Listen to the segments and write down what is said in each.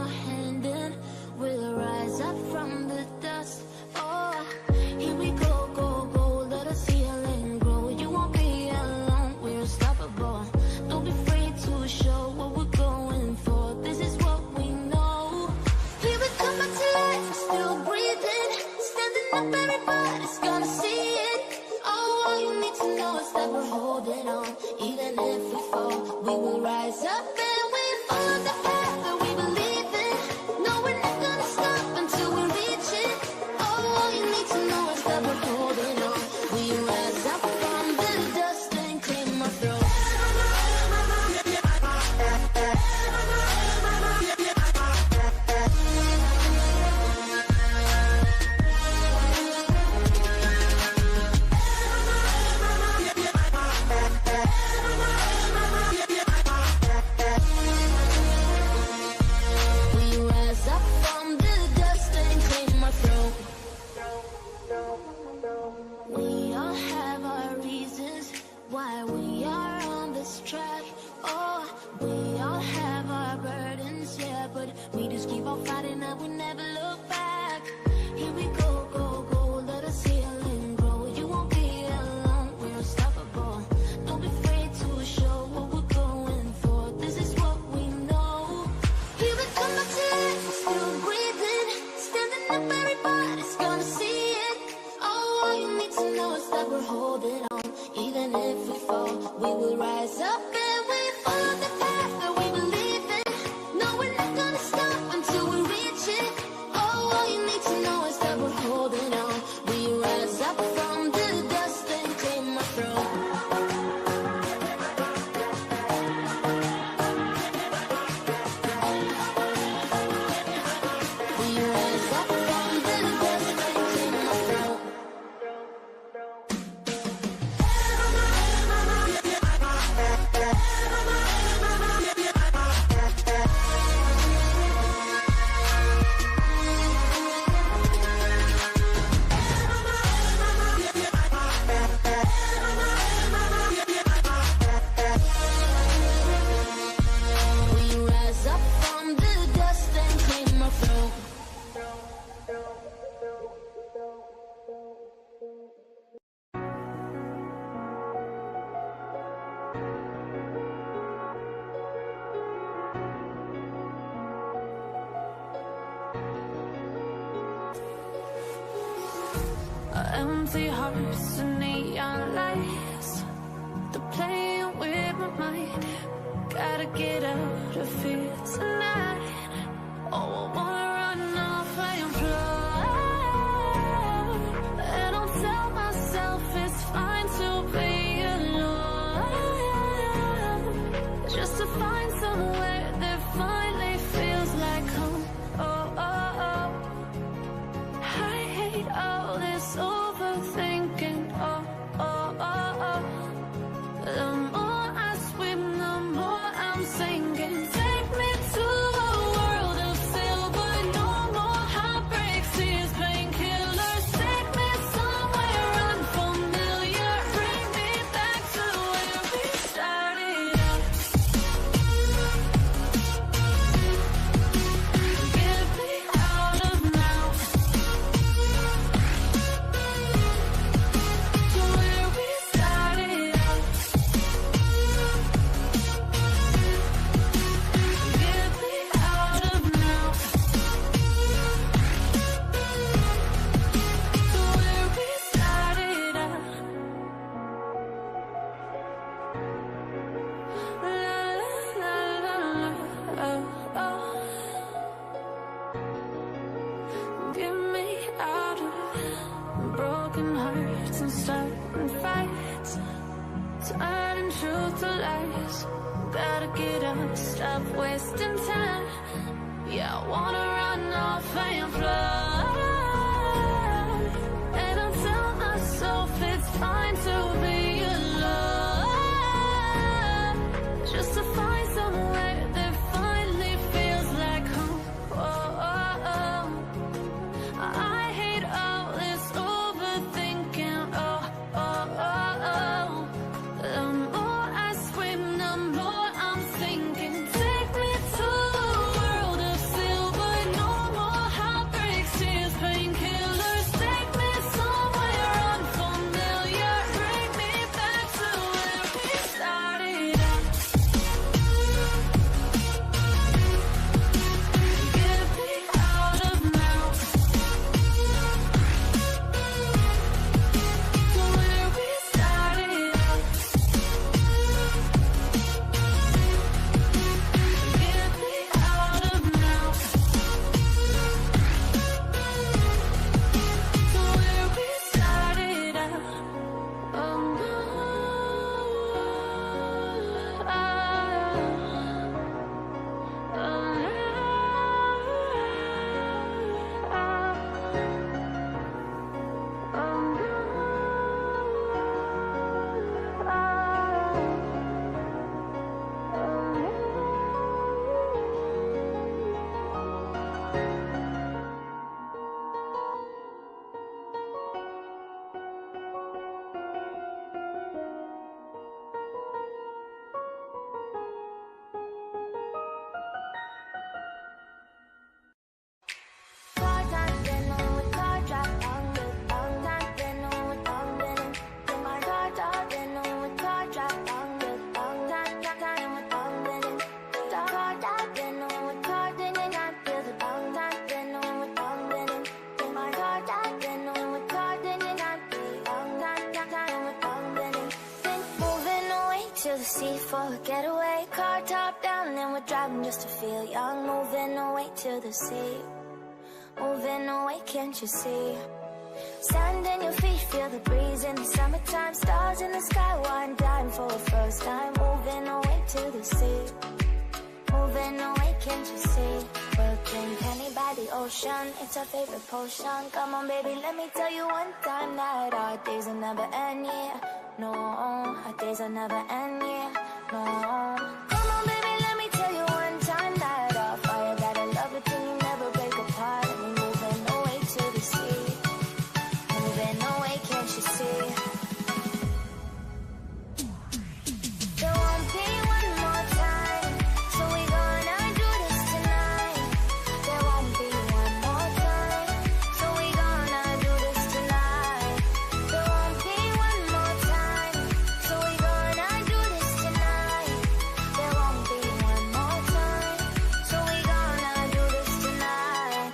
our hand and we'll rise up from the dust. Oh, here we go, go, go, let us heal and grow. You won't be alone, we're unstoppable. Don't be afraid to show what we're going for. This is what we know. Here we come back to life, we're still breathing. Standing up, everybody's gonna see it. Oh, all you need to know is that we're holding on. Even if we fall, we will rise up and we follow the path that we believe in. No, we're not gonna stop until we reach it. Oh, all you need to know is that we're holding on. We rise up from the dust and claim our throne. We all have our reasons why we are on this track. Oh, we all have our burdens, yeah, but we just keep on fighting and we never look back. Here we go, go, go, let us heal and grow. You won't be alone, we're unstoppable. Don't be afraid to show what we're going for. This is what we know. Here we come back to life, we're still breathing. Standing up, everybody's gonna see it. Oh, all you need to know is that we're holding on. Even if we fall, we will rise up and we follow the path that we believe in. No, we're not gonna stop until we reach it. Oh, all you need to know is that we're holding on. We rise up from the dust and claim our throne. We rise up from the dust and claim our throne. We rise up from the dust and claim our throne. Empty hearts and neon lights, they're playing with my mind. Gotta get out of here tonight. Oh, I wanna run off and fly. And I'll tell myself it's fine to be alone, just to find somewhere that finally feels like home. Oh, oh, oh. I hate all this overthinking. Oh, oh, oh, oh. The more I swim, the more I'm sinking. Take me to a world of silver. No more heartbreaks, tears, painkillers. Take me somewhere unfamiliar. Bring me back to where we started out. Get me out of now. To where we started out. Get me out of now. To where we started out. La la la la la. Oh, oh. Get me out of broken hearts and starting fights, turning truth to lies. Gotta get up, stop wasting time. Yeah, I wanna run off and fly. And I'll tell myself it's fine to be alone, just to find somewhere that finally feels like home. Oh, oh, oh. I hate all this overthinking. Oh, oh, oh, oh. The more I swim, the more I'm sinking. Take me to a world of silver. sea for a getaway. Car top down and we're driving just to feel young. Moving away to the sea. Moving away, can't you see? Sand in your feet, feel the breeze in the summertime. Stars in the sky, one dime for the first time. Moving away to the sea. Moving away, can't you see? We'll drink honey by the ocean, it's our favorite potion. Come on baby, let me tell you one time that our days will never end, yeah. No, our days will never end, yeah. No. Come on baby, let me tell you one time that our fire got a love it till you never break apart. And we're moving away to the sea. Moving away, can't you see? There won't be one more time, so we gonna do this tonight. There won't be one more time, so we gonna do this tonight. There won't be one more time, so we gonna do this tonight. There won't be one more time, so we gonna do this tonight.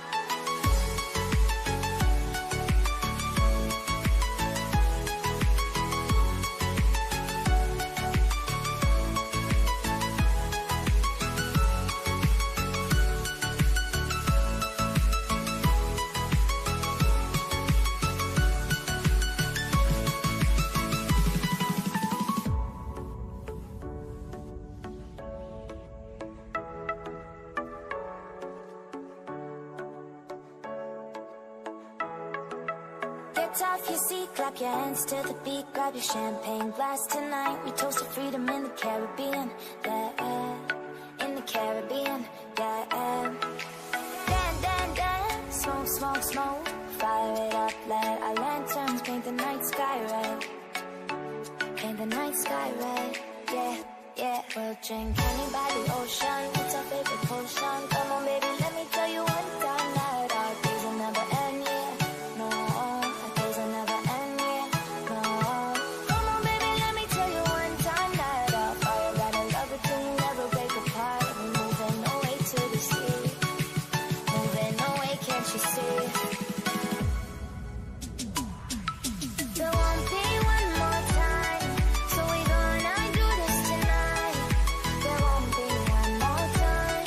Get off your seat, clap your hands to the beat. Grab your champagne glass tonight. We toast to freedom in the Caribbean, yeah. In the Caribbean, yeah. Dan, dan, dan, smoke, smoke, smoke. Fire it up, let our lanterns paint the night sky red. Paint the night sky red, yeah, yeah. We'll drink honey by the ocean, it's our favorite potion. Come on baby, let me tell you one time that our days will never end, yeah. No, our days will never end, yeah. No. Come on baby, let me tell you one time that our fire got a love it till you never break apart. And we're moving away to the sea. Moving away, can't you see? There won't be one more time, so we gonna do this tonight. There won't be one more time,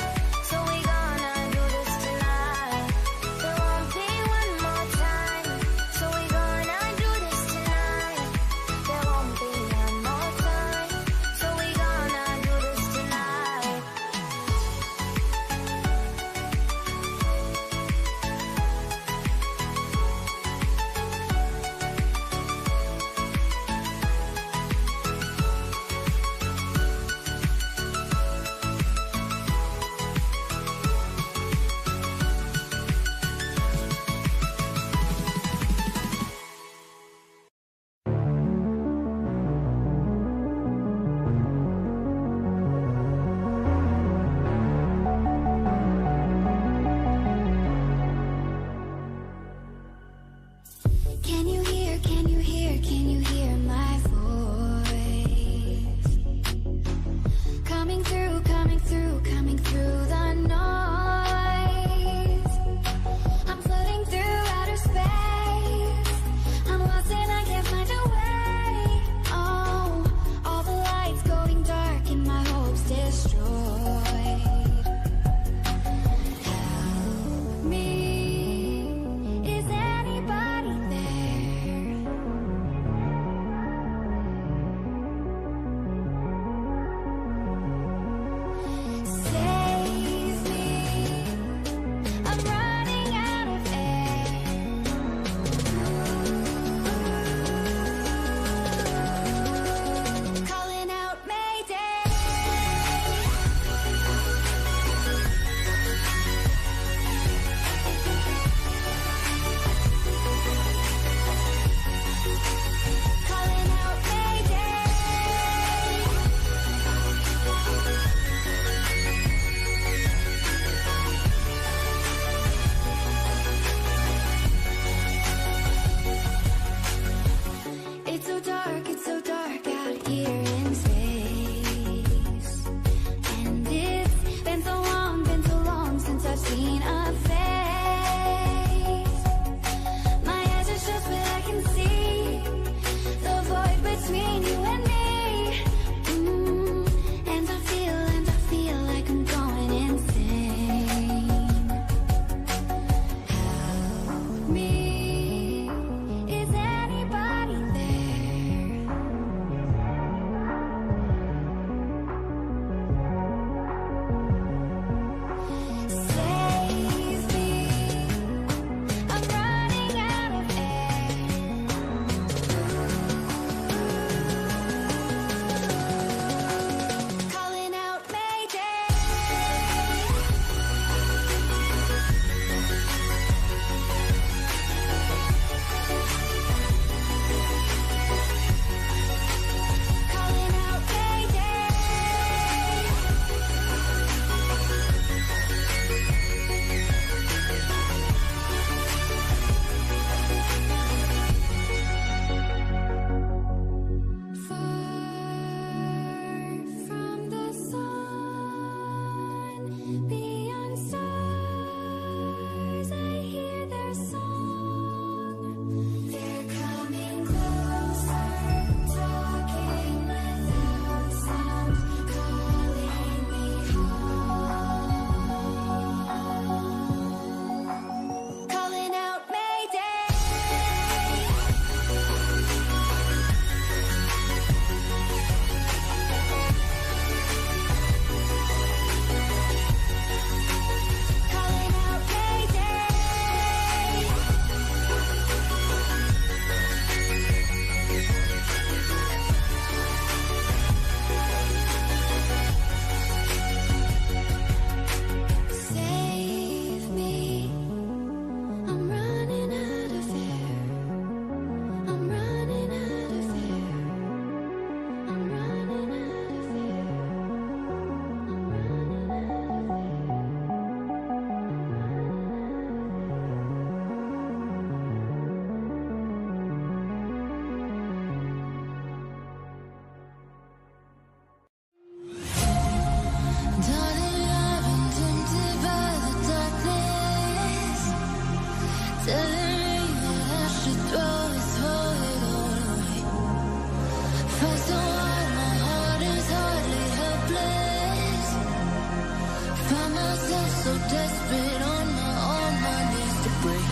so desperate on my knees to break.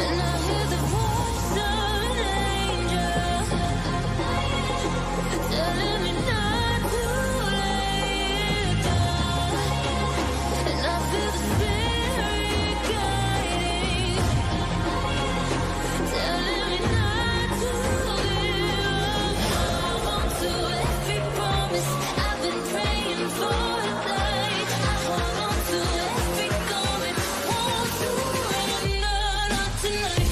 And I hear the voice of an angel telling me not to lay it down. And I feel the spirit guiding, telling me not to live. Hold on to every promise I've been praying for. Hold on to every comment, want to surrender, not tonight.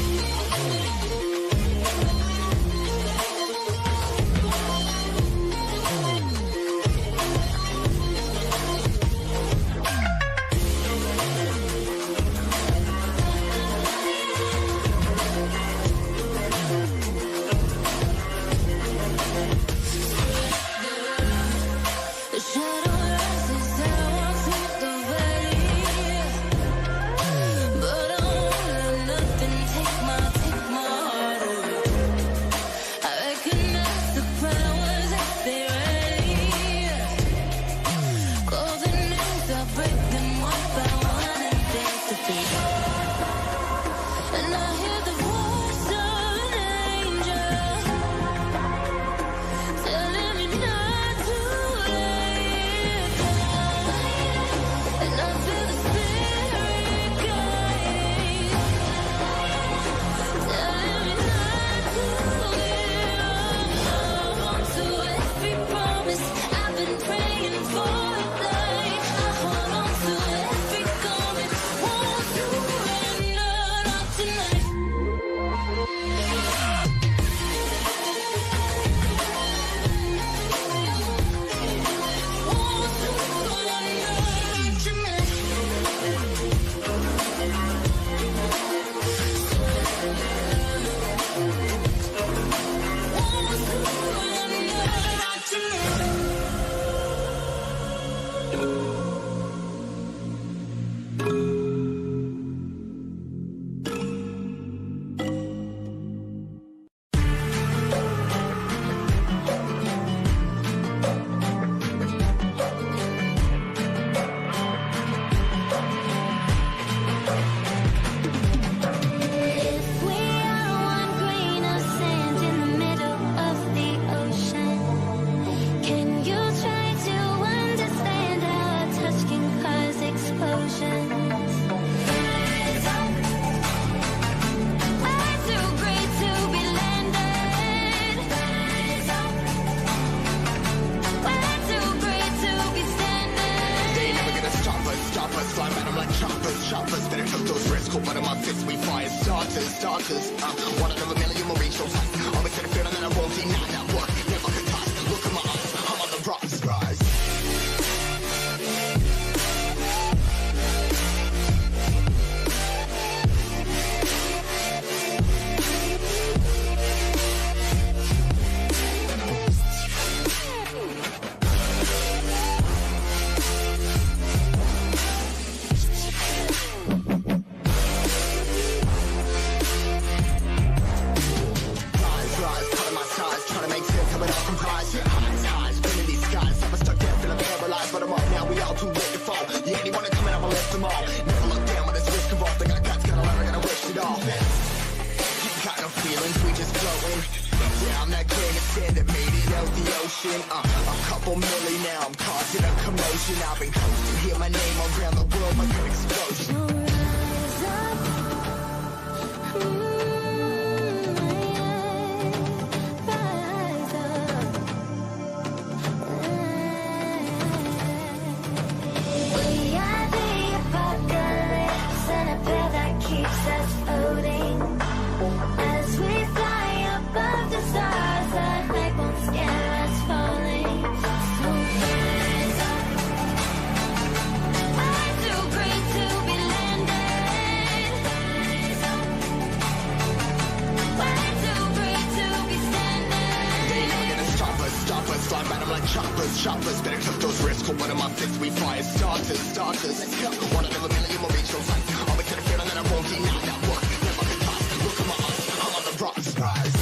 The shadow rises and I walk through the valley, but I won't let nothing take my heart away. I recognize the powers as they ready. Golden names, I break them one by one and dance to fade. And I hear the voice of an angel telling me not to lay it down. And I feel the spirit guiding, telling me not to live. Hold on to every promise I've been praying for. I hold on to every comment, want to surrender, not tonight. Want to If we are one grain of sand in the middle of the ocean, can you try to understand how a touch can cause explosions? We're too great to be landed. We're too great to be standing. They never gonna stop us, flying at them like choppers, better took those risks, cool, but in my fists we fire starters, one out of a million will reach those heights, always get a feeling that I won't deny that work, never could toss, look at my eyes, I'm on the rocks, rise. Rise, cutting my size, trying to make sense, coming out from highs, highs, spinning these skies, I'm stuck there, feeling paralyzed, but I'm up now, we all too late to fall, yeah, anyone that coming, I'ma lift them all, never look down when this risk involved, they got guts, gotta learn, I gotta wish it off, ain't got no feelings, we just floating, yeah, I'm that grain of sand that made it out the ocean, a couple milli now, I'm causing a commotion, I've been coasting, hear my name around the world like an explosion. Rise up, rise up. We are the apocalypse, and a pair that keeps us floating. As we fly above the stars, the night won't scare us falling. So rise up. We're too great to be landed. We're too great to be standing. They never gonna stop us, flying at them like choppers, better took those risks, cool, but in my fists we fire starters, let's go, one out of a million will reach those heights, always get a feeling that I won't deny that work, never could toss, look at my eyes, I'm on the rocks, rise.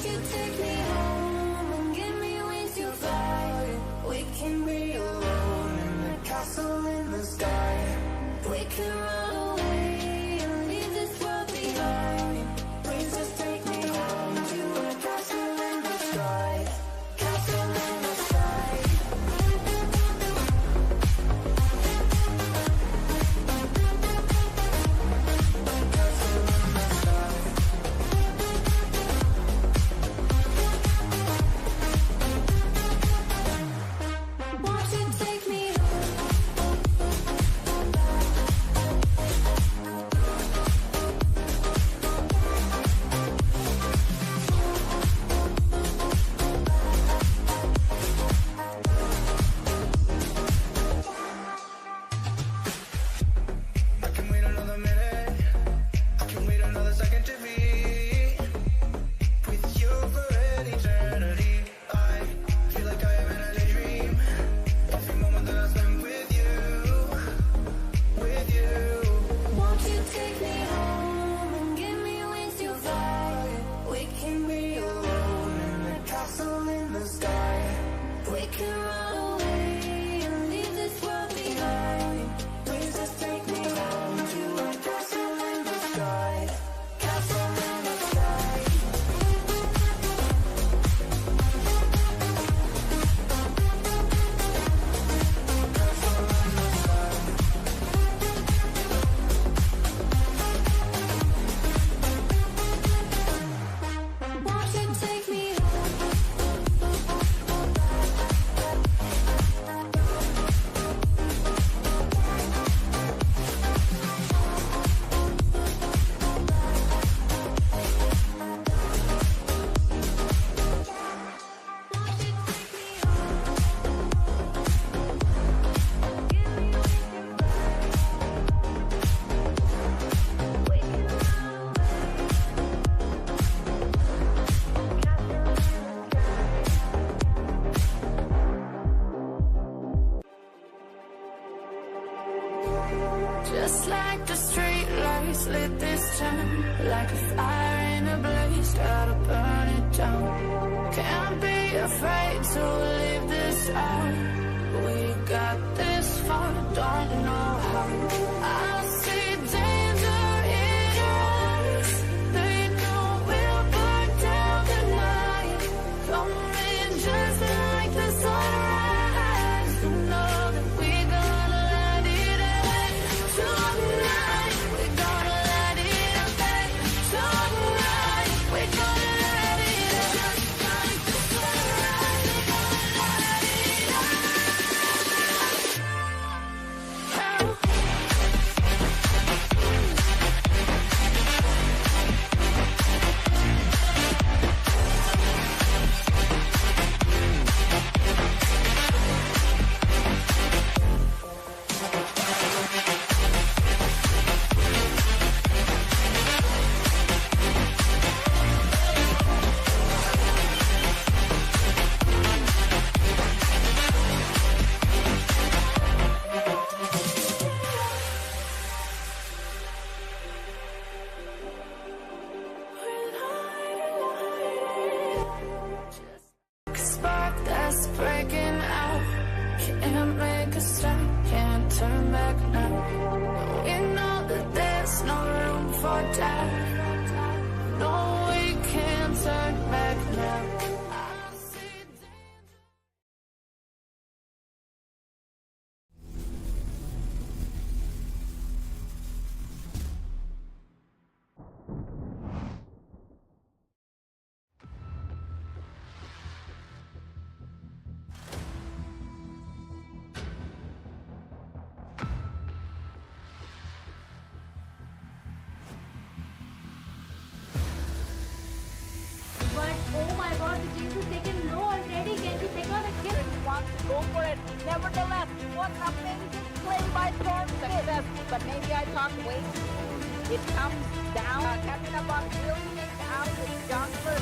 Won't you take me home and give me wings to fly? We can be alone in the castle in the sky. We can run away and leave this world behind. Please just take me home to a castle in the sky. Castle in the sky. Won't you take me home? I can wait another minute. I can wait another second to be with you for an eternity. I feel like I am in a daydream. Every moment that I spend with you, with you. Won't you take me home and give me wings to fly? We can be alone in the castle in the sky. We can run away and leave this world behind. Please just take me home to a castle in the sky. Castle in the sky. Won't you take me home? Just like the street lights lit this town, like a fire in a blaze, gotta burn it down. Can't be afraid to leave this out. We got this far, don't know how. I see danger in your eyes. They know we'll burn down the night. Coming just like the sunrise. You know that we gonna let it end tonight. We gonna let it end tonight. We gonna let it end just like the sunrise. We gonna let it end. Spark that's breaking out. Can't make a stop, can't turn back now. We know that there's no room for doubt. No, we can't turn back now. I see danger. But oh my god, the James is taken low already. Can he take out a kill? Wants to go for it. Nevertheless, what amazing play by Storm success. But maybe I talked way too soon. It comes down. Captain Abbas will take out the jungler.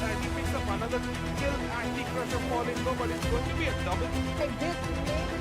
And he picks up another kill. Anti-Crusher falling low, but it's going to be a double. Like this game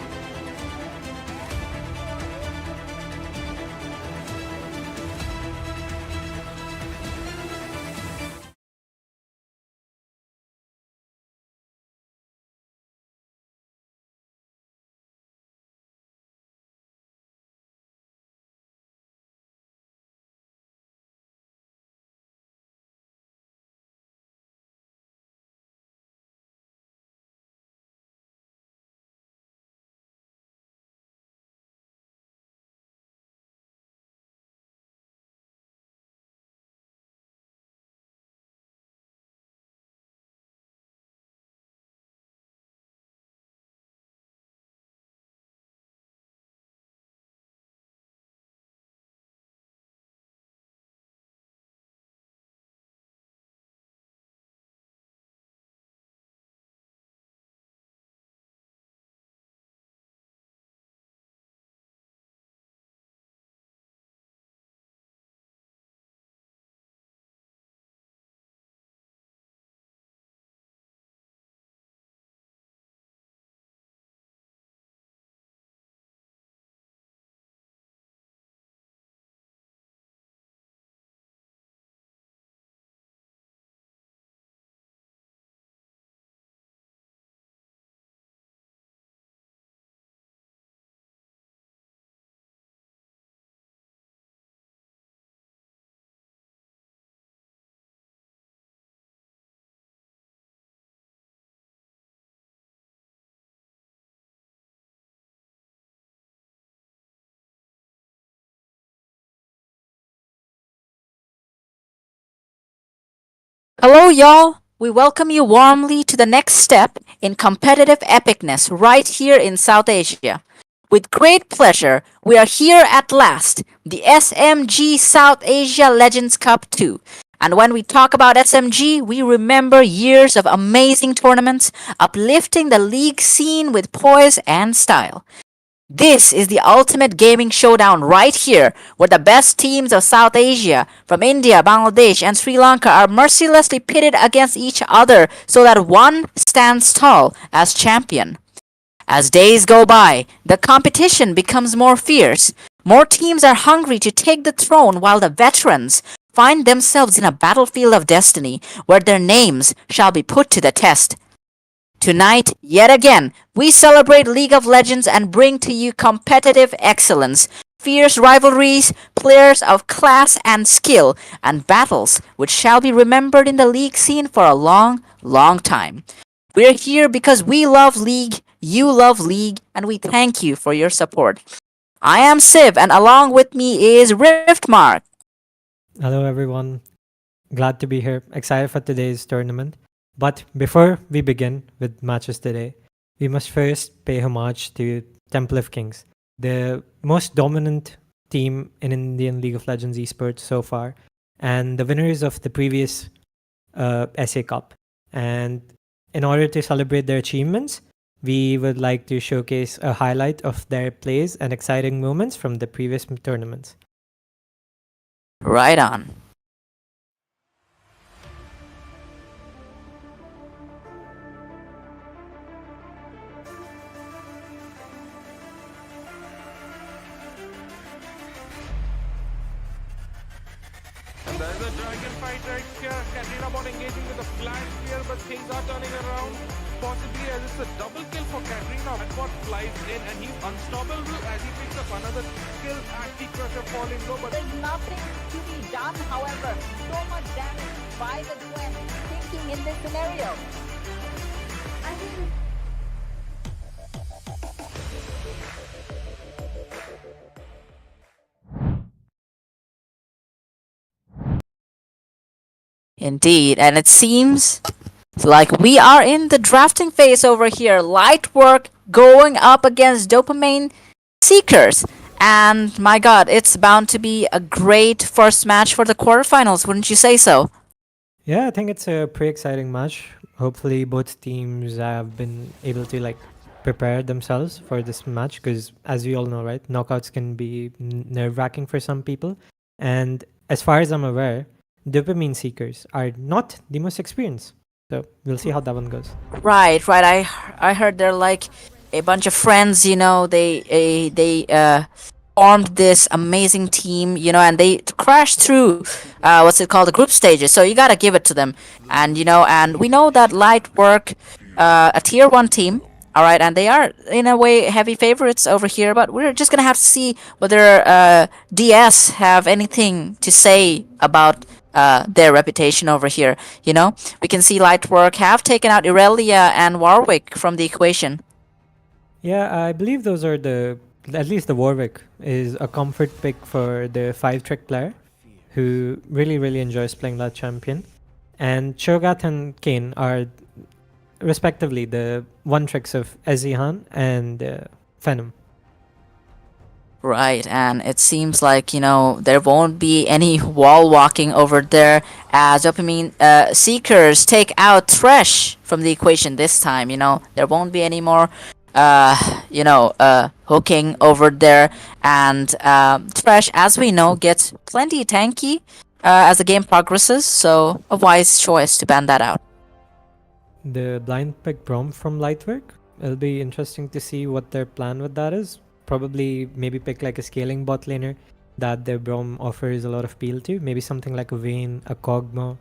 Hello, y'all. We welcome you warmly to the next step in competitive epicness right here in South Asia. With great pleasure, we are here at last, the SMG South Asia Legends Cup 2. And when we talk about SMG, we remember years of amazing tournaments, uplifting the league scene with poise and style. This is the ultimate gaming showdown right here, where the best teams of South Asia, from India, Bangladesh, and Sri Lanka, are mercilessly pitted against each other so that one stands tall as champion. As days go by, the competition becomes more fierce. More teams are hungry to take the throne while the veterans find themselves in a battlefield of destiny where their names shall be put to the test. Tonight, yet again, we celebrate League of Legends and bring to you competitive excellence, fierce rivalries, players of class and skill, and battles which shall be remembered in the League scene for a long, long time. We're here because we love League, you love League, and we thank you for your support. I am Siv, and along with me is Riftmark. Hello, everyone. Glad to be here. Excited for today's tournament. But before we begin with matches today, we must first pay homage to Temple of Kings, the most dominant team in Indian League of Legends esports so far, and the winners of the previous SA Cup. And in order to celebrate their achievements, we would like to showcase a highlight of their plays and exciting moments from the previous tournaments. Right on. And there's a dragon fight right here. Katrina bot engaging with a flash here, but things are turning around. Possibly as it's a double kill for Katrina. Bot flies in and he's unstoppable as he picks up another kill. Anti-crusher falling low, but There's nothing to be done, however. So much damage by the Gwen thinking in this scenario. I mean, Indeed, and it seems like we are in the drafting phase over here. Lightwork going up against Dopamaine Seekers. And my god, it's bound to be a great first match for the quarterfinals, wouldn't you say so? Yeah, I think it's a pretty exciting match. Hopefully, both teams have been able to prepare themselves for this match because, as we all know, right, knockouts can be nerve-wracking for some people. And as far as I'm aware, dopamine seekers are not the most experienced. So we'll see how that one goes. Right. I heard they're like a bunch of friends. They formed this amazing team. And they crashed through what's it called, the group stages. So you gotta give it to them. And and we know that Lightwork, a tier 1 team. All right, and they are in a way heavy favorites over here. But we're just gonna have to see whether DS have anything to say about their reputation over here. We can see Lightwork have taken out Irelia and Warwick from the equation. Yeah, I believe those are at least the Warwick is a comfort pick for the 5-trick player who really, really enjoys playing that champion. And Cho'Gath and Kane are respectively the 1-tricks of Ezihan and Phenom. Right, and it seems like, there won't be any wall walking over there as Dopamine Seekers take out Thresh from the equation this time. There won't be any more, hooking over there. And Thresh, as we know, gets plenty tanky as the game progresses, so a wise choice to ban that out. The blind pick Brom from Lightwork, it'll be interesting to see what their plan with that is. Probably maybe pick like a scaling bot laner that their Brom offers a lot of appeal to. Maybe something like a Vayne, a Kog'Maw.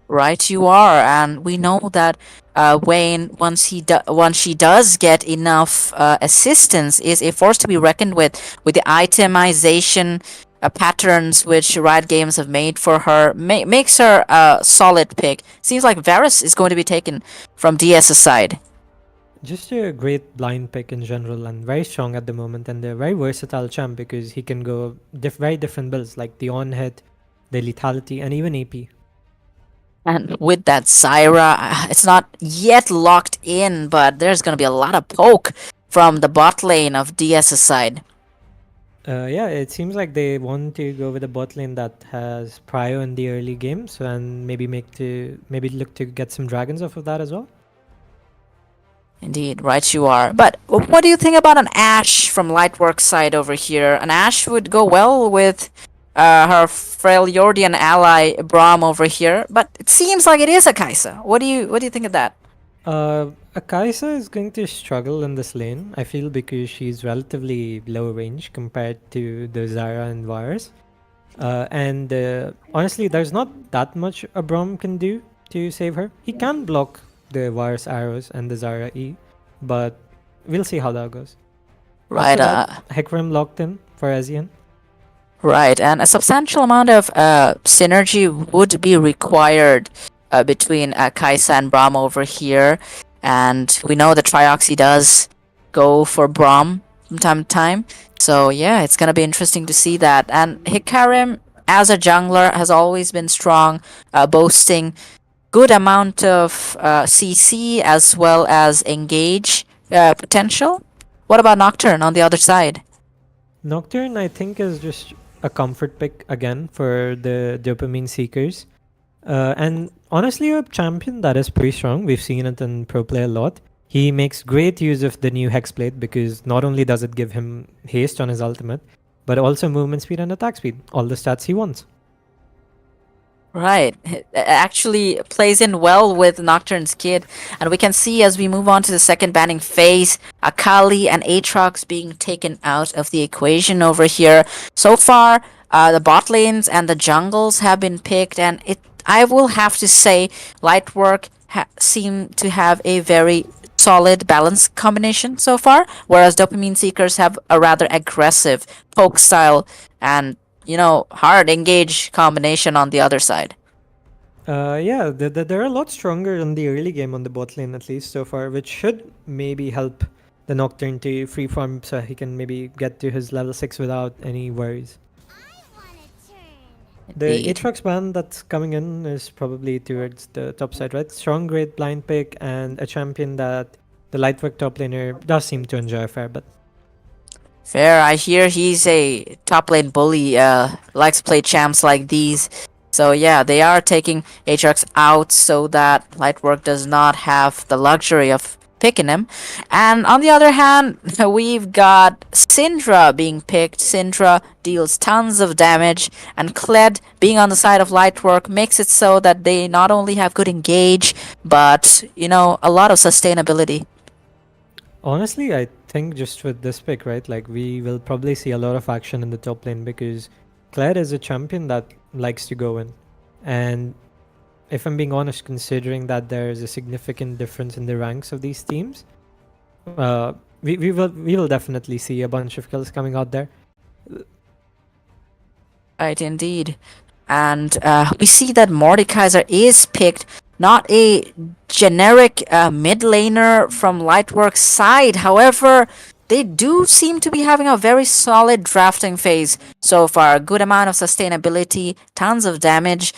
Right, you are, and we know that Wayne, once she does get enough assistance, is a force to be reckoned with the itemization patterns which Riot Games have made for her. Makes her a solid pick. Seems like Varus is going to be taken from DS's side. Just a great blind pick in general and very strong at the moment, and a very versatile champ because he can go very different builds like the on-hit, the lethality, and even AP. And with that Zyra, it's not yet locked in, but there's gonna be a lot of poke from the bot lane of DS's side. Yeah, it seems like they want to go with a bot lane that has prio in the early games and maybe look to get some dragons off of that as well. Indeed, right you are. But what do you think about an Ashe from Lightwork side over here? An Ashe would go well with her Freljordian ally Braum over here, but it seems like it is a Kaisa. What do you think of that? Akaisa is going to struggle in this lane, I feel, because she's relatively low range compared to the Zara and Vars. And honestly, there's not that much a Braum can do to save her. He can block the Vars arrows and the Zara E, but we'll see how that goes. Right, Also, that Hecarim locked in for Ezian. right, and a substantial amount of synergy would be required between Kaisa and Braum over here, and we know the Trioxy does go for Braum from time to time. So yeah, it's gonna be interesting to see that. And Hikarim, as a jungler, has always been strong, boasting good amount of CC as well as engage potential. What about Nocturne on the other side? Nocturne, I think, is just a comfort pick again for the dopamine seekers. And honestly, a champion that is pretty strong. We've seen it in pro play a lot. He makes great use of the new Hexblade because not only does it give him haste on his ultimate, but also movement speed and attack speed, all the stats he wants. Right. It actually plays in well with Nocturne's kid. And we can see as we move on to the second banning phase, Akali and Aatrox being taken out of the equation over here. So far, the bot lanes and the jungles have been picked, and I will have to say Lightwork seem to have a very solid balance combination so far, whereas Dopamine Seekers have a rather aggressive poke style and hard engage combination on the other side. Yeah, they're a lot stronger in the early game on the bot lane at least so far, which should maybe help the Nocturne to free farm so he can maybe get to his level 6 without any worries. The Indeed. Aatrox ban that's coming in is probably towards the top side, right? Strong great blind pick and a champion that the Lightwork top laner does seem to enjoy a fair bit. Fair. I hear he's a top lane bully. Likes to play champs like these. So yeah, they are taking Aatrox out so that Lightwork does not have the luxury of picking him. And on the other hand, we've got Syndra being picked. Syndra deals tons of damage, and Kled being on the side of Lightwork makes it so that they not only have good engage, but a lot of sustainability. Honestly, I think just with this pick, right, like we will probably see a lot of action in the top lane because Claire is a champion that likes to go in. And if I'm being honest, considering that there is a significant difference in the ranks of these teams, we will definitely see a bunch of kills coming out there. Right, indeed. And we see that Mordekaiser is picked, not a generic mid laner from Lightwork's side. However, they do seem to be having a very solid drafting phase so far. A good amount of sustainability, tons of damage,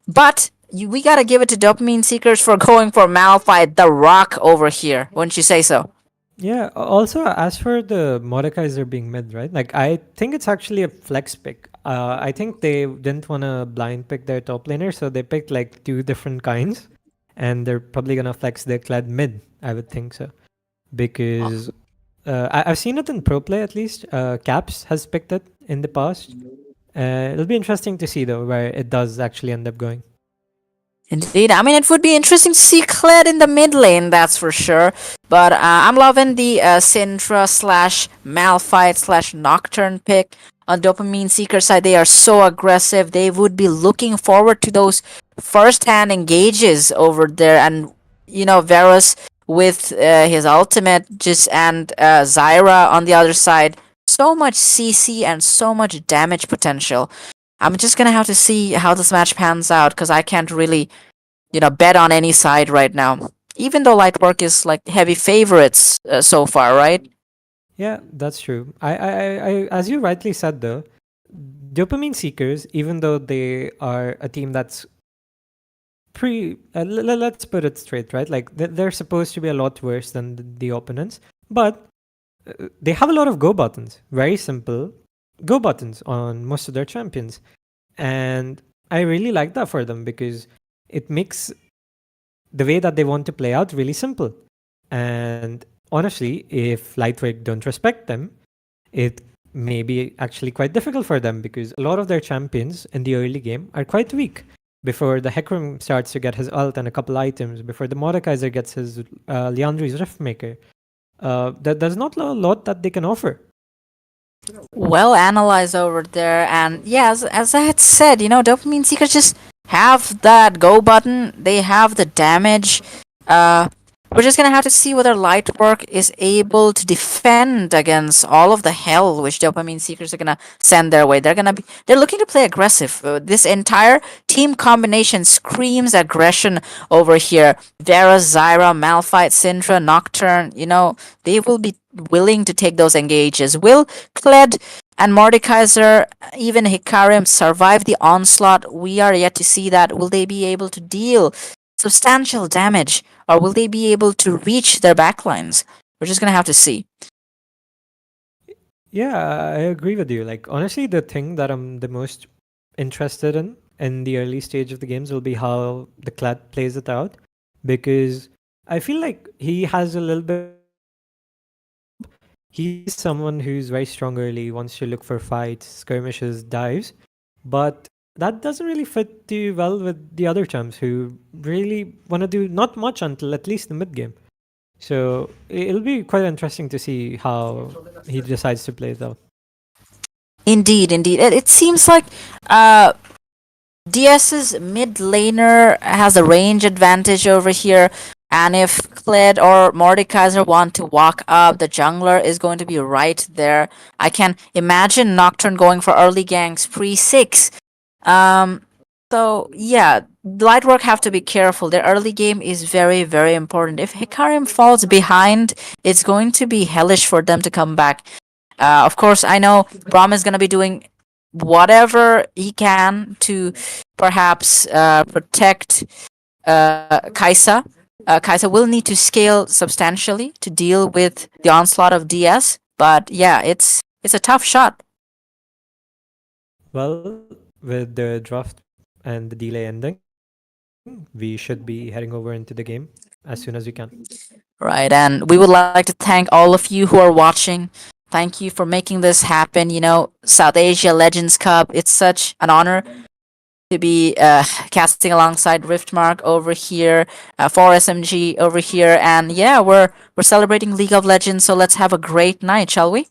but we gotta give it to Dopamine Seekers for going for Malphite, the Rock over here. Wouldn't you say so? Yeah, also as for the Mordekaiser being mid, right? Like I think it's actually a flex pick. I think they didn't want to blind pick their top laner, so they picked like two different kinds, and they're probably gonna flex their Kled mid. I would think so, because I've seen it in pro play at least. Caps has picked it in the past. It'll be interesting to see though where it does actually end up going. Indeed. I mean, it would be interesting to see Kled in the mid lane, that's for sure. But I'm loving the Syndra slash Malphite slash Nocturne pick. On Dopamine Seeker side, they are so aggressive. They would be looking forward to those first-hand engages over there. And, Varus with his ultimate and Zyra on the other side. So much CC and so much damage potential. I'm just gonna have to see how this match pans out because I can't really, bet on any side right now. Even though Lightwork is like heavy favorites so far, right? Yeah, that's true. I as you rightly said though, Dopamine Seekers, even though they are a team that's let's put it straight, right? Like they're supposed to be a lot worse than the opponents, but they have a lot of go buttons, very simple go buttons on most of their champions. And I really like that for them because it makes the way that they want to play out really simple. And honestly, if Lightwork don't respect them, it may be actually quite difficult for them because a lot of their champions in the early game are quite weak. Before the Hecarim starts to get his ult and a couple items, before the Mordekaiser gets his Liandry's Riftmaker, there's not a lot that they can offer. Well analyzed over there, and yeah, as I had said, Dopamine Seekers just have that go button. They have the damage. We're just gonna have to see whether Lightwork is able to defend against all of the hell which Dopamine Seekers are gonna send their way. They're looking to play aggressive. This entire team combination screams aggression over here. Vera, Zyra, Malphite, Syndra, Nocturne, they will be willing to take those engages. Will Kled and Mordekaiser, even Hecarim, survive the onslaught? We are yet to see that. Will they be able to deal substantial damage, or will they be able to reach their backlines? We're just gonna have to see. Yeah, I agree with you. Like honestly, the thing that I'm the most interested in the early stage of the games will be how the Kled plays it out, because I feel like he has a little bit. He's someone who's very strong early, wants to look for fights, skirmishes, dives, but that doesn't really fit too well with the other champs who really want to do not much until at least the mid game. So it'll be quite interesting to see how he decides to play it out. Indeed. It seems like DS's mid laner has a range advantage over here. And if Kled or Mordekaiser want to walk up, the jungler is going to be right there. I can imagine Nocturne going for early ganks pre-6. So yeah, Lightwork have to be careful. Their early game is very, very important. If Hecarim falls behind, it's going to be hellish for them to come back. Of course, I know Braum is going to be doing whatever he can to perhaps protect Kai'Sa. Kai'Sa will need to scale substantially to deal with the onslaught of DS, but yeah, it's a tough shot. Well, with the draft and the delay ending, we should be heading over into the game as soon as we can. Right, and we would like to thank all of you who are watching. Thank you for making this happen. South Asia Legends Cup, it's such an honor to be casting alongside Riftmark over here, for SMG over here, and yeah, we're celebrating League of Legends, so let's have a great night, shall we?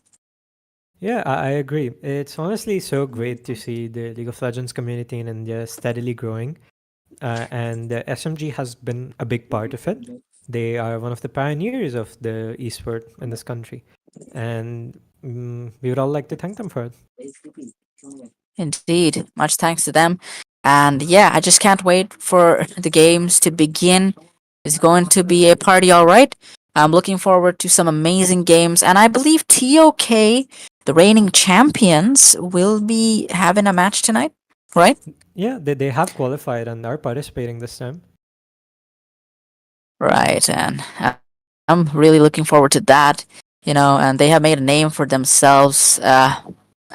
Yeah, I agree. It's honestly so great to see the League of Legends community in India steadily growing, and SMG has been a big part of it. They are one of the pioneers of the esport in this country, and we would all like to thank them for it. Indeed, much thanks to them. And yeah, I just can't wait for the games to begin. It's going to be a party, all right. I'm looking forward to some amazing games, and I believe TOK, the reigning champions, will be having a match tonight, right? Yeah, they have qualified and are participating this time. Right, and I'm really looking forward to that. And they have made a name for themselves, a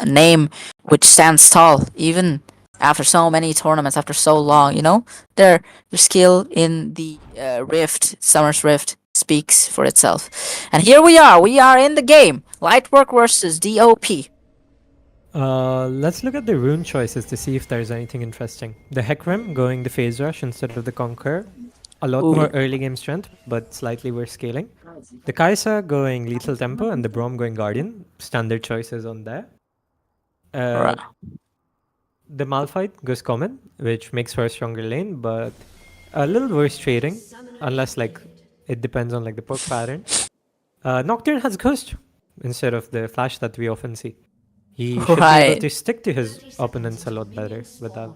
name which stands tall, even after so many tournaments, after so long. Their skill in the Rift, Summer's Rift, speaks for itself. And here we are in the game. Lightwork versus DOP. Let's look at the rune choices to see if there's anything interesting. The Hecarim going the Phase Rush instead of the Conqueror. A lot more early game strength, but slightly worse scaling. The Kai'Sa going Lethal Tempo and the Braum going Guardian. Standard choices on there. The Malphite goes Common, which makes for a stronger lane, but a little worse trading, unless it depends on the poke pattern. Nocturne has Ghost instead of the Flash that we often see. He should be able to stick to his opponents a lot better with that.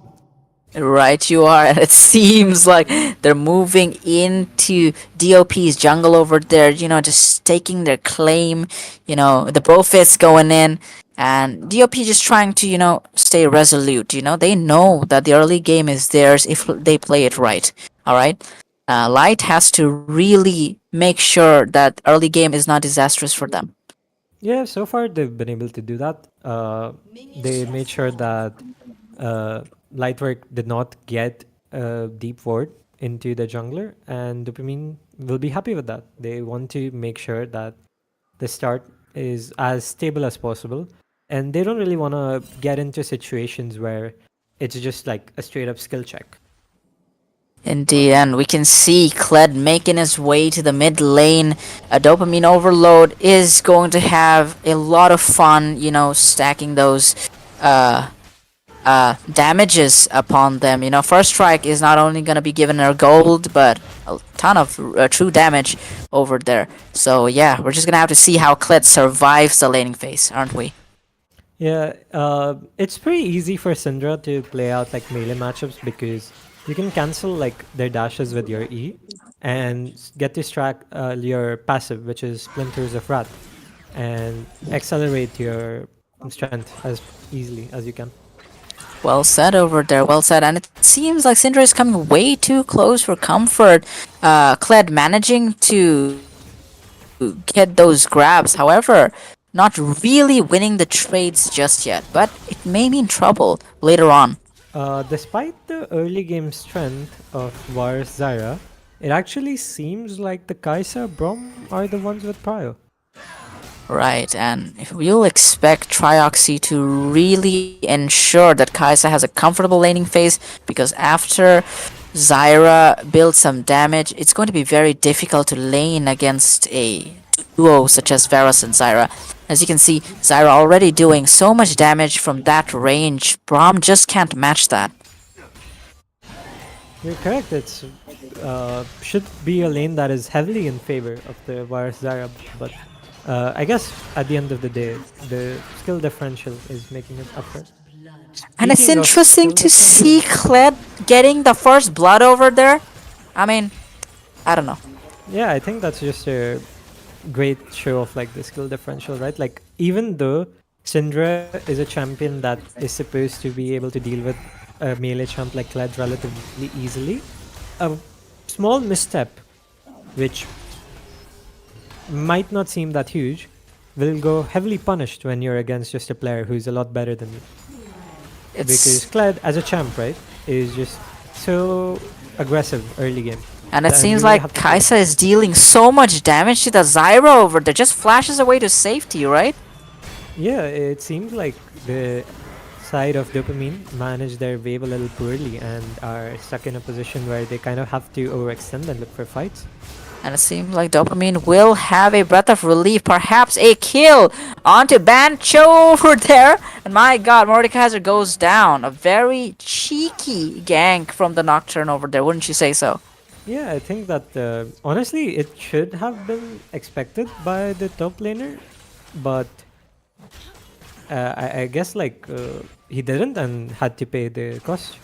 Right, you are. And it seems like they're moving into DOP's jungle over there, just taking their claim. The Brofist going in. And DOP just trying to, stay resolute. They know that the early game is theirs if they play it right. All right. Light has to really make sure that early game is not disastrous for them. Yeah, so far they've been able to do that. They made sure that Lightwork did not get a deep ward into the jungler, and Dopamine will be happy with that. They want to make sure that the start is as stable as possible, and they don't really want to get into situations where it's just like a straight up skill check. Indeed, and we can see Kled making his way to the mid lane. A dopamine overload is going to have a lot of fun, stacking those uh, damages upon them. First strike is not only going to be given her gold, but a ton of true damage over there. So yeah, we're just going to have to see how Kled survives the laning phase, aren't we? Yeah, it's pretty easy for Syndra to play out like melee matchups because you can cancel like their dashes with your E and get to track your passive, which is Splinters of Wrath, and accelerate your strength as easily as you can. Well said over there, well said. And it seems like Syndra is coming way too close for comfort. Kled managing to get those grabs, however, not really winning the trades just yet, but it may mean trouble later on. Despite the early game strength of Varus Zyra, it actually seems like the Kai'Sa Braum are the ones with prio. Right, and if we'll expect Trioxy to really ensure that Kai'Sa has a comfortable laning phase, because after Zyra builds some damage, it's going to be very difficult to lane against a duo such as Varus and Zyra. As you can see, Zyra already doing so much damage from that range. Braum just can't match that. You're correct. It's should be a lane that is heavily in favor of the Varus Zyra, but I guess at the end of the day, the skill differential is making it up for it. And it's Speaking of interesting skill to see Kled getting the first blood over there. I mean, I don't know. Yeah, I think that's just a great show of like the skill differential, right? Like even though Syndra is a champion that is supposed to be able to deal with a melee champ like Kled relatively easily, a small misstep, which might not seem that huge, will go heavily punished when you're against just a player who's a lot better than you. Because Kled, as a champ, right, is just so aggressive early game. And it And seems you really like have to Kai'Sa is dealing so much damage to the Zyra over there. Just flashes away to safety, right? Yeah, it seems like the side of Dopamine managed their wave a little poorly and are stuck in a position where they kind of have to overextend and look for fights. And it seems like Dopamine will have a breath of relief, perhaps a kill onto Bancho over there. And my god, Mordekaiser goes down. A very cheeky gank from the Nocturne over there, wouldn't you say so? Yeah, I think that honestly it should have been expected by the top laner, but I guess like he didn't and had to pay the cost.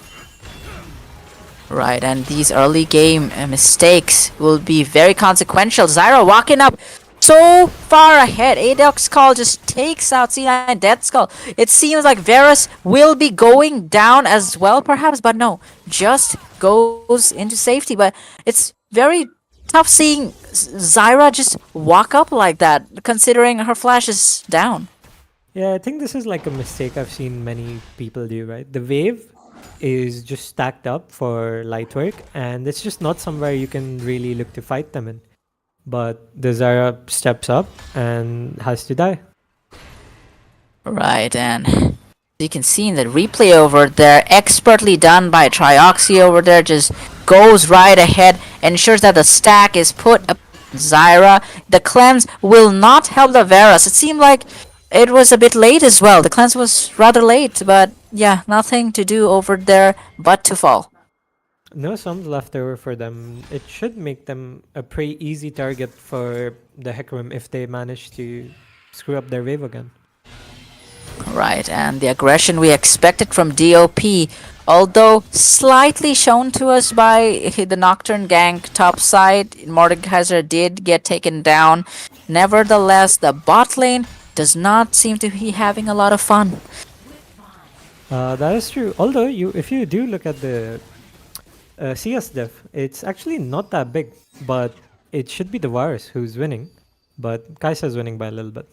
Right, and these early game mistakes will be very consequential. Zyra walking up so far ahead. Adox Call just takes out C9 Dead Skull. It seems like Varus will be going down as well, perhaps, but no, just goes into safety. But it's very tough seeing Zyra just walk up like that, considering her flash is down. Yeah, I think this is like a mistake I've seen many people do, right? The wave is just stacked up for Lightwork, and it's just not somewhere you can really look to fight them in. But the Zyra steps up and has to die. Right, and you can see in the replay over there, expertly done by Trioxy over there, just goes right ahead, ensures that the stack is put up Zyra. The cleanse will not help the Varus. It seemed like it was a bit late as well. The cleanse was rather late, but yeah, nothing to do over there but to fall. No sums left over for them. It should make them a pretty easy target for the Hecarim if they manage to screw up their wave again. Right, and the aggression we expected from DOP, although slightly shown to us by the Nocturne gank topside, Mordekaiser did get taken down. Nevertheless, the bot lane does not seem to be having a lot of fun. That is true. Although if you do look at the CS diff, it's actually not that big, but it should be the virus who's winning. But Kai'Sa's winning by a little bit.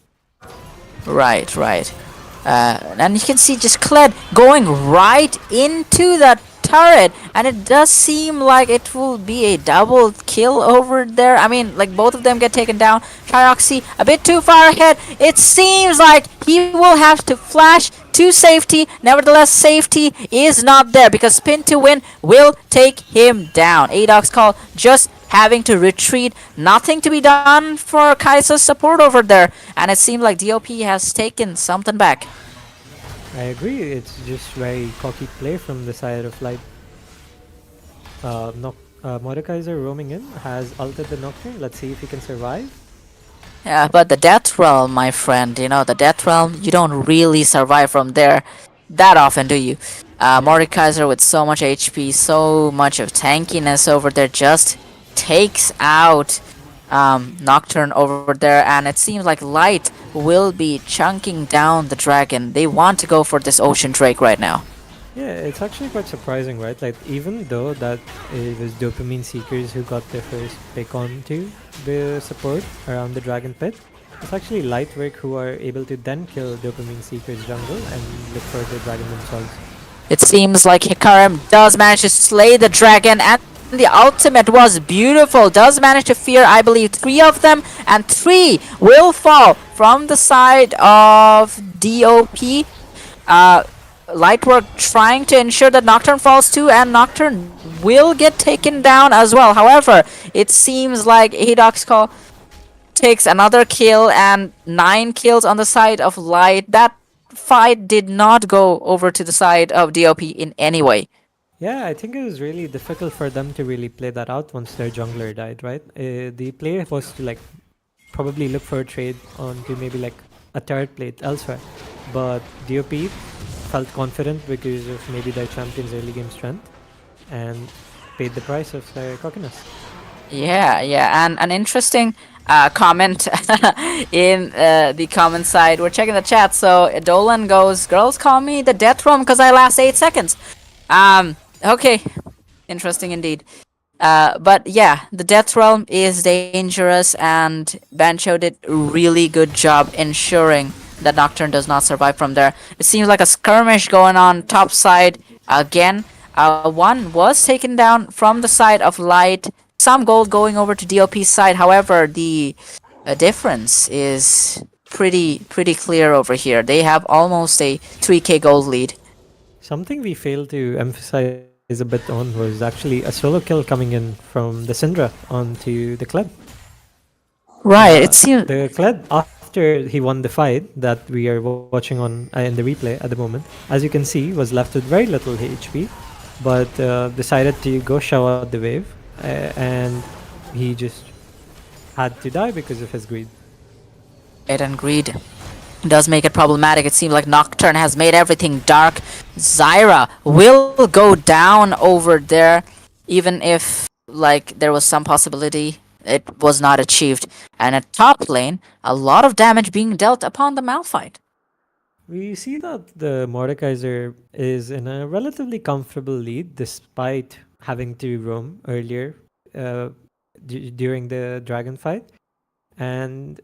Right, right. And you can see just Kled going right into that turret, and it does seem like it will be a double kill over there. I mean, like both of them get taken down. Trioxy a bit too far ahead. It seems like he will have to flash to safety. Nevertheless, safety is not there because Spin to Win will take him down. Adox Call just having to retreat. Nothing to be done for Kai'Sa's support over there. And it seems like DOP has taken something back. I agree. It's just very cocky play from the side of Light. Mordekaiser roaming in has ulted the Nocturne. Let's see if he can survive. Yeah, but the Death Realm, my friend, you know, the Death Realm, you don't really survive from there that often, do you? Mordekaiser with so much HP, so much of tankiness over there just takes out Nocturne over there, and it seems like Light will be chunking down the dragon. They want to go for this Ocean Drake right now. Yeah, it's actually quite surprising, right? Like, even though that it was Dopamine Seekers who got their first pick onto the support around the Dragon Pit, it's actually Lightwork who are able to then kill Dopamine Seekers jungle and look for the dragon themselves. It seems like Hikarim does manage to slay the dragon, and the ultimate was beautiful. Does manage to fear, I believe, 3 of them, and 3 will fall from the side of DOP. Lightwork trying to ensure that Nocturne falls too, and Nocturne will get taken down as well. However, it seems like Adox takes another kill and 9 kills on the side of Light. That fight did not go over to the side of DOP in any way. Yeah, I think it was really difficult for them to really play that out once their jungler died, right? The play was to like probably look for a trade onto maybe like a turret plate elsewhere, but DOP felt confident because of maybe their champion's early game strength and paid the price of their cockiness. Yeah, and an interesting comment in the comment side. We're checking the chat. So Dolan goes, "Girls call me the death room because I last 8 seconds." Okay, interesting indeed. But yeah, the Death Realm is dangerous, and Bancho did a really good job ensuring that Nocturne does not survive from there. It seems like a skirmish going on top side again. One was taken down from the side of Light. Some gold going over to DOP's side. However, the difference is pretty clear over here. They have almost a 3k gold lead. Something we failed to emphasize a bit on was actually a solo kill coming in from the Syndra onto the Kled. Right, it seems The Kled, after he won the fight that we are watching on in the replay at the moment, as you can see, was left with very little HP, but decided to go show out the wave, and he just had to die because of his greed. and greed does make it problematic. It seems like Nocturne has made everything dark. Zyra will go down over there, even if like there was some possibility it was not achieved. And at top lane, a lot of damage being dealt upon the Malphite. We see that the Mordekaiser is in a relatively comfortable lead despite having to roam earlier during the dragon fight. And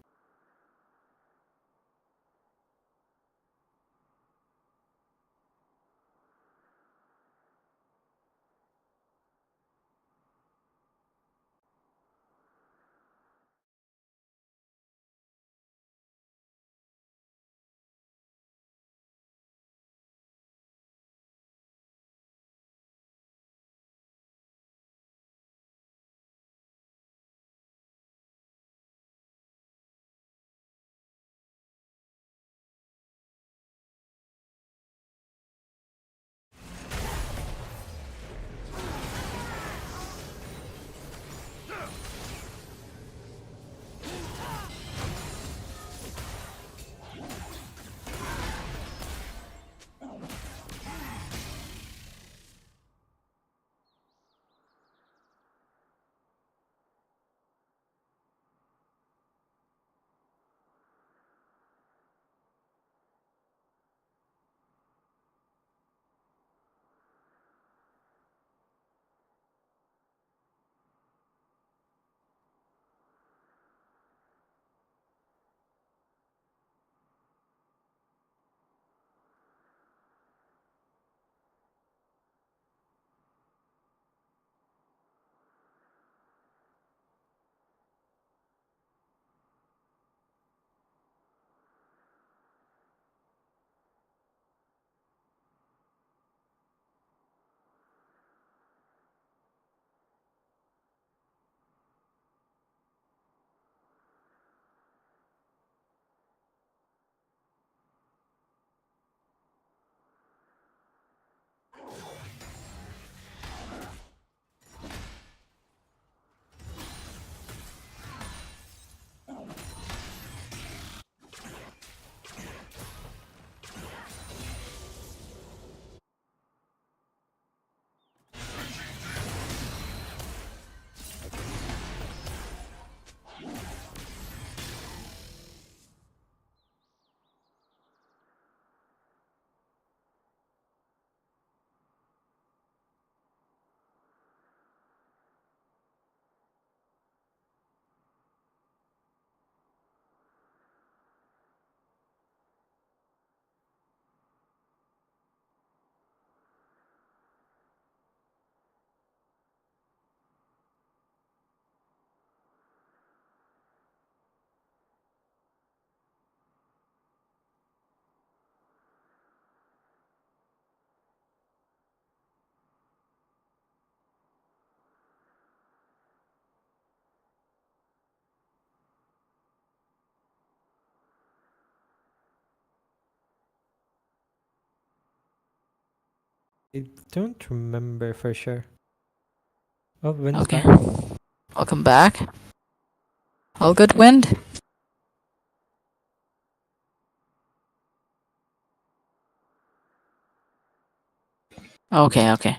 I don't remember for sure. Oh, Wind's Okay. back. Welcome back. All good, Wind? Okay, okay.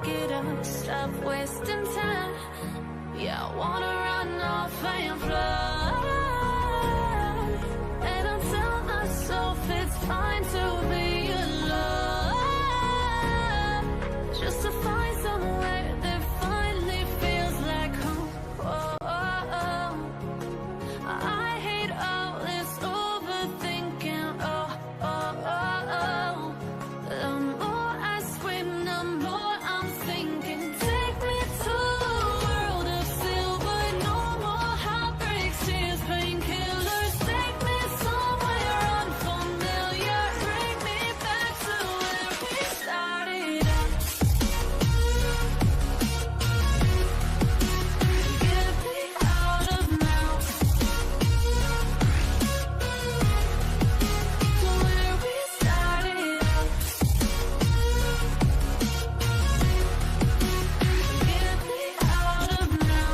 it up, stop wasting time. Yeah, I wanna run off and fly. And I tell myself it's fine to be alone, just to find somewhere that finally feels like home. Oh, oh, oh. I hate all this overthinking. Oh, oh, oh, oh. The more I scream, the more I'm thinking. Take me to a world of silver, no more heartbreaks, tears, painkillers. Take me somewhere unfamiliar, bring me back to where we started out. Get me out of now, to where we started out. Get me out of now,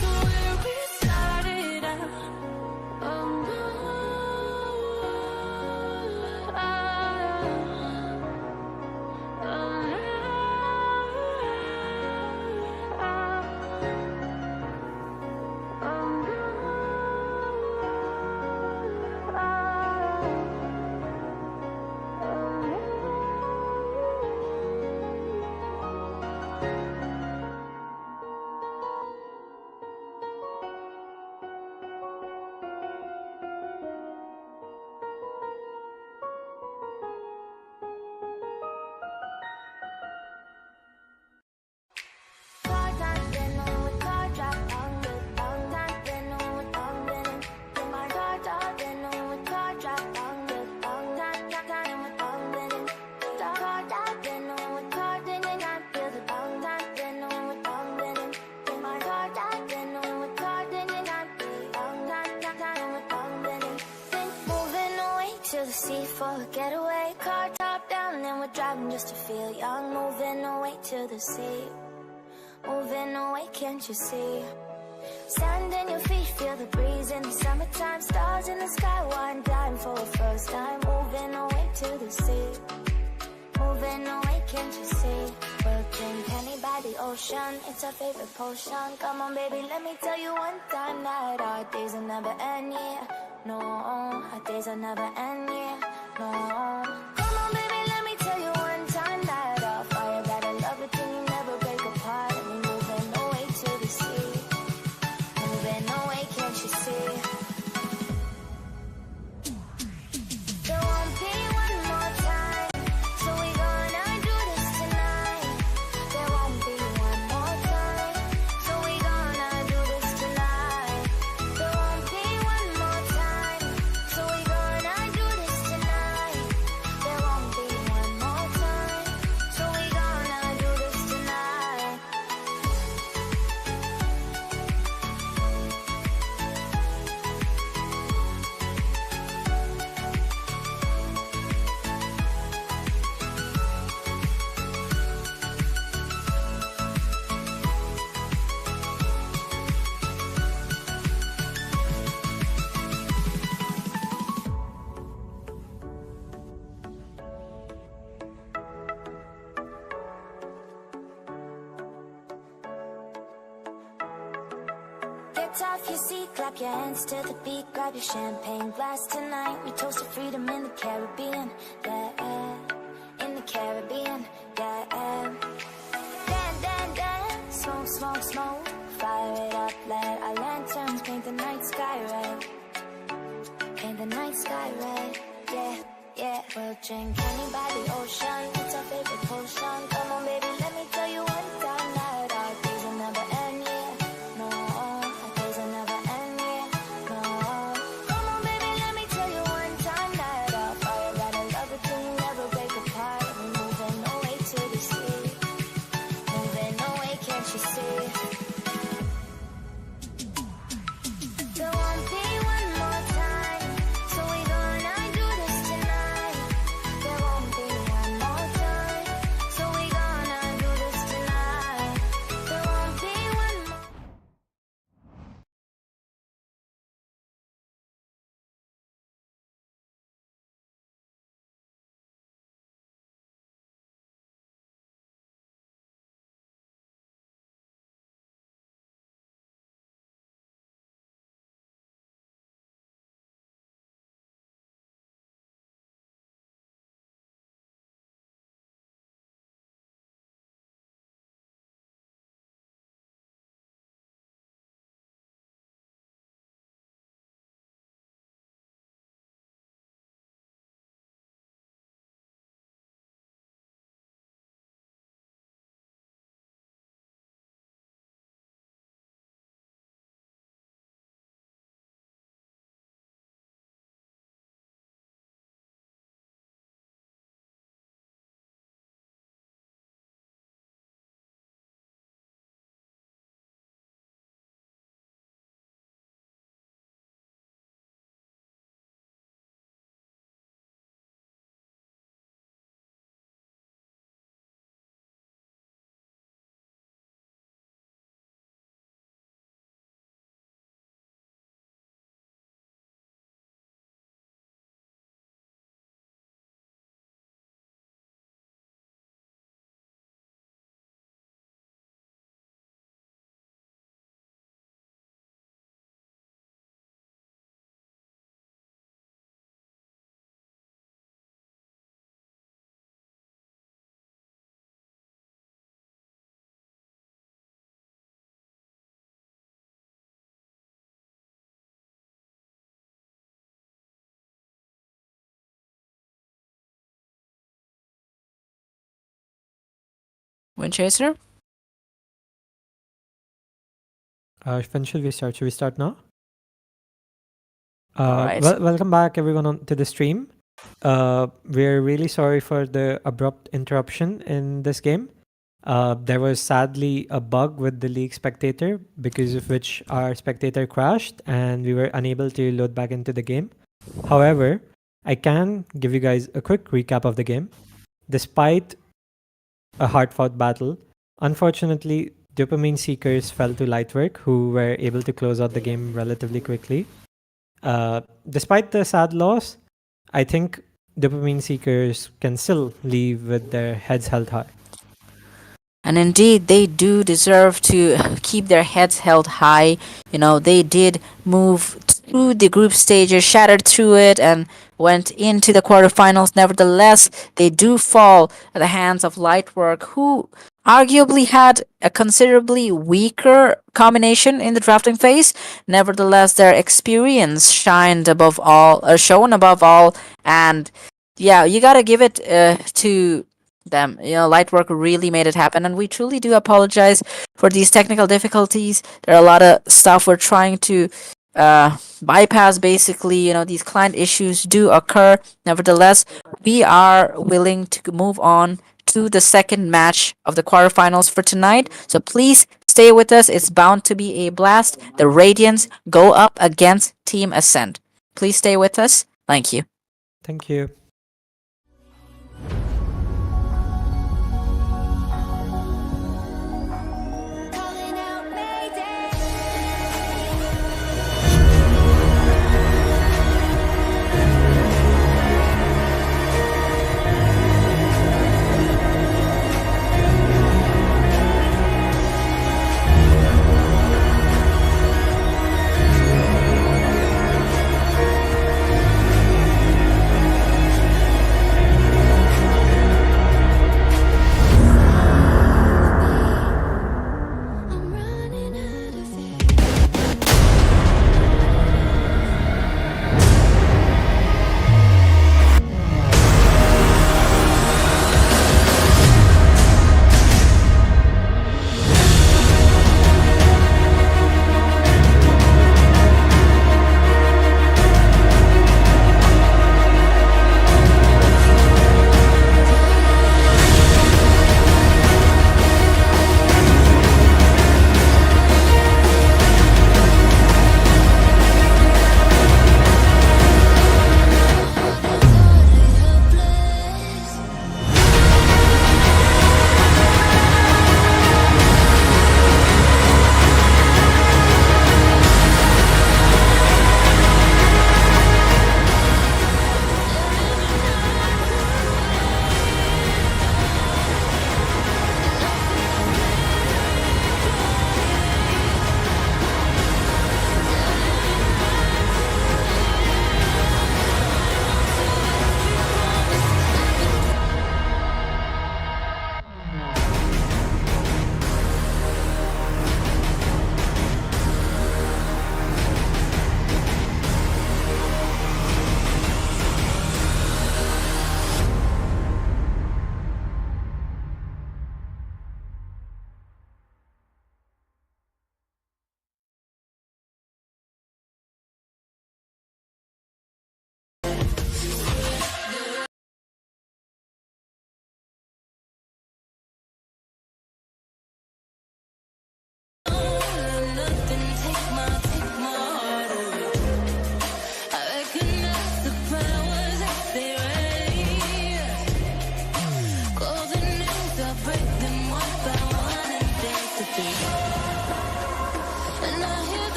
to where we started out. To the sea for a getaway, car top down, and we're driving just to feel young. Moving away to the sea, moving away, can't you see? Sand in your feet, feel the breeze in the summertime. Stars in the sky, one time for a first time. Moving away to the sea, moving away, can't you see? We'll drink honey by the ocean, it's our favorite potion. Come on baby, let me tell you one time that our days will never end, yeah. No, our days will never end, yeah. No. Come on baby, let me tell you one time that our fire got a love it till you never break apart. And we're moving away to the sea, moving away, can't you see? There won't be one more time, so we gonna do this tonight. There won't be one more time, so we gonna do this tonight. There won't be one more time, so we gonna do this tonight. There won't be one more time, so we gonna do this tonight. Get off your seat, clap your hands to the beat, grab your champagne glass tonight. We toast to freedom in the Caribbean, yeah, in the Caribbean, yeah. Dan, dan, smoke, smoke, smoke, fire it up, let our lanterns paint the night sky red. Paint the night sky red, yeah, yeah. We'll drink honey by the ocean, it's our favorite potion. Come on baby, let me tell you one time that our days will never end, yeah. No, our days will never end, yeah. No. Come on baby, let me tell you one time that our fire got a love it till you never break apart. We're moving away to the sea, moving away, can't you see? There won't be one more time, so we gonna do this tonight. There won't be one more time, so we gonna Wind Chaser? When should we start? Should we start now? Alright. Welcome back everyone to the stream. We're really sorry for the abrupt interruption in this game. There was sadly a bug with the league spectator, because of which our spectator crashed and we were unable to load back into the game. However, I can give you guys a quick recap of the game. Despite a hard-fought battle, unfortunately, Dopamine Seekers fell to Lightwork, who were able to close out the game relatively quickly. Despite the sad loss, I think Dopamine Seekers can still leave with their heads held high. And indeed, they do deserve to keep their heads held high. You know, they did move through the group stages, shattered through it, and went into the quarterfinals. Nevertheless, they do fall at the hands of Lightwork, who arguably had a considerably weaker combination in the drafting phase. Nevertheless, their experience shined above all, shown above all, and yeah, you gotta give it to them. You know, Lightwork really made it happen, and we truly do apologize for these technical difficulties. There are a lot of stuff we're trying to bypass. Basically, you know, these client issues do occur. Nevertheless, we are willing to move on to the second match of the quarterfinals for tonight, so please stay with us. It's bound to be a blast. The Radiants go up against Team Ascent. Please stay with us. Thank you. Thank you. Calling out Mayday.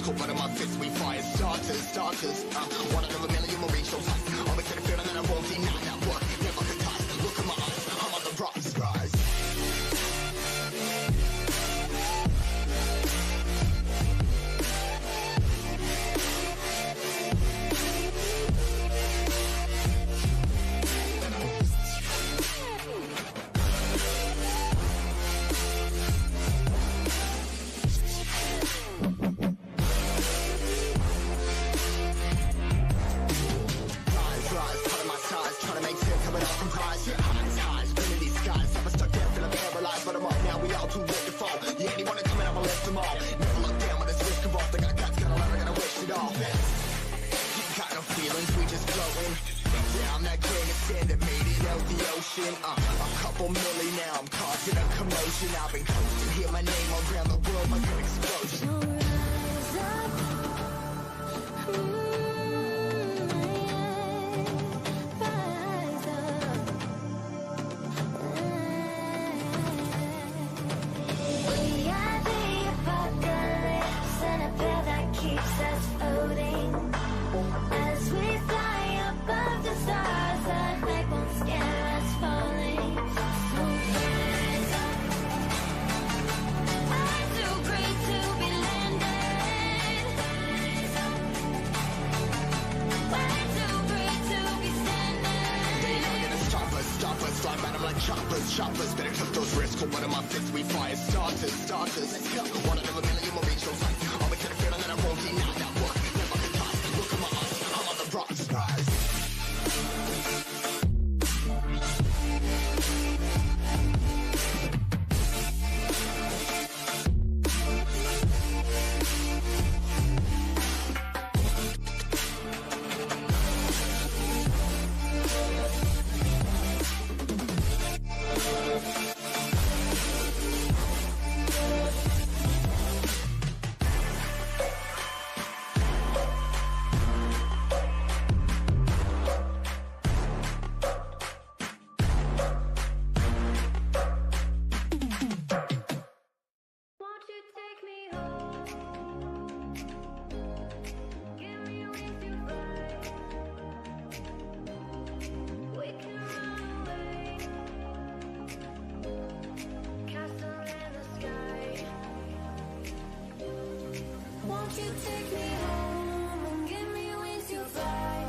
cool, but in my fist we fire starters. One out of a million will reach those heights. Always get a feeling that I won't deny that work. Never could die. Look in my eyes, I'm on the rocks, rise. A couple milli now, I'm causing a commotion. I've been coasting, hear my name around the world like an explosion. Rise up, rise up. We are the apocalypse, and a path that keeps us floating. As we fly above the stars, the light won't scare us falling. So rise up. I'm too great to be landed. Rise up. I'm too great to be standing. They never gonna stop us, fly by them like choppers. Better took those risks, cool, but in my fist we fire starters. Let's go. One out of a million will reach those heights. Always get a feeling that I won't deny that work. Never could die. Look in my eyes, I'm on the rocks, rise. Won't you take me home? Give me wings to fly. We can run away. Castle in the sky. Won't you take me home and give me wings to fly?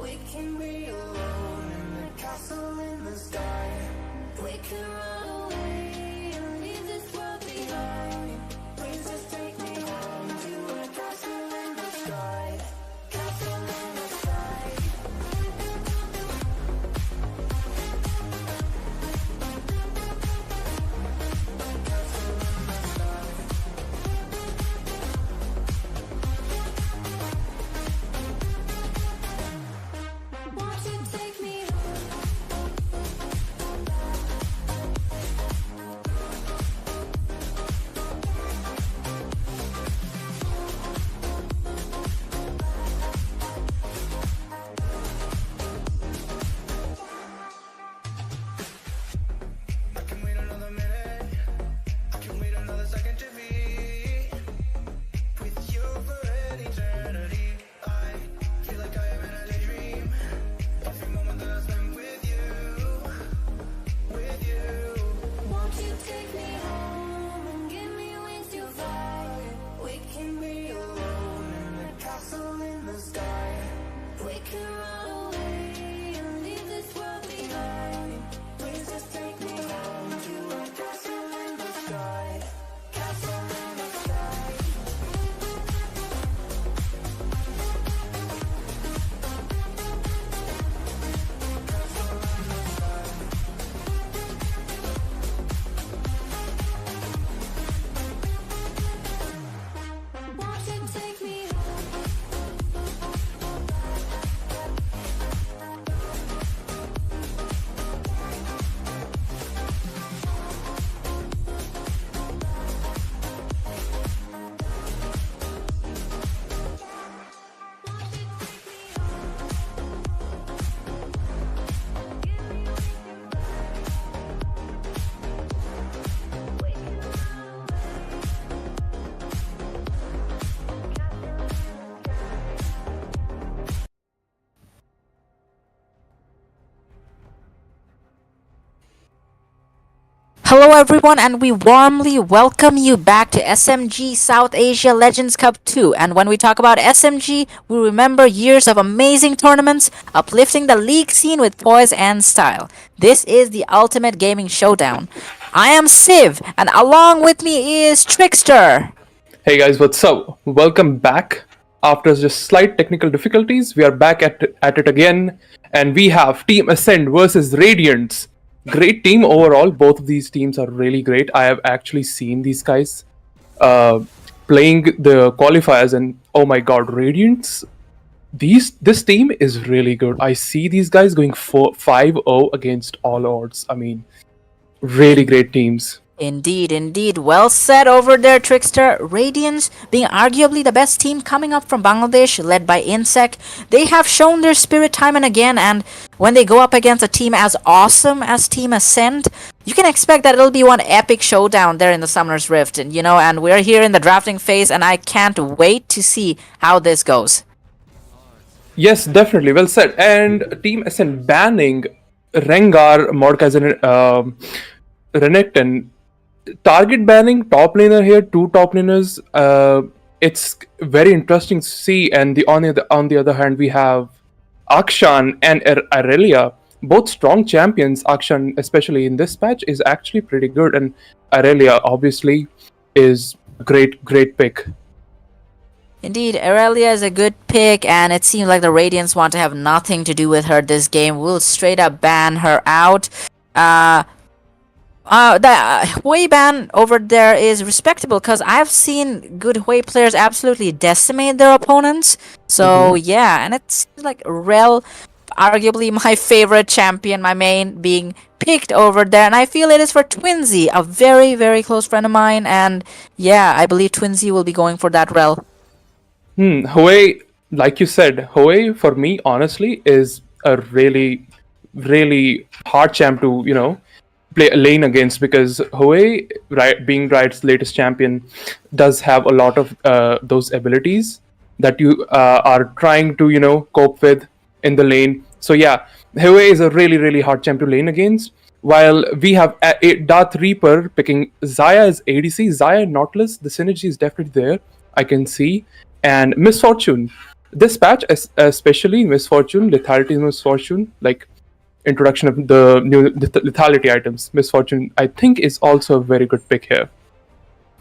We can be alone in the castle in the sky. We can run away and leave this world behind. Please just take me home to a castle in the sky. Castle in the sky. Castle in the sky. Hello, everyone, and we warmly welcome you back to SMG South Asia Legends Cup 2. And when we talk about SMG, we remember years of amazing tournaments, uplifting the league scene with poise and style. This is the ultimate gaming showdown. I am Civ, and along with me is Trickster. Hey guys, what's up? Welcome back. After just slight technical difficulties, we are back at it again, and we have Team Ascend versus Radiants. Great team overall. Both of these teams are really great. I have actually seen these guys playing the qualifiers, and oh my god, Radiants! This team is really good. I see these guys going 5-0 against all odds. I mean, really great teams. Indeed. Well said over there, Trickster. Radiance being arguably the best team coming up from Bangladesh, led by Insec. They have shown their spirit time and again, and when they go up against a team as awesome as Team Ascend, you can expect that it'll be one epic showdown there in the Summoner's Rift. And we're here in the drafting phase, and I can't wait to see how this goes. Yes, definitely. Well said. And Team Ascend banning Rengar, Mordekaiser, and Renekton. Target banning top laner here, two top laners. It's very interesting to see. And on the other hand, we have Akshan and Aurelia, both strong champions. Akshan, especially in this patch, is actually pretty good, and Aurelia obviously is a great pick. Indeed, Aurelia is a good pick, and it seems like the Radiants want to have nothing to do with her this game. We'll straight up ban her out. The Hui ban over there is respectable because I've seen good Hui players absolutely decimate their opponents. So yeah, and it's like Rel, arguably my favorite champion, my main, being picked over there, and I feel it is for Twinsy, a very close friend of mine, and yeah, I believe Twinsy will be going for that Rel. Hui, like you said, Hui for me honestly is a really hard champ to play a lane against, because Hui, being Riot's latest champion, does have a lot of those abilities that you are trying to cope with in the lane. So yeah, Hui is a really hard champ to lane against. While we have Darth Reaper picking Xayah as ADC, Xayah and Nautilus, the synergy is definitely there, I can see. And Misfortune, this patch, especially Misfortune, Lethality Misfortune, like introduction of the new lethality items, Misfortune, I think is also a very good pick here.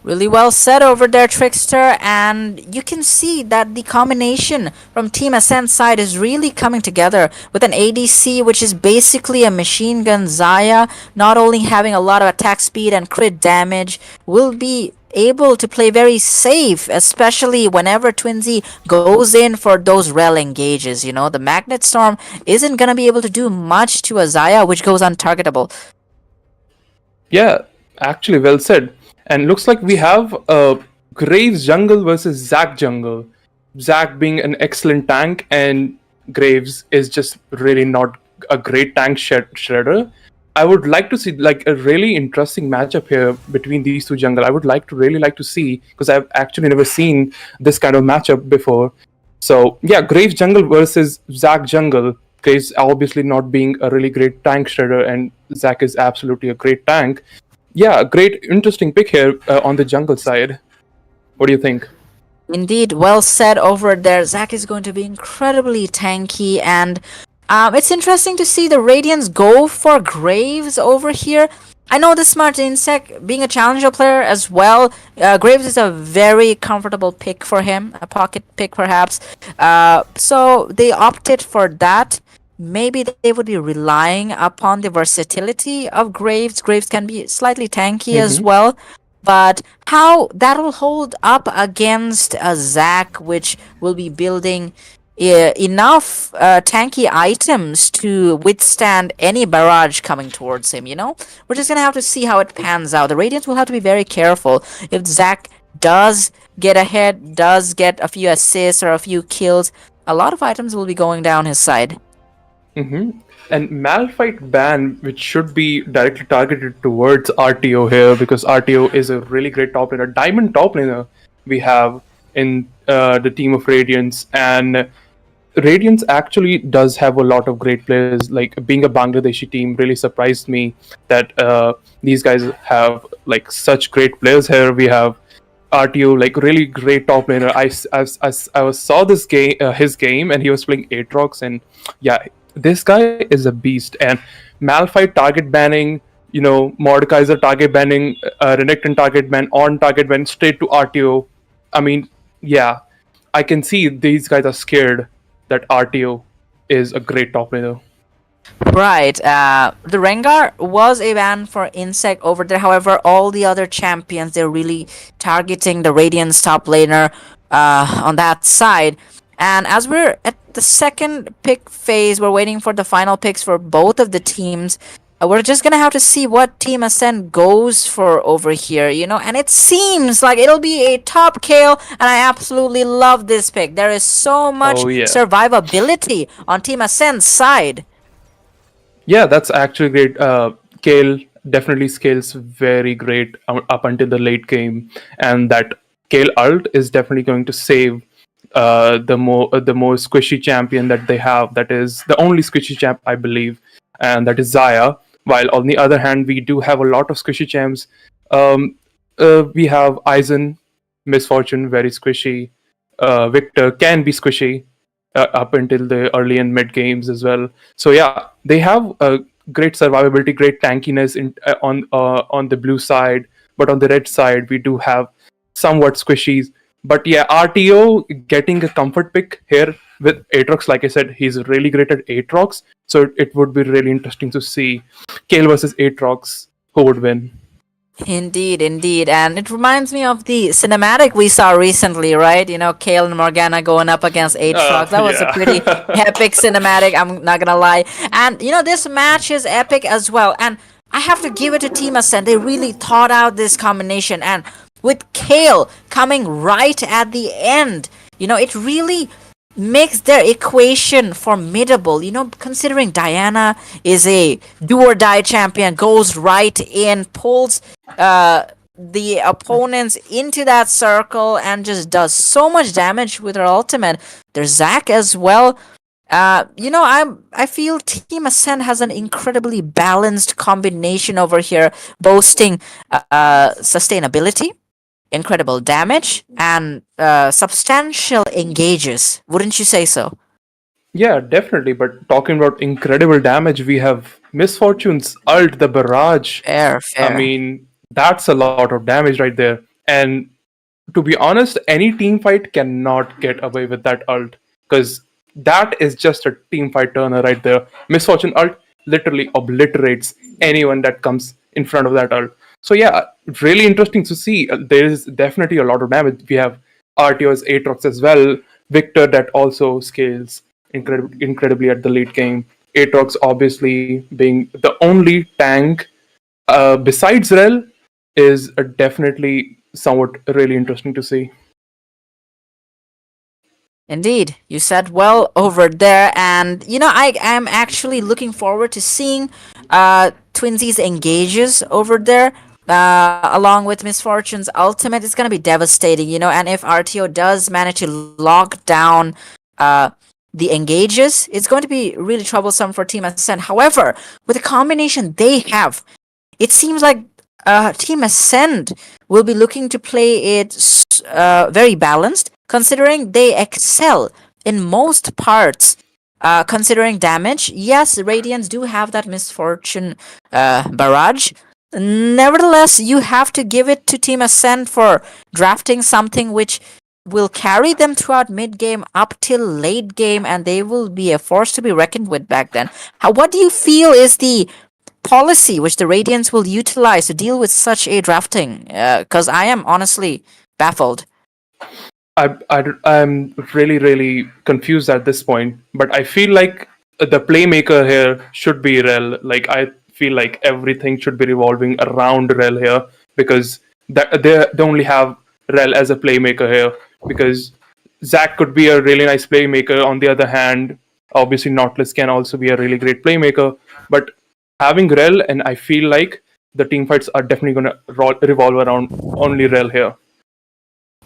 Really well said over there, Trickster, and you can see that the combination from Team Ascent's side is really coming together with an ADC, which is basically a machine gun Xayah, not only having a lot of attack speed and crit damage, will be able to play very safe, especially whenever Twinsy goes in for those rel engages. The Magnet Storm isn't gonna be able to do much to a Xayah, which goes untargetable. Yeah, actually well said. And looks like we have Graves jungle versus Zac jungle. Zac being an excellent tank, and Graves is just really not a great tank shredder. I would like to see like a really interesting matchup here between these two jungle. I would really like to see, because I've actually never seen this kind of matchup before. So yeah, Graves jungle versus Zac jungle. Graves obviously not being a really great tank shredder, and Zac is absolutely a great tank. Yeah, great, interesting pick here on the jungle side. What do you think? Indeed, well said over there. Zac is going to be incredibly tanky, and it's interesting to see the Radiants go for Graves over here. I know the smart Insect, being a challenger player as well, Graves is a very comfortable pick for him, a pocket pick perhaps. So they opted for that. Maybe they would be relying upon the versatility of Graves. Graves can be slightly tanky as well. But how that will hold up against a Zac, which will be building enough tanky items to withstand any barrage coming towards him, We're just going to have to see how it pans out. The Radiants will have to be very careful. If Zac does get ahead, does get a few assists or a few kills, a lot of items will be going down his side. And Malphite ban, which should be directly targeted towards RTO here, because RTO is a really great top laner, diamond top laner we have in the team of Radiants. And Radiance actually does have a lot of great players. Like being a Bangladeshi team really surprised me that these guys have like such great players here. We have RTO, like really great top laner. Saw this game, his game, and he was playing Aatrox, and yeah, this guy is a beast. And Malphite target banning, Mordekaiser target banning, Renekton target ban, on target ban straight to RTO. I mean, yeah, I can see these guys are scared that RTO is a great top laner. Right. The Rengar was a ban for Insect over there. However, all the other champions, they're really targeting the Radiant's top laner on that side. And as we're at the second pick phase, we're waiting for the final picks for both of the teams. We're just gonna have to see what Team Ascent goes for over here, and it seems like it'll be a top Kale, and I absolutely love this pick. There is so much Oh, yeah. survivability on Team Ascent's side. Yeah, that's actually great. Kale definitely scales very great up until the late game, and that Kale ult is definitely going to save the more squishy champion that they have. That is the only squishy champ, I believe, and that is Zaya. While on the other hand, we do have a lot of squishy champs. We have Aizen, Misfortune, very squishy. Victor can be squishy up until the early and mid games as well. So yeah, they have great survivability, great tankiness on the blue side, but on the red side we do have somewhat squishies. But yeah, RTO getting a comfort pick here with Aatrox. Like I said, he's really great at Aatrox, so it would be really interesting to see Kale versus Aatrox, who would win. Indeed, indeed. And it reminds me of the cinematic we saw recently, right? Kale and Morgana going up against Aatrox. That was a yeah. pretty epic cinematic, I'm not gonna lie. And, this match is epic as well. And I have to give it to Team Ascent. They really thought out this combination. And with Kale coming right at the end, it really makes their equation formidable. Considering Diana is a do or die champion, goes right in, pulls the opponents into that circle and just does so much damage with her ultimate. There's Zac as well. I feel Team Ascent has an incredibly balanced combination over here, boasting sustainability, incredible damage, and substantial engages. Wouldn't you say so? Yeah, definitely. But talking about incredible damage, we have Misfortune's ult, the barrage. Fair. I mean, that's a lot of damage right there. And to be honest, any team fight cannot get away with that ult, because that is just a team fight turner right there. Misfortune ult literally obliterates anyone that comes in front of that ult. So yeah, really interesting to see. There is definitely a lot of damage. We have RTO's Aatrox as well. Victor that also scales incredibly at the late game. Aatrox obviously being the only tank besides Rel is definitely somewhat really interesting to see. Indeed, you said well over there, and I am actually looking forward to seeing Twinsies engages over there. Along with Misfortune's ultimate, it's gonna be devastating, and if RTO does manage to lock down the engages, it's going to be really troublesome for Team Ascent. However, with the combination they have, it seems like Team Ascent will be looking to play it very balanced, considering they excel in most parts. Considering damage, yes, Radiants do have that Misfortune barrage. Nevertheless, you have to give it to Team Ascent for drafting something which will carry them throughout mid game up till late game, and they will be a force to be reckoned with back then. What do you feel is the policy which the Radiants will utilize to deal with such a drafting? Because I am honestly baffled. I'm really confused at this point, but I feel like the playmaker here should be Rel. Like I feel like everything should be revolving around Rel here, because they only have Rel as a playmaker here, because Zac could be a really nice playmaker. On the other hand, obviously Nautilus can also be a really great playmaker, but having Rel, and I feel like the team fights are definitely going to revolve around only Rel here.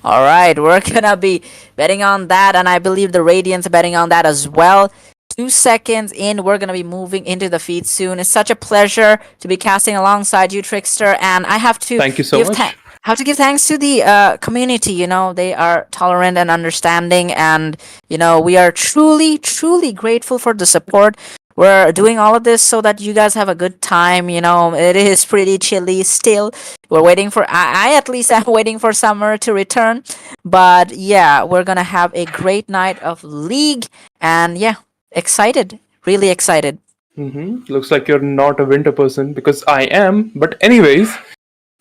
All right, we're gonna be betting on that, and I believe the Radiant's betting on that as well. 2 seconds in, we're gonna be moving into the feed soon. It's such a pleasure to be casting alongside you, Trickster, and I have to Thank you so much. have to give thanks to the community. You know, they are tolerant and understanding, and you know, we are truly, truly grateful for the support. We're doing all of this so that you guys have a good time. You know, it is pretty chilly still. We're waiting for, I at least am waiting for summer to return. But yeah, we're gonna have a great night of League, and yeah, excited, really excited. Looks like you're not a winter person because I am. But anyways,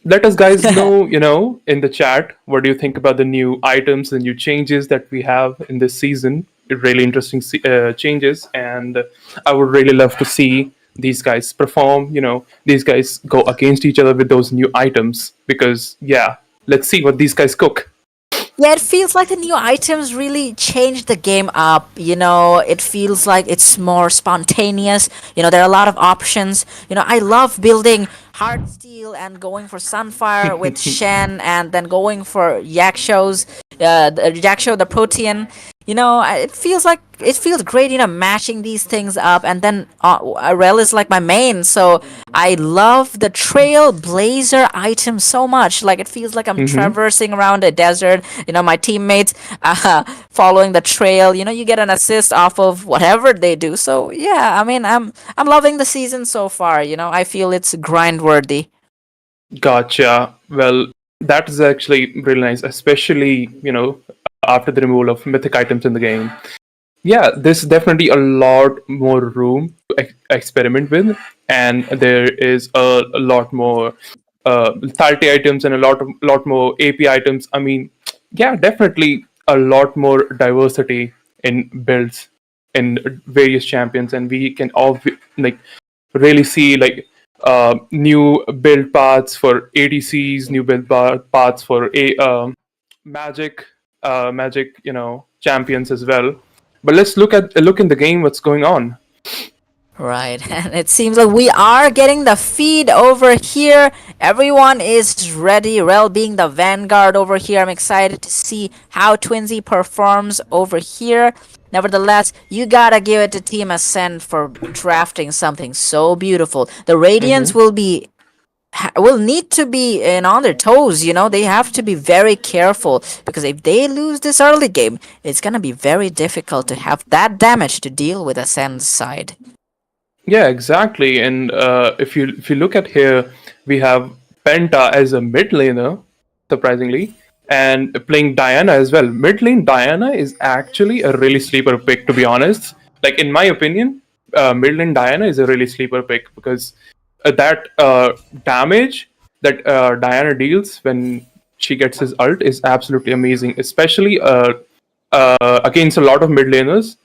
let us guys know, in the chat, what do you think about the new items, the new changes that we have in this season? Really interesting changes, and I would really love to see these guys perform. These guys go against each other with those new items because, yeah, let's see what these guys cook. Yeah, it feels like the new items really changed the game up. You know, it feels like it's more spontaneous. You know, there are a lot of options. You know, I love building Heartsteel and going for Sunfire with Shen, and then going for Yaksho's, Yaksho the Protean. You know, it feels great. You know, mashing these things up, and then Rel is like my main, so I love the Trailblazer item so much. Like, it feels like I'm traversing around a desert. You know, my teammates following the trail. You know, you get an assist off of whatever they do. So yeah, I mean, I'm loving the season so far. You know, I feel it's grind worthy. Gotcha. Well, that is actually really nice, especially, after the removal of mythic items in the game. Yeah, there's definitely a lot more room to experiment with, and there is a lot more lethality items and a lot more AP items. I mean, yeah, definitely a lot more diversity in builds in various champions, and we can all really see new build paths for ADCs, new build paths for magic, champions as well. But let's look in the game what's going on. Right, and it seems like we are getting the feed over here. Everyone is ready. Rel being the vanguard over here. I'm excited to see how Twinsy performs over here. Nevertheless, you gotta give it to Team Ascend for drafting something so beautiful. The Radiants will need to be on their toes. You know, they have to be very careful, because if they lose this early game, it's gonna be very difficult to have that damage to deal with Ascend's side. Yeah, exactly. And if you look at here, we have Penta as a mid laner, surprisingly, and playing Diana as well. Mid lane Diana is actually a really sleeper pick, to be honest. Like, in my opinion, mid lane Diana is a really sleeper pick, because that damage that Diana deals when she gets his ult is absolutely amazing, especially against a lot of mid laners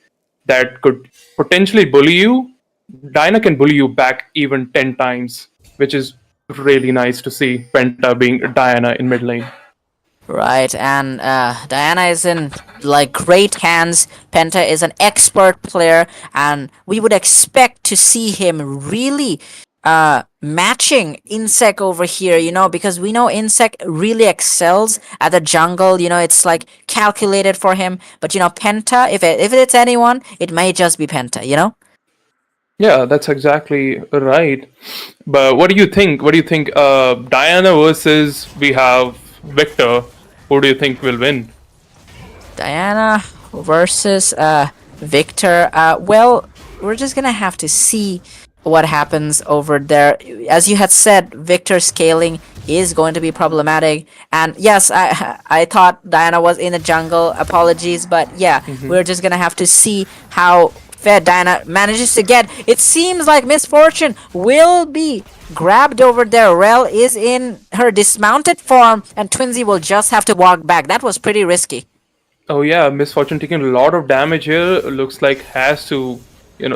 that could potentially bully you. Diana can bully you back even 10 times, which is really nice to see Penta being Diana in mid lane. Right, and Diana is in great hands. Penta is an expert player, and we would expect to see him really matching Insec over here, because we know Insec really excels at the jungle. It's calculated for him. But Penta, if it's anyone, it may just be Penta. Yeah, that's exactly right. But what do you think? What do you think? Diana versus we have Victor. Who do you think will win? Diana versus Victor. Well, we're just gonna have to see what happens over there. As you had said, Victor scaling is going to be problematic. And yes, I thought Diana was in the jungle. Apologies, but yeah, we're just gonna have to see how fed Diana manages to get. It seems like Misfortune will be grabbed over there. Rel is in her dismounted form, and Twinsy will just have to walk back. That was pretty risky. Oh yeah, Misfortune taking a lot of damage here. Looks like has to,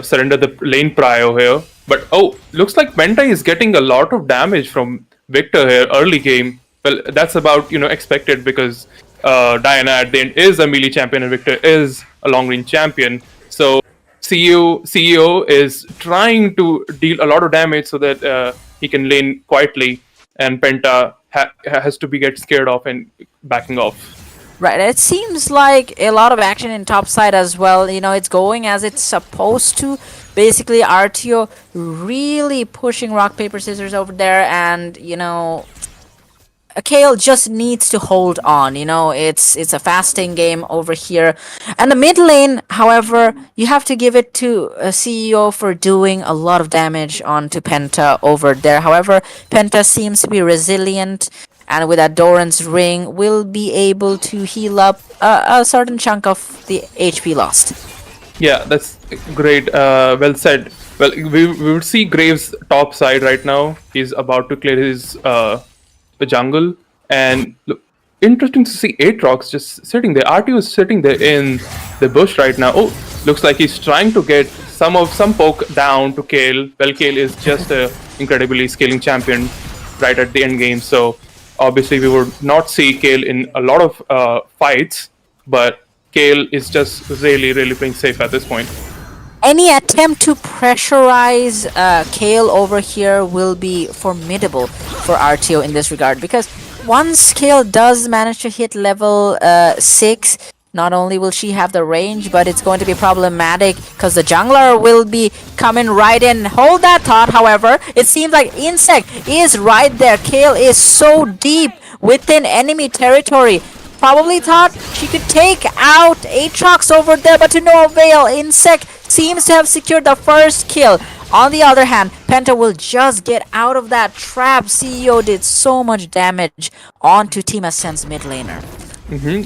surrender the lane prio here. But looks like Penta is getting a lot of damage from Victor here early game. Well, that's about expected, because Diana at the end is a melee champion and Victor is a long range champion. So CEO is trying to deal a lot of damage so that he can lane quietly, and Penta has to get scared off and backing off. Right, it seems like a lot of action in top side as well. You know, it's going as it's supposed to. Basically, RTO really pushing rock, paper, scissors over there, and, you know, Kale just needs to hold on. You know, it's a fasting game over here, and the mid lane. However, you have to give it to a CEO for doing a lot of damage onto Penta over there. However, Penta seems to be resilient, and with that Doran's ring, will be able to heal up a certain chunk of the HP lost. Yeah, that's great. Well said. Well, we would see Graves top side right now. He's about to clear his jungle, and look, interesting to see Aatrox just sitting there. RTO is sitting there in the bush right now. Oh, looks like he's trying to get some poke down to Kale. Well, Kale is just a incredibly scaling champion right at the end game, so obviously we would not see Kale in a lot of fights, but Kale is just really playing safe at this point. Any attempt to pressurize Kale over here will be formidable for RTO in this regard, because once Kale does manage to hit level 6, not only will she have the range, but it's going to be problematic because the jungler will be coming right in. Hold that thought, however. It seems like Insect is right there. Kale is so deep within enemy territory. Probably thought she could take out Aatrox over there, but to no avail. Insect seems to have secured the first kill. On the other hand, Penta will just get out of that trap. CEO did so much damage onto Team Ascent's mid laner.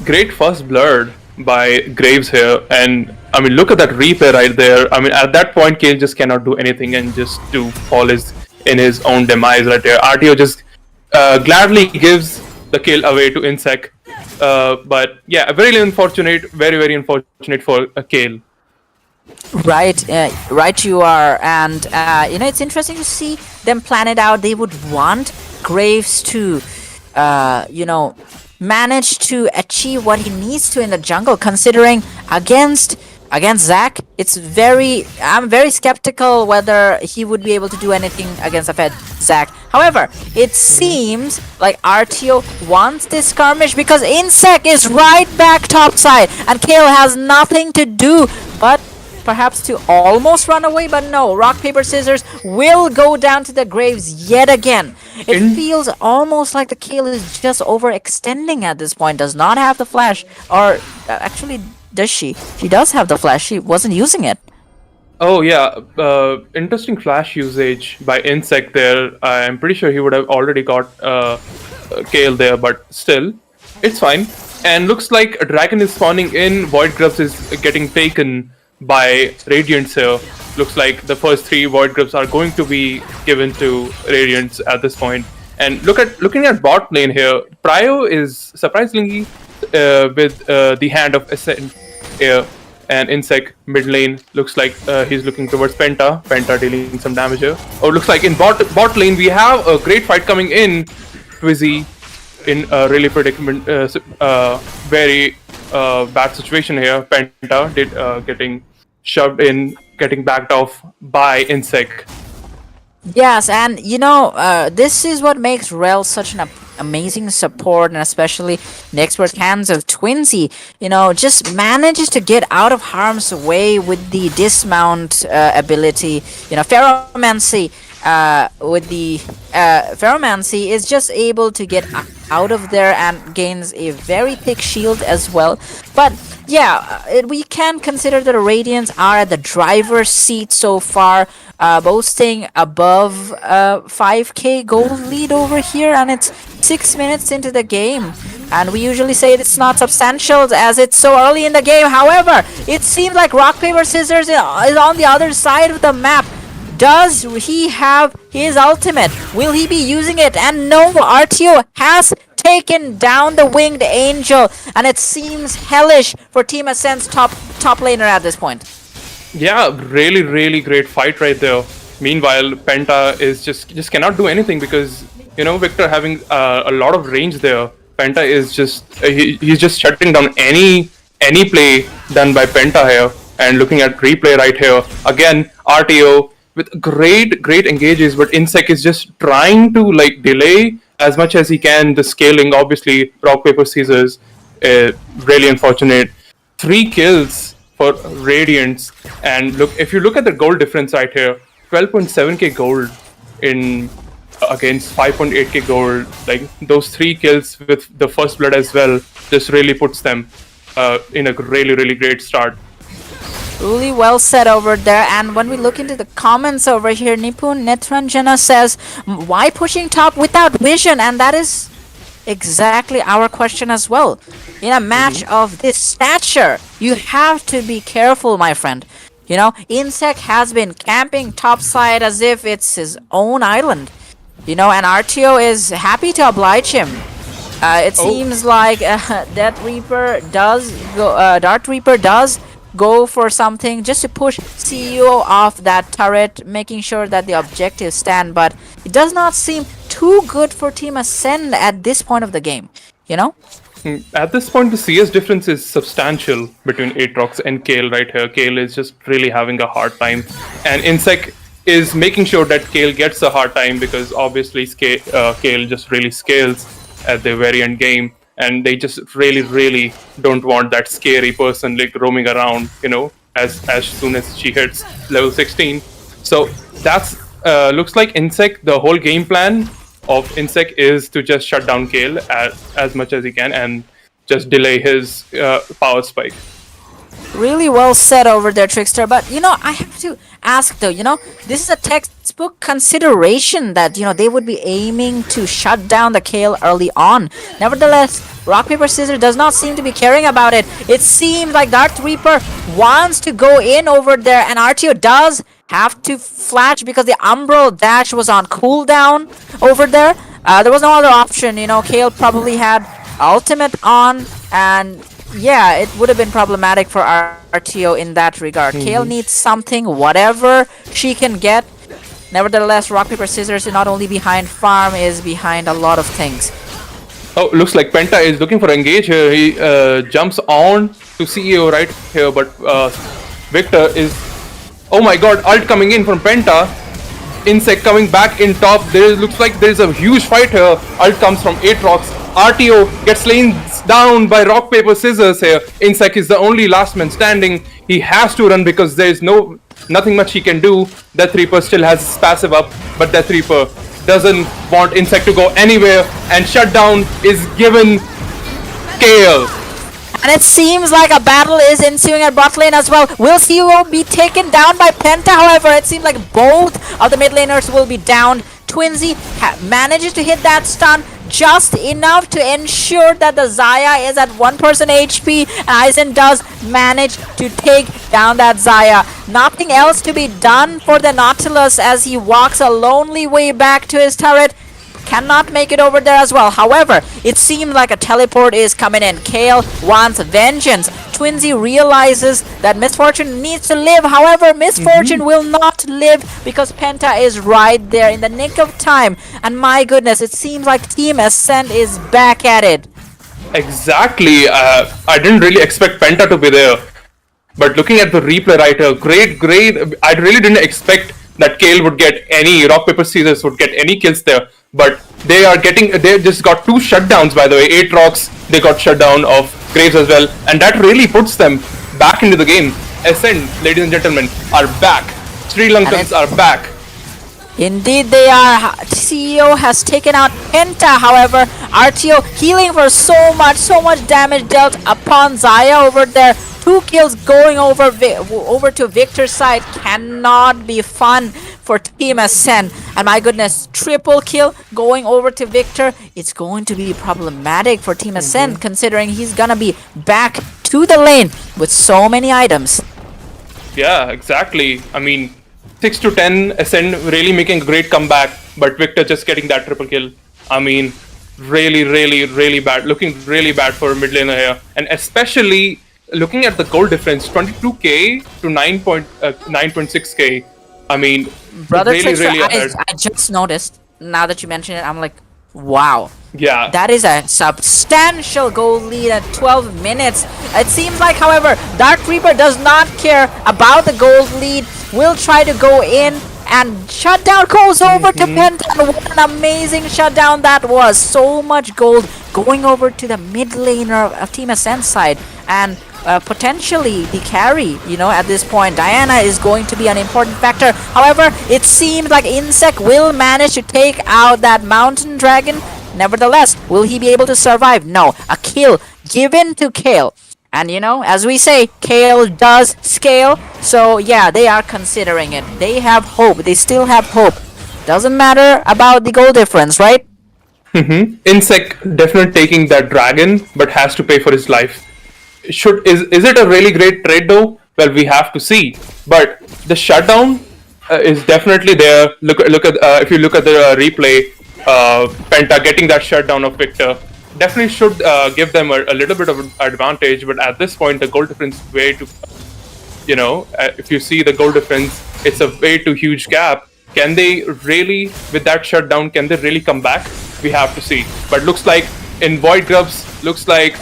Great first blood by Graves here, and I mean, look at that replay right there. I mean, at that point, Kale just cannot do anything and just to fall in his own demise right there. RTO just gladly gives the kill away to Insect. But yeah, very unfortunate, very unfortunate for Kale. Right, right you are, and you know, it's interesting to see them plan it out. They would want Graves to, you know, manage to achieve what he needs to in the jungle, considering against Zac, I'm very skeptical whether he would be able to do anything against a fed Zac. However, it seems like RTO wants this skirmish because Insect is right back topside and Kale has nothing to do but perhaps to almost run away, but no, rock, paper, scissors will go down to the graves yet again. It feels almost like the Kale is just overextending at this point, does not have the flash, or actually does she? She does have the flash, she wasn't using it. Oh yeah, interesting flash usage by Insect there. I'm pretty sure he would have already got Kale there, but still, it's fine. And looks like a dragon is spawning in, Void Grubs is getting taken by Radiants here. Looks like the first 3 Void Grubs are going to be given to Radiants at this point. And looking at bot lane here, Prio is surprisingly with the hand of Ascent here, and Insect mid lane looks like he's looking towards Penta. Penta dealing some damage here. Oh, looks like in bot lane we have a great fight coming in. Twizzy in a really predicament, very bad situation here. Penta getting shoved in, getting backed off by Insect. Yes, and you know, this is what makes Rel such an amazing support, and especially in the expert hands of Twinsy, you know, just manages to get out of harm's way with the dismount ability. You know, Ferromancy with the Ferromancy is just able to get out of there and gains a very thick shield as well. But yeah, we can consider that the Radiants are at the driver's seat so far, boasting above 5k gold lead over here, and it's 6 minutes into the game. And we usually say it's not substantial as it's so early in the game. However, it seems like rock, paper, scissors is on the other side of the map. Does he have his ultimate? Will he be using it? And no, RTO has taken down the winged angel, and it seems hellish for Team Ascent's top laner at this point. Yeah, really great fight right there. Meanwhile, Penta is just cannot do anything because, you know, Victor having a lot of range there. Penta is just he's just shutting down any play done by Penta here. And looking at replay right here again, RTO with great engages, but Insect is just trying to like delay as much as he can the scaling. Obviously, rock, paper, scissors Really unfortunate. 3 kills for Radiants, and look, if you look at the gold difference right here, 12.7k gold in against 5.8k gold. Like those 3 kills with the first blood as well, just really puts them in a really great start. Really well said over there. And when we look into the comments over here, Nipun Netranjana says, why pushing top without vision? And that is exactly our question as well. In a match of this stature, you have to be careful, my friend. You know, Insect has been camping topside as if it's his own island. You know, and RTO is happy to oblige him. It seems like Dart Reaper does go for something just to push CEO off that turret, making sure that the objectives stand, but it does not seem too good for Team Ascend at this point of the game, you know? At this point, the CS difference is substantial between Aatrox and Kale right here. Kale is just really having a hard time, and Insec is making sure that Kale gets a hard time because obviously Kale just really scales at the very end game, and they just really don't want that scary person like roaming around, you know, as soon as she hits level 16. So that's looks like Insec, the whole game plan of Insec is to just shut down Kale as much as he can and just delay his power spike. Really well said over there, Trickster. But, you know, I have to ask though, you know, this is a textbook consideration that, you know, they would be aiming to shut down the Kale early on. Nevertheless, Rock, Paper, Scissors does not seem to be caring about it. It seems like Dart Reaper wants to go in over there, and RTO does have to flash because the Umbral dash was on cooldown over there. There was no other option, you know, Kale probably had ultimate on, and yeah, it would have been problematic for RTO in that regard. Kale needs something, whatever she can get. Nevertheless, Rock, Paper, Scissors is not only behind farm, is behind a lot of things. Oh, looks like Penta is looking for engage here. He jumps on to CEO right here, but Victor is... Oh my god, ult coming in from Penta. Insect coming back in top. Looks like there's a huge fight here. Ult comes from Aatrox. RTO gets slain down by Rock, Paper, Scissors here. Insect is the only last man standing. He has to run because there's nothing much he can do. Death Reaper still has his passive up, but Death Reaper doesn't want Insect to go anywhere, and shutdown is given Kale. And it seems like a battle is ensuing at bot lane as well. Will CEO be taken down by Penta? However, it seems like both of the mid laners will be down. Twinsy manages to hit that stun just enough to ensure that the Xayah is at 1% HP, and Aizen does manage to take down that Xayah. Nothing else to be done for the Nautilus as he walks a lonely way back to his turret. Cannot make it over there as well. However, it seems like a teleport is coming in. Kale wants vengeance. Twinsy realizes that Misfortune needs to live. However, Misfortune will not live because Penta is right there in the nick of time. And my goodness, it seems like Team Ascent is back at it. Exactly. I didn't really expect Penta to be there. But looking at the replay right here, great. I really didn't expect that Kale would get any, Rock, Paper, Scissors would get any kills there. But they just got 2 shutdowns, by the way. Aatrox, they got shutdown of Graves as well. And that really puts them back into the game. Ascend, ladies and gentlemen, are back. Sri Lankans are back. Indeed they are. CEO has taken out Penta, however. RTO healing for so much damage dealt upon Xayah over there. 2 kills going over to Victor's side cannot be fun for Team Ascend. And my goodness, triple kill going over to Victor. It's going to be problematic for Team Ascend considering he's gonna be back to the lane with so many items. Yeah, exactly. I mean, 6 to 10, Ascend really making a great comeback, but Victor just getting that triple kill. I mean, really bad. Looking really bad for mid laner here. And especially looking at the gold difference, 22k to 9.6k. I mean, Brother really Trickster, ahead. I just noticed, now that you mention it, I'm like, wow. Yeah. That is a substantial goal lead at 12 minutes. It seems like, however, Dart Reaper does not care about the gold lead. Will try to go in, and shutdown goes over to Penta. What an amazing shutdown that was. So much gold going over to the mid laner of Team Ascent side, and potentially the carry, at this point. Diana is going to be an important factor. However, it seems like Insect will manage to take out that Mountain Dragon. Nevertheless, will he be able to survive? No. A kill given to Kale. And as we say, Kale does scale. So yeah, they are considering it. They have hope. They still have hope. Doesn't matter about the goal difference, right? Insect definitely taking that dragon, but has to pay for his life. Is it a really great trade though? Well, we have to see. But the shutdown is definitely there. Look at if you look at the replay, Penta getting that shutdown of Victor definitely should give them a little bit of an advantage. But at this point, the goal difference way to, if you see the goal difference, it's a way too huge gap. Can they really, with that shutdown, can they really come back? We have to see. But looks like in Void Grubs, looks like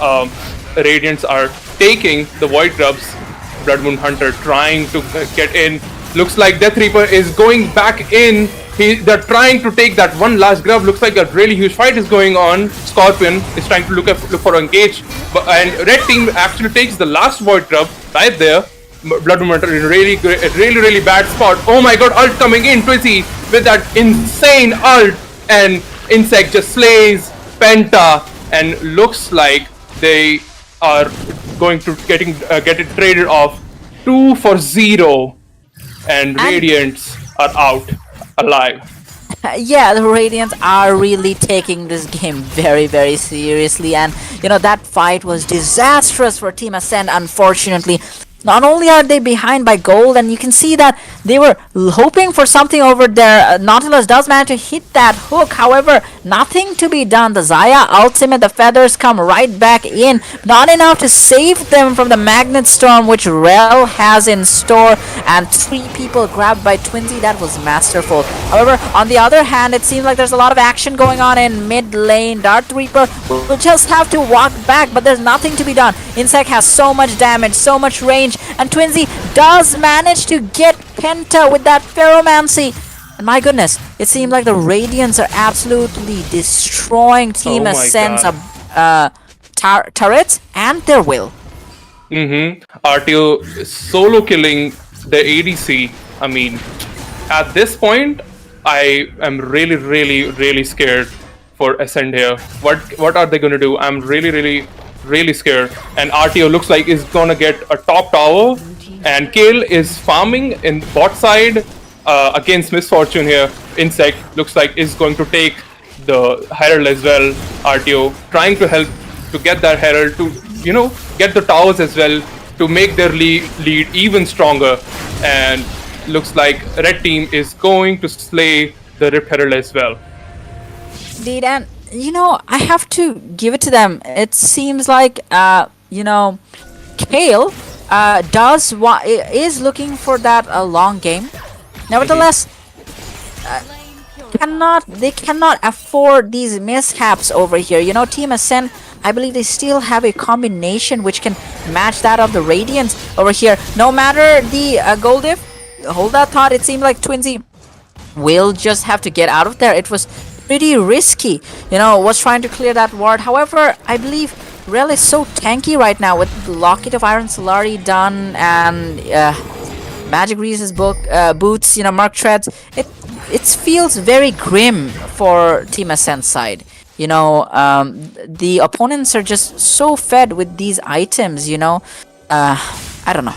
Radiants are taking the Void Grubs. Blood Moon Hunter trying to get in. Looks like Death Reaper is going back in. They're trying to take that one last grub. Looks like a really huge fight is going on. Scorpion is trying to look for engage, and Red Team actually takes the last Void Grub right there. Blood Moon Hunter in really bad spot. Oh my god, ult coming in, Twizzy with that insane ult, and Insect just slays Penta, and looks like they are going to get it traded off 2 for 0, and Radiants are out alive. Yeah, the Radiants are really taking this game very, very seriously, and that fight was disastrous for Team Ascent, unfortunately. Not only are they behind by gold, and you can see that they were hoping for something over there. Nautilus does manage to hit that hook. However, nothing to be done. The Xayah ultimate, the feathers come right back in. Not enough to save them from the Magnet Storm, which Rel has in store. And 3 people grabbed by Twinsy. That was masterful. However, on the other hand, it seems like there's a lot of action going on in mid lane. Darth Reaper will just have to walk back, but there's nothing to be done. Insect has so much damage, so much range. And Twinsy does manage to get Penta with that Ferromancy. And my goodness, it seems like the Radiants are absolutely destroying Team Ascent's turrets and their will. RTO solo killing the ADC. I mean, at this point, I am really scared for Ascent here. What are they going to do? I'm really scared. And RTO looks like is gonna get a top tower, and Kale is farming in bot side against Misfortune here. Insect looks like is going to take the Herald as well. RTO trying to help to get that Herald to get the towers as well to make their lead even stronger, and looks like Red Team is going to slay the Rip Herald as well. Indeed, and I have to give it to them. It seems like, Kale is looking for that long game. Nevertheless, they cannot afford these mishaps over here. Team Ascent, I believe they still have a combination which can match that of the Radiants over here. No matter the gold diff, hold that thought. It seemed like Twinsy will just have to get out of there. It was pretty risky, was trying to clear that ward. However, I believe Rel is so tanky right now with the Locket of Iron Solari done, and Magic Reese's boots, Mark Treads. It feels very grim for Team Ascent side. The opponents are just so fed with these items, I don't know.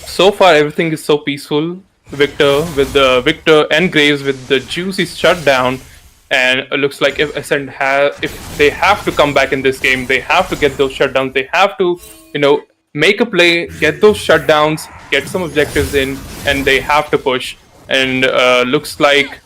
So far, everything is so peaceful. Victor and Graves with the juicy shutdown. And it looks like if they have to come back in this game, they have to get those shutdowns. They have to, make a play, get those shutdowns, get some objectives in, and they have to push. And looks like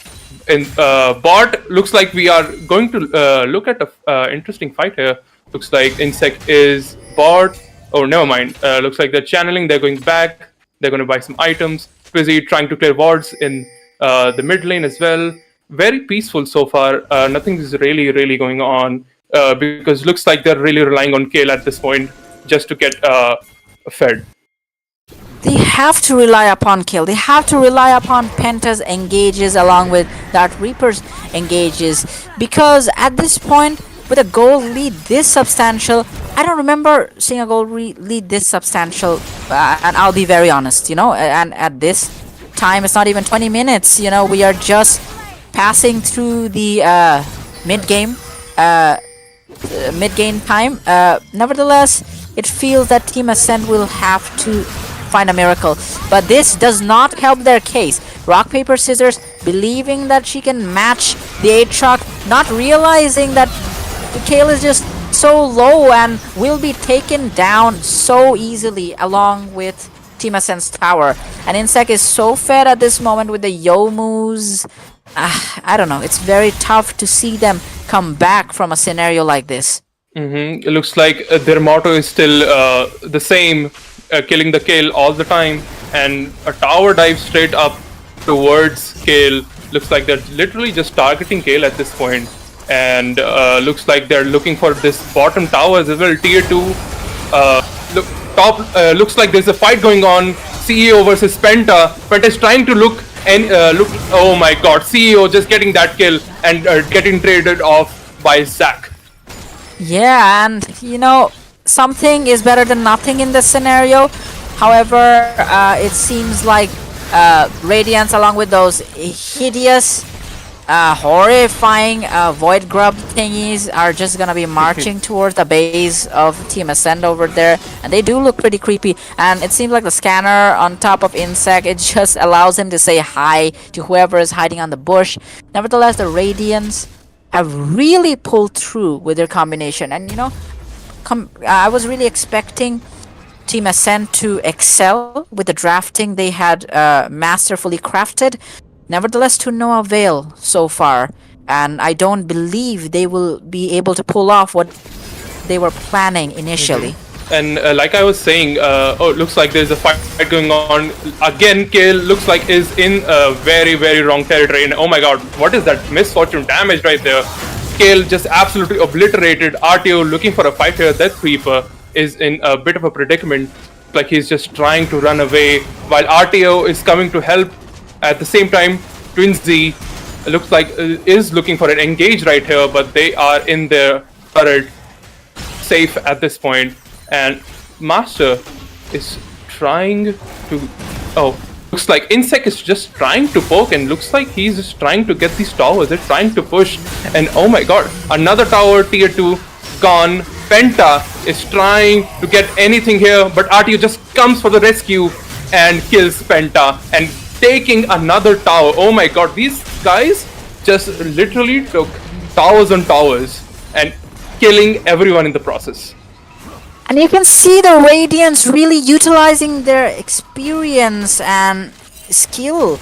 in bot, looks like we are going to look at a interesting fight here. Looks like Insect is bot. Oh, never mind. Looks like they're channeling. They're going back. They're going to buy some items. Busy trying to clear wards in the mid lane as well. Very peaceful so far. Nothing is really going on because looks like they're really relying on Kale at this point just to get fed. They have to rely upon Kale. They have to rely upon Penta's engages along with that Reaper's engages, because at this point with a goal lead this substantial. I don't remember seeing a goal lead this substantial, and I'll be very honest, and at this time, it's not even 20 minutes, we are just passing through the mid-game time. Nevertheless, it feels that Team Ascent will have to find a miracle, but this does not help their case. Rock, paper, scissors, believing that she can match the Aatrox, not realizing that Kayle is just so low and will be taken down so easily along with Team Ascent's tower. And Insect is so fed at this moment with the Youmu's. I don't know, it's very tough to see them come back from a scenario like this. It looks like their motto is still the same, killing the Kayle all the time, and a tower dive straight up towards Kayle. Looks like they're literally just targeting Kayle at this point, and looks like they're looking for this bottom tower as well. Tier 2 looks like there's a fight going on. CEO versus Penta. Penta is trying to look. Oh my god, CEO just getting that kill and getting traded off by Zac. Yeah, and something is better than nothing in this scenario. However, it seems like Radiance, along with those hideous, horrifying Void Grub thingies, are just gonna be marching towards the base of Team Ascent over there, and they do look pretty creepy. And it seems like the scanner on top of Insect, it just allows him to say hi to whoever is hiding on the bush. Nevertheless, the Radiance have really pulled through with their combination, and I was really expecting Team Ascent to excel with the drafting they had masterfully crafted. Nevertheless, to no avail so far, and I don't believe they will be able to pull off what they were planning initially. And like I was saying, it looks like there's a fight going on. Again, Kayle looks like is in a very, very wrong territory. And oh my god, what is that misfortune damage right there? Kayle just absolutely obliterated. RTO looking for a fight here. That Creeper is in a bit of a predicament. Like he's just trying to run away while RTO is coming to help. At the same time, Twinsy looks like is looking for an engage right here, but they are in their turret, safe at this point. And Master is trying to... Oh, looks like Insect is just trying to poke, and looks like he's just trying to get these towers. They're trying to push, and oh my god, another tower, tier 2, gone. Penta is trying to get anything here, but RTU just comes for the rescue and kills Penta, and taking another tower. Oh my god, these guys just literally took towers on towers and killing everyone in the process. And you can see the Radiance really utilizing their experience and skill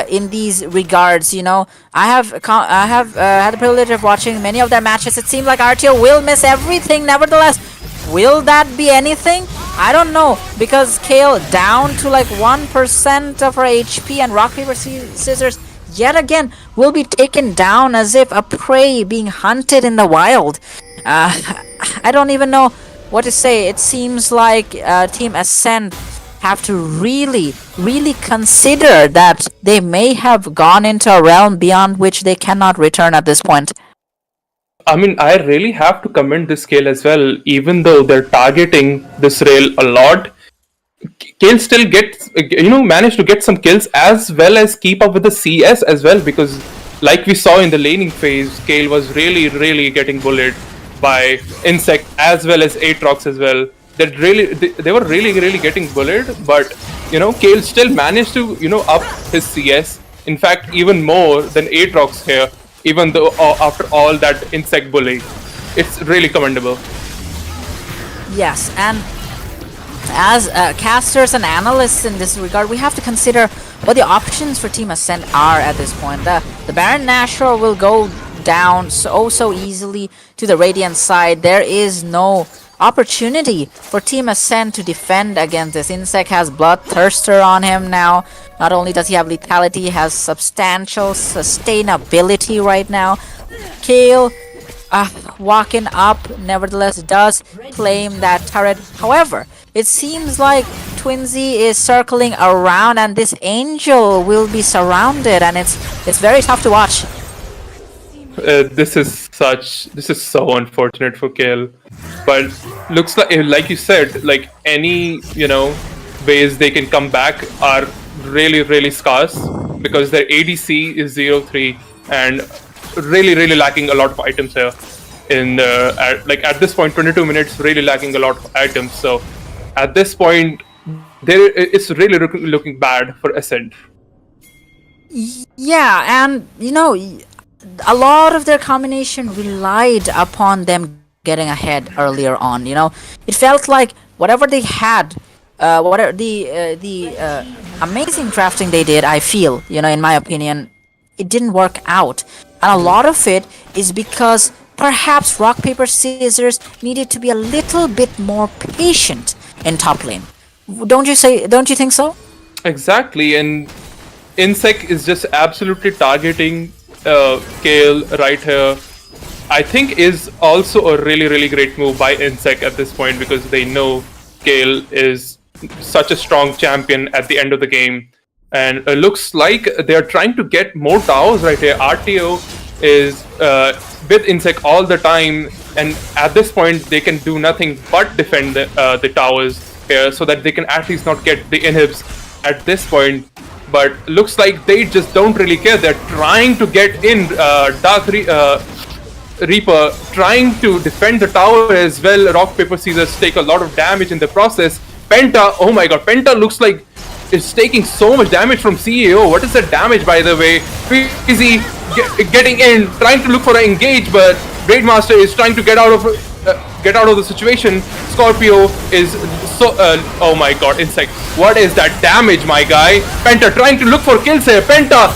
in these regards. I have had the privilege of watching many of their matches. It seems like RTO will miss everything. Nevertheless, will that be anything? I don't know, because Kayle down to like 1% of her HP, and Rock, Paper, Scissors yet again will be taken down as if a prey being hunted in the wild. I don't even know what to say. It seems like Team Ascent have to really consider that they may have gone into a realm beyond which they cannot return at this point. I mean, I really have to commend this Kayle as well. Even though they're targeting this rail a lot, Kayle still gets, managed to get some kills as well as keep up with the CS as well, because like we saw in the laning phase, Kayle was really getting bullied by Insect as well as Aatrox as well. They were really getting bullied, but Kayle still managed to up his CS. In fact, even more than Aatrox here, even though after all that Insect bullying. It's really commendable. Yes, and as casters and analysts in this regard, we have to consider what the options for Team Ascent are at this point. The Baron Nashor will go down so easily to the Radiant side. There is no opportunity for Team Ascent to defend against this. Insect has Bloodthirster on him now. Not only does he have lethality, he has substantial sustainability right now. Kayle walking up, nevertheless does claim that turret. However, it seems like Twinsy is circling around, and this Angel will be surrounded, and it's very tough to watch. This is so unfortunate for Kale, but looks like you said, like any ways they can come back are really scarce because their ADC is 0-3 and really lacking a lot of items here. At this point, 22 minutes, really lacking a lot of items. So at this point, it's really looking bad for Ascent. Yeah, and a lot of their combination relied upon them getting ahead earlier on. It felt like whatever they had, whatever the amazing drafting they did, I feel, in my opinion, it didn't work out, and a lot of it is because perhaps rock paper scissors needed to be a little bit more patient in top lane. Don't you think so? Exactly, and Insec is just absolutely targeting Kale right here. I think is also a really great move by Insec at this point because they know Kale is such a strong champion at the end of the game. And it looks like they're trying to get more towers right here. RTO is with Insec all the time, and at this point they can do nothing but defend the towers here so that they can at least not get the inhibs at this point. But looks like they just don't really care. They're trying to get in. Dark Reaper trying to defend the tower as well. Rock, paper, scissors take a lot of damage in the process. Penta, oh my god, Penta looks like it's taking so much damage from CEO. What is the damage, by the way? Easy getting in, trying to look for an engage, but Raidmaster is trying to get out of the situation. Scorpio is so oh my god, Insect, what is that damage, my guy? Penta trying to look for kills here. Penta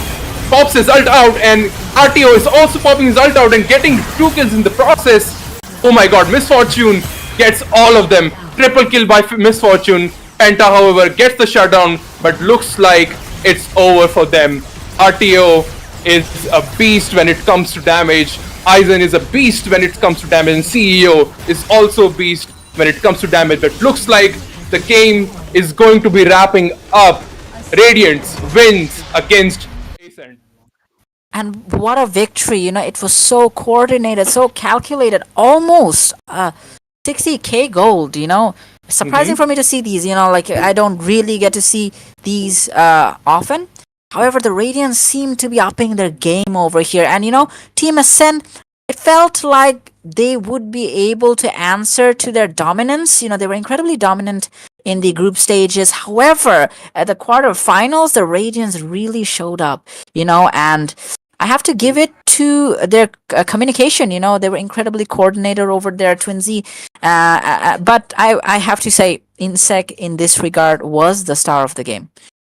pops his ult out, and RTO is also popping his ult out and getting 2 kills in the process. Oh my god, Misfortune gets all of them. Triple kill by Misfortune. Penta, however, gets the shutdown, but looks like it's over for them. RTO is a beast when it comes to damage. Aizen is a beast when it comes to damage, and CEO is also a beast when it comes to damage. But looks like the game is going to be wrapping up. Radiance wins against Ascent. And what a victory, it was so coordinated, so calculated, almost 60k gold, Surprising for me to see these, I don't really get to see these often. However, the Radiants seem to be upping their game over here. And, Team Ascent, it felt like they would be able to answer to their dominance. They were incredibly dominant in the group stages. However, at the quarterfinals, the Radiants really showed up, and I have to give it to their communication. They were incredibly coordinated over there, Twinsy. But I have to say, Insec in this regard was the star of the game.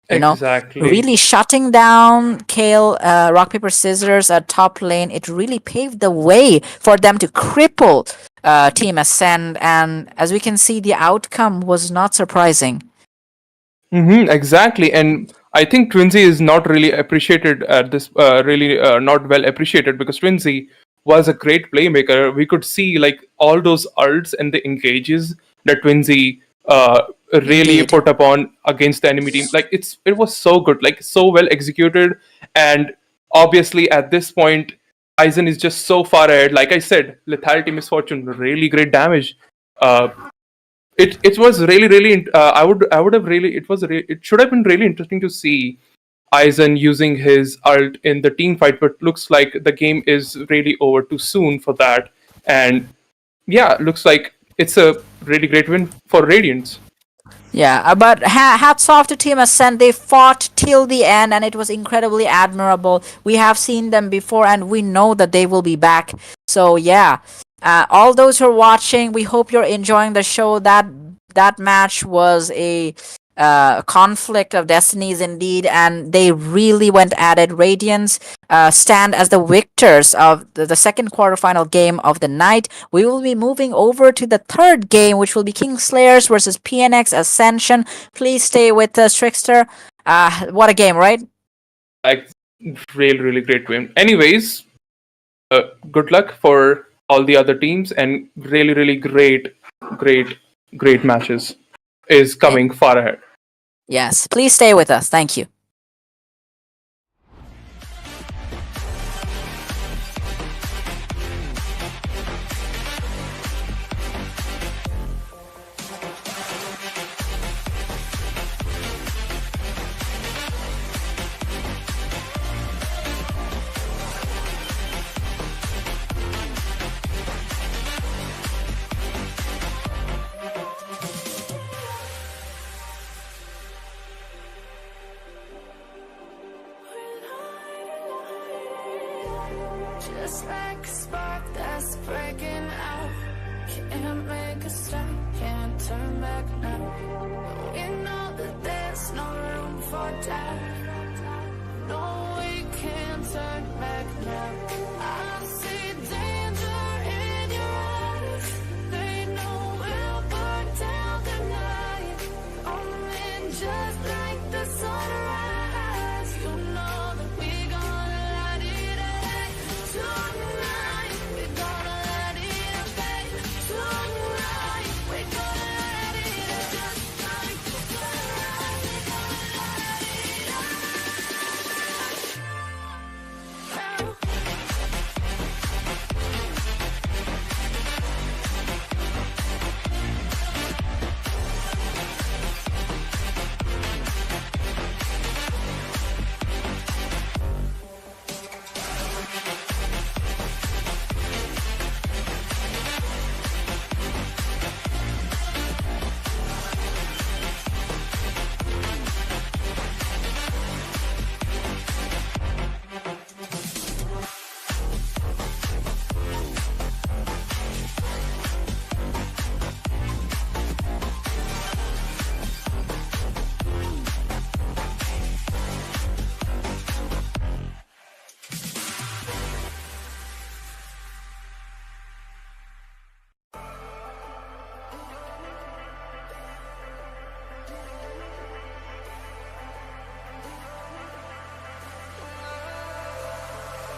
Exactly. Really shutting down Kale, rock, paper, scissors at top lane. It really paved the way for them to cripple Team Ascend. And as we can see, the outcome was not surprising. Exactly. And I think Twinsy is not really appreciated at this, not well appreciated, because Twinsy was a great playmaker. We could see like all those ults and the engages that Twinsy really Indeed. put upon against the enemy team. Like it was so good, like so well executed. And obviously at this point, Aizen is just so far ahead. Like I said, lethality, Misfortune, really great damage. It was really I would have really it should have been really interesting to see Aizen using his ult in the team fight, but looks like the game is really over too soon for that. And yeah, looks like it's a really great win for Radiants. Yeah, but hats off to Team Ascent. They fought till the end, and it was incredibly admirable. We have seen them before, and we know that they will be back. So yeah, all those who are watching, we hope you're enjoying the show. That match was a conflict of destinies indeed, and they really went at it. Radiants stand as the victors of the second quarterfinal game of the night. We will be moving over to the third game, which will be Kingslayers versus PnX Ascension. Please stay with us, Trickster. What a game, right? Like really great win. Anyways, good luck for all the other teams, and really great matches is coming far ahead. Yes, please stay with us. Thank you. just like a spark that's breaking out. Can't make a stop, can't turn back now. We know that there's no room for doubt. No, we can't turn back now. I see danger in your eyes. They know we'll burn down the night. Only just like the sunrise. You know that we gonna light it up. Tonight, we gonna light it up. Tonight, we gonna light it up. Just like the sunrise, we gonna light it up.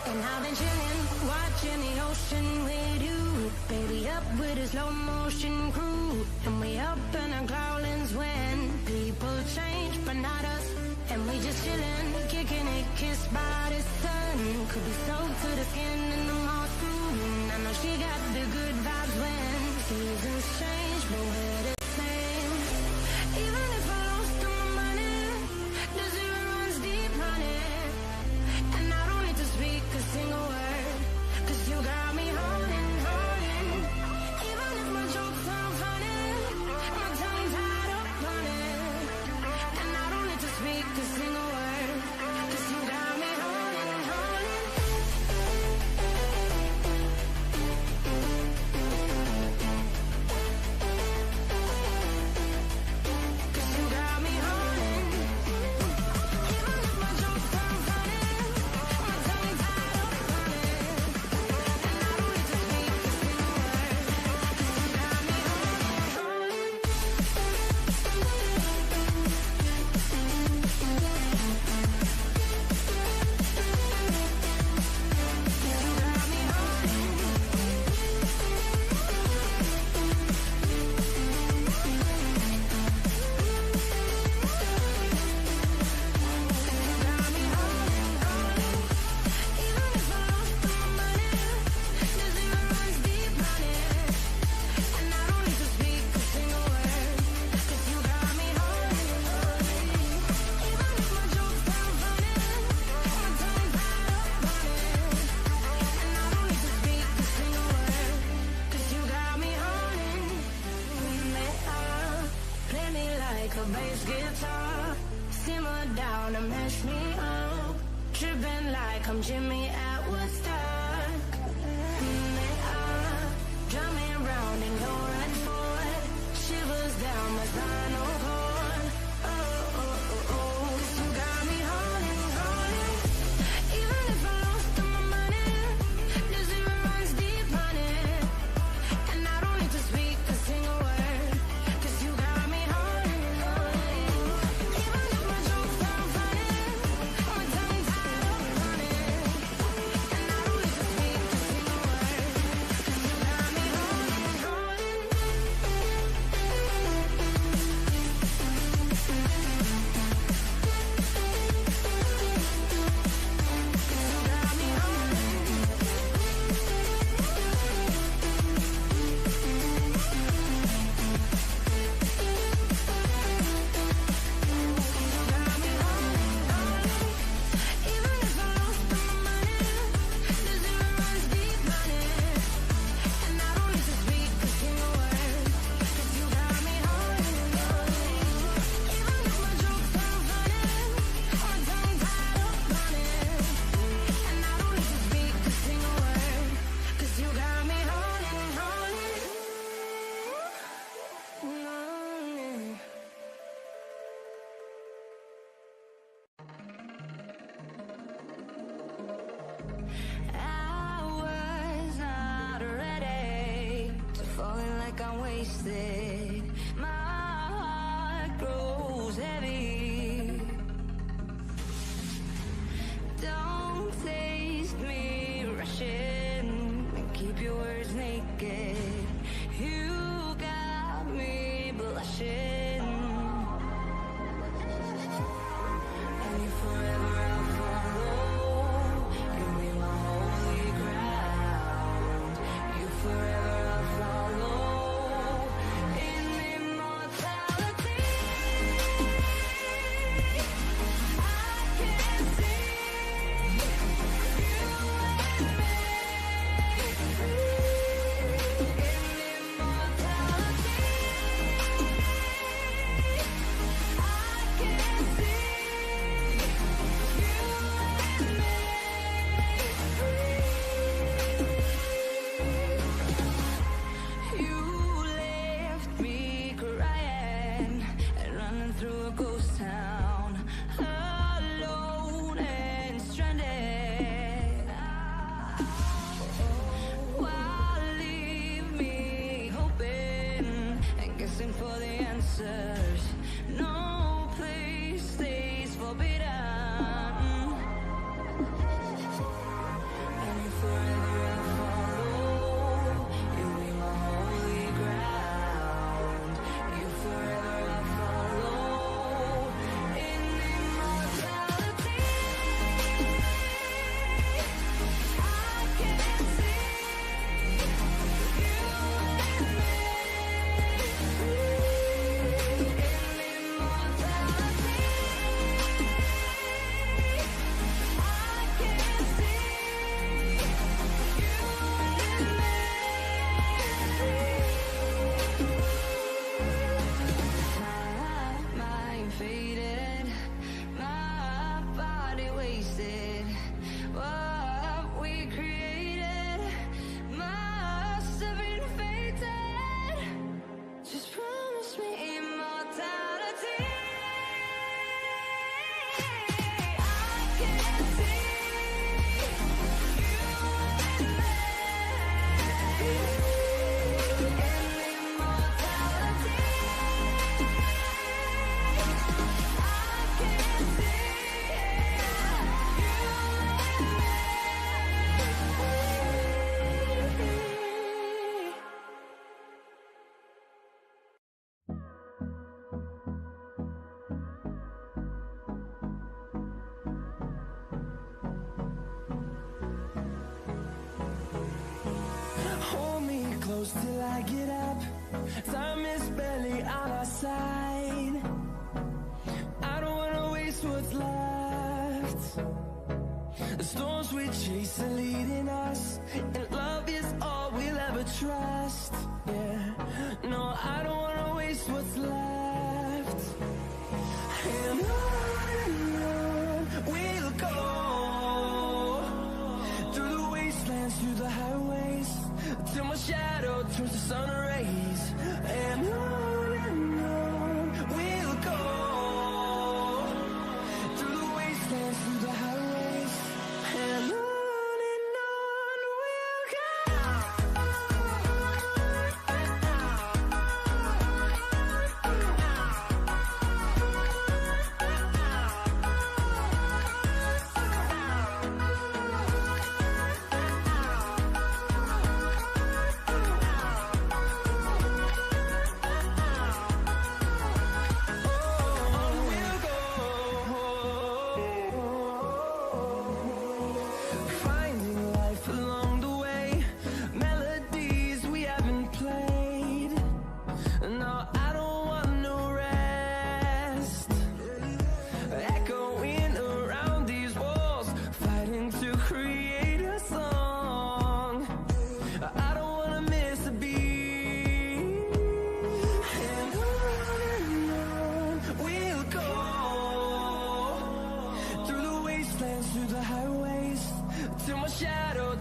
And I've been chilling, watching the ocean with you. Baby, up with a slow motion crew. And we up in our growlings when people change, but not us. And we just chilling, kicking it, kissed by the sun. Could be soaked to the skin in the moss room. I know she got the good vibes when seasons change, but we're the same. Even if I lost all my money, the zero runs deep, honey. And I don't need to speak a single word, 'cause you got me holding, holding. Even if my jokes sound funny, my tongue tied up on it. And I don't need to speak a single word, 'cause you got me holding, holding. I'm Jimmy at Woodstock. Drumming round in your red Ford, shivers down my spinal cord. Oh, oh, oh, oh. 'Cause you got me holding, holding. Even if I lost all my money, the zero runs deep, honey. And I don't need to speak a single word, 'cause you got me holding, holding. Even if my jokes sound funny, my tongue tied up on it. And I don't need I was not ready to falling like I'm wasted. My heart grows heavy. Don't taste me rushing and keep your words naked. You got me blushing. And if forever I'll follow, you'll be my holy ground. You forever I'll follow in immortality. I can see you and me in immortality. I can see you left me crying and running through a ghost town, alone and stranded. Why leave me hoping and guessing for the answers? No place stays forbidden. And if forever I follow, you'll be my holy ground. You forever I follow in immortality. I can see you and me in immortality. I can see my mind faded, my body wasted. What we created must have been fated. Just promise me immortality. I can see you and me in immortality. I can see you and me. Hold me close till I get up. Time is barely on our side. I don't wanna waste what's left. The storms we chase are leading us, and love is all we'll ever trust. Yeah, no, I don't wanna waste what's left. And on we'll go, through the wastelands, through the highways, till my shadow turns to sun rays. And on we'll go, through the wastelands, through the highways, and on we'll go.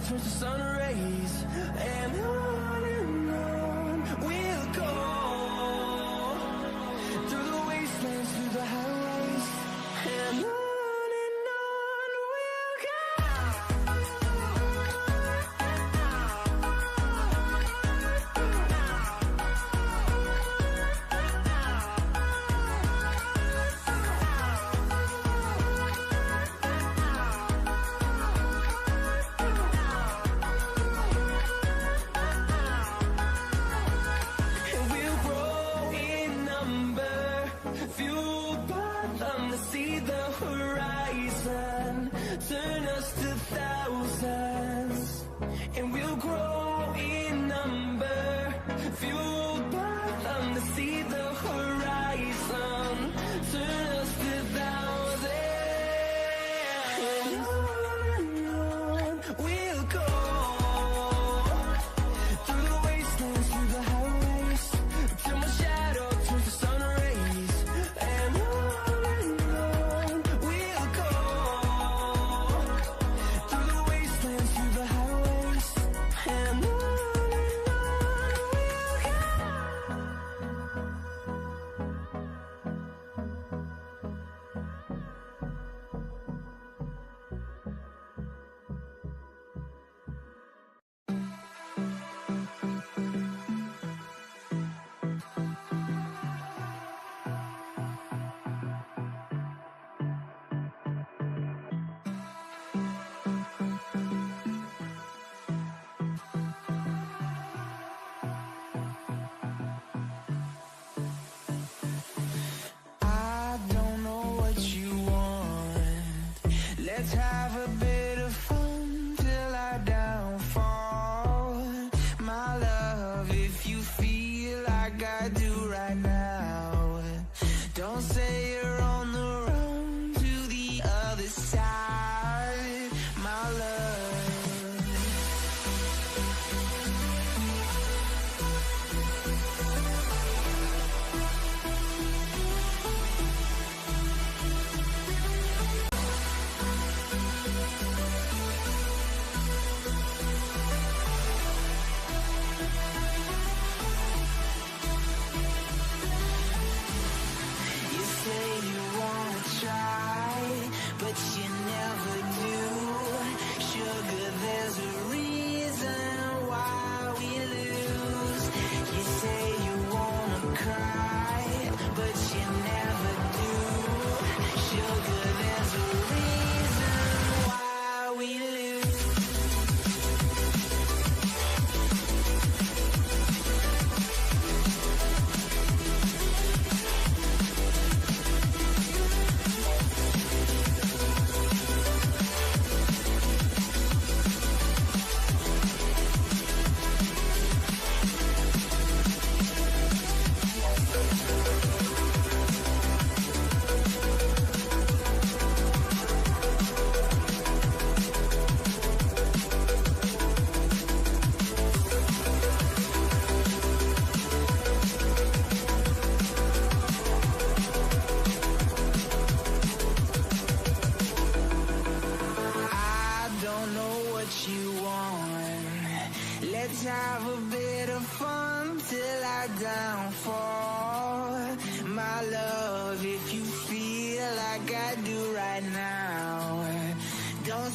turns to sun rays, and on we'll go, through the wastelands, through the highways, and on we'll go.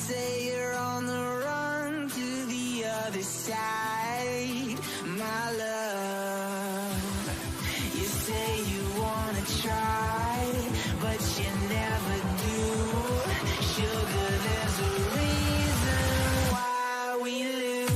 say you're on the run to the other side, my love. You say you wanna try, but you never do. Sugar, there's a reason why we lose.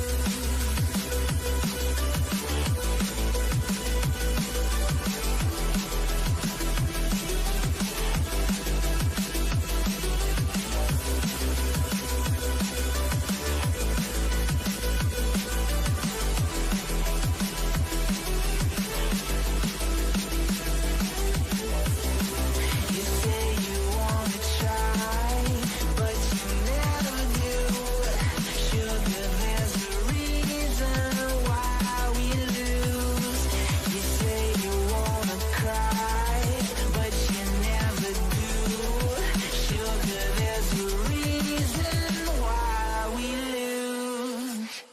You say you wanna try, but you never do. Sugar, there's a reason why we lose. You say you wanna cry, but you never do. Sugar, there's a reason why we lose.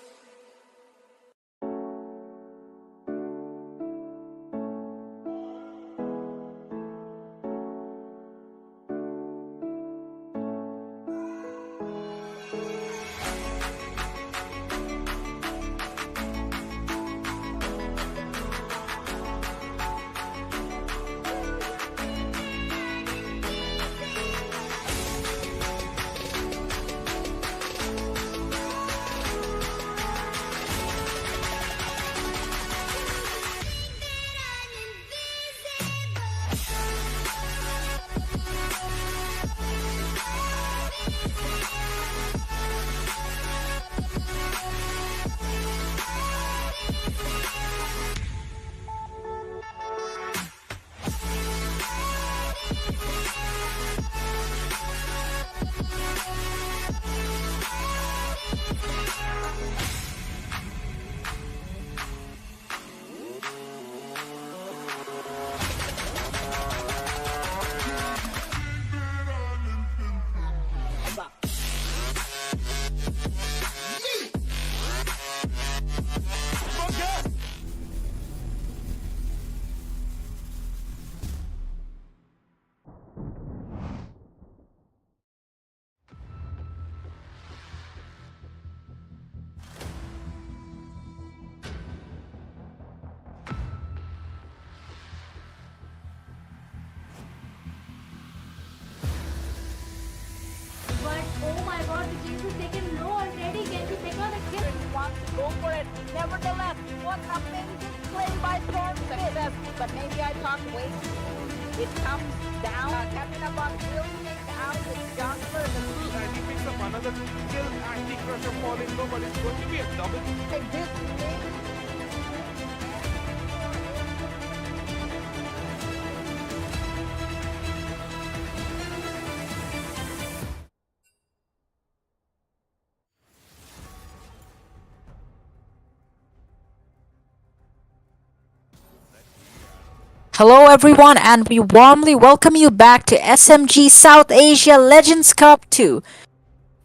But oh my god, the Jinx is taken low already. Genji pick out a kill. He wants to go for it. Nevertheless, what amazing play by Storm success. But maybe I talked way too soon. It comes down. Captain Abon really takes out the jungler. And he picks up another kill. Anti-Crusher falling low, but it's going to be a double. Like this game. Hello everyone, and we warmly welcome you back to SMG South Asia Legends Cup 2.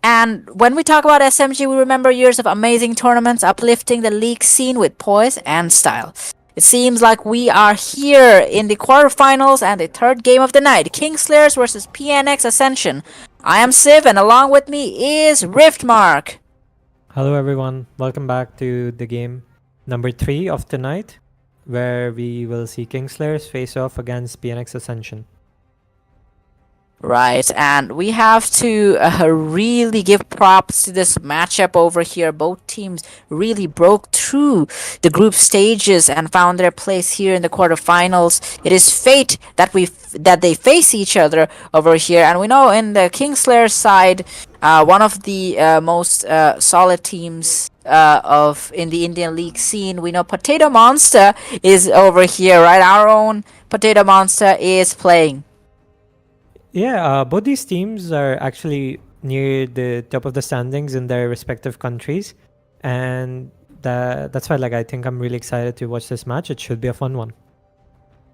And when we talk about SMG, we remember years of amazing tournaments uplifting the league scene with poise and style. It seems like we are here in the quarterfinals and the third game of the night, Kingslayers versus PnX Ascension. I am Civ, and along with me is Riftmark. Hello everyone, welcome back to the game number 3 of tonight, where we will see Kingslayers face off against PnX Ascension. Right, and we have to really give props to this matchup over here. Both teams really broke through the group stages and found their place here in the quarterfinals. It is fate that they face each other over here, and we know in the Kingslayers side, one of the most solid teams in the Indian League scene. We know Potato Monster is over here, right? Our own Potato Monster is playing. Yeah, both these teams are actually near the top of the standings in their respective countries, and that's why I think I'm really excited to watch this match. It should be a fun one.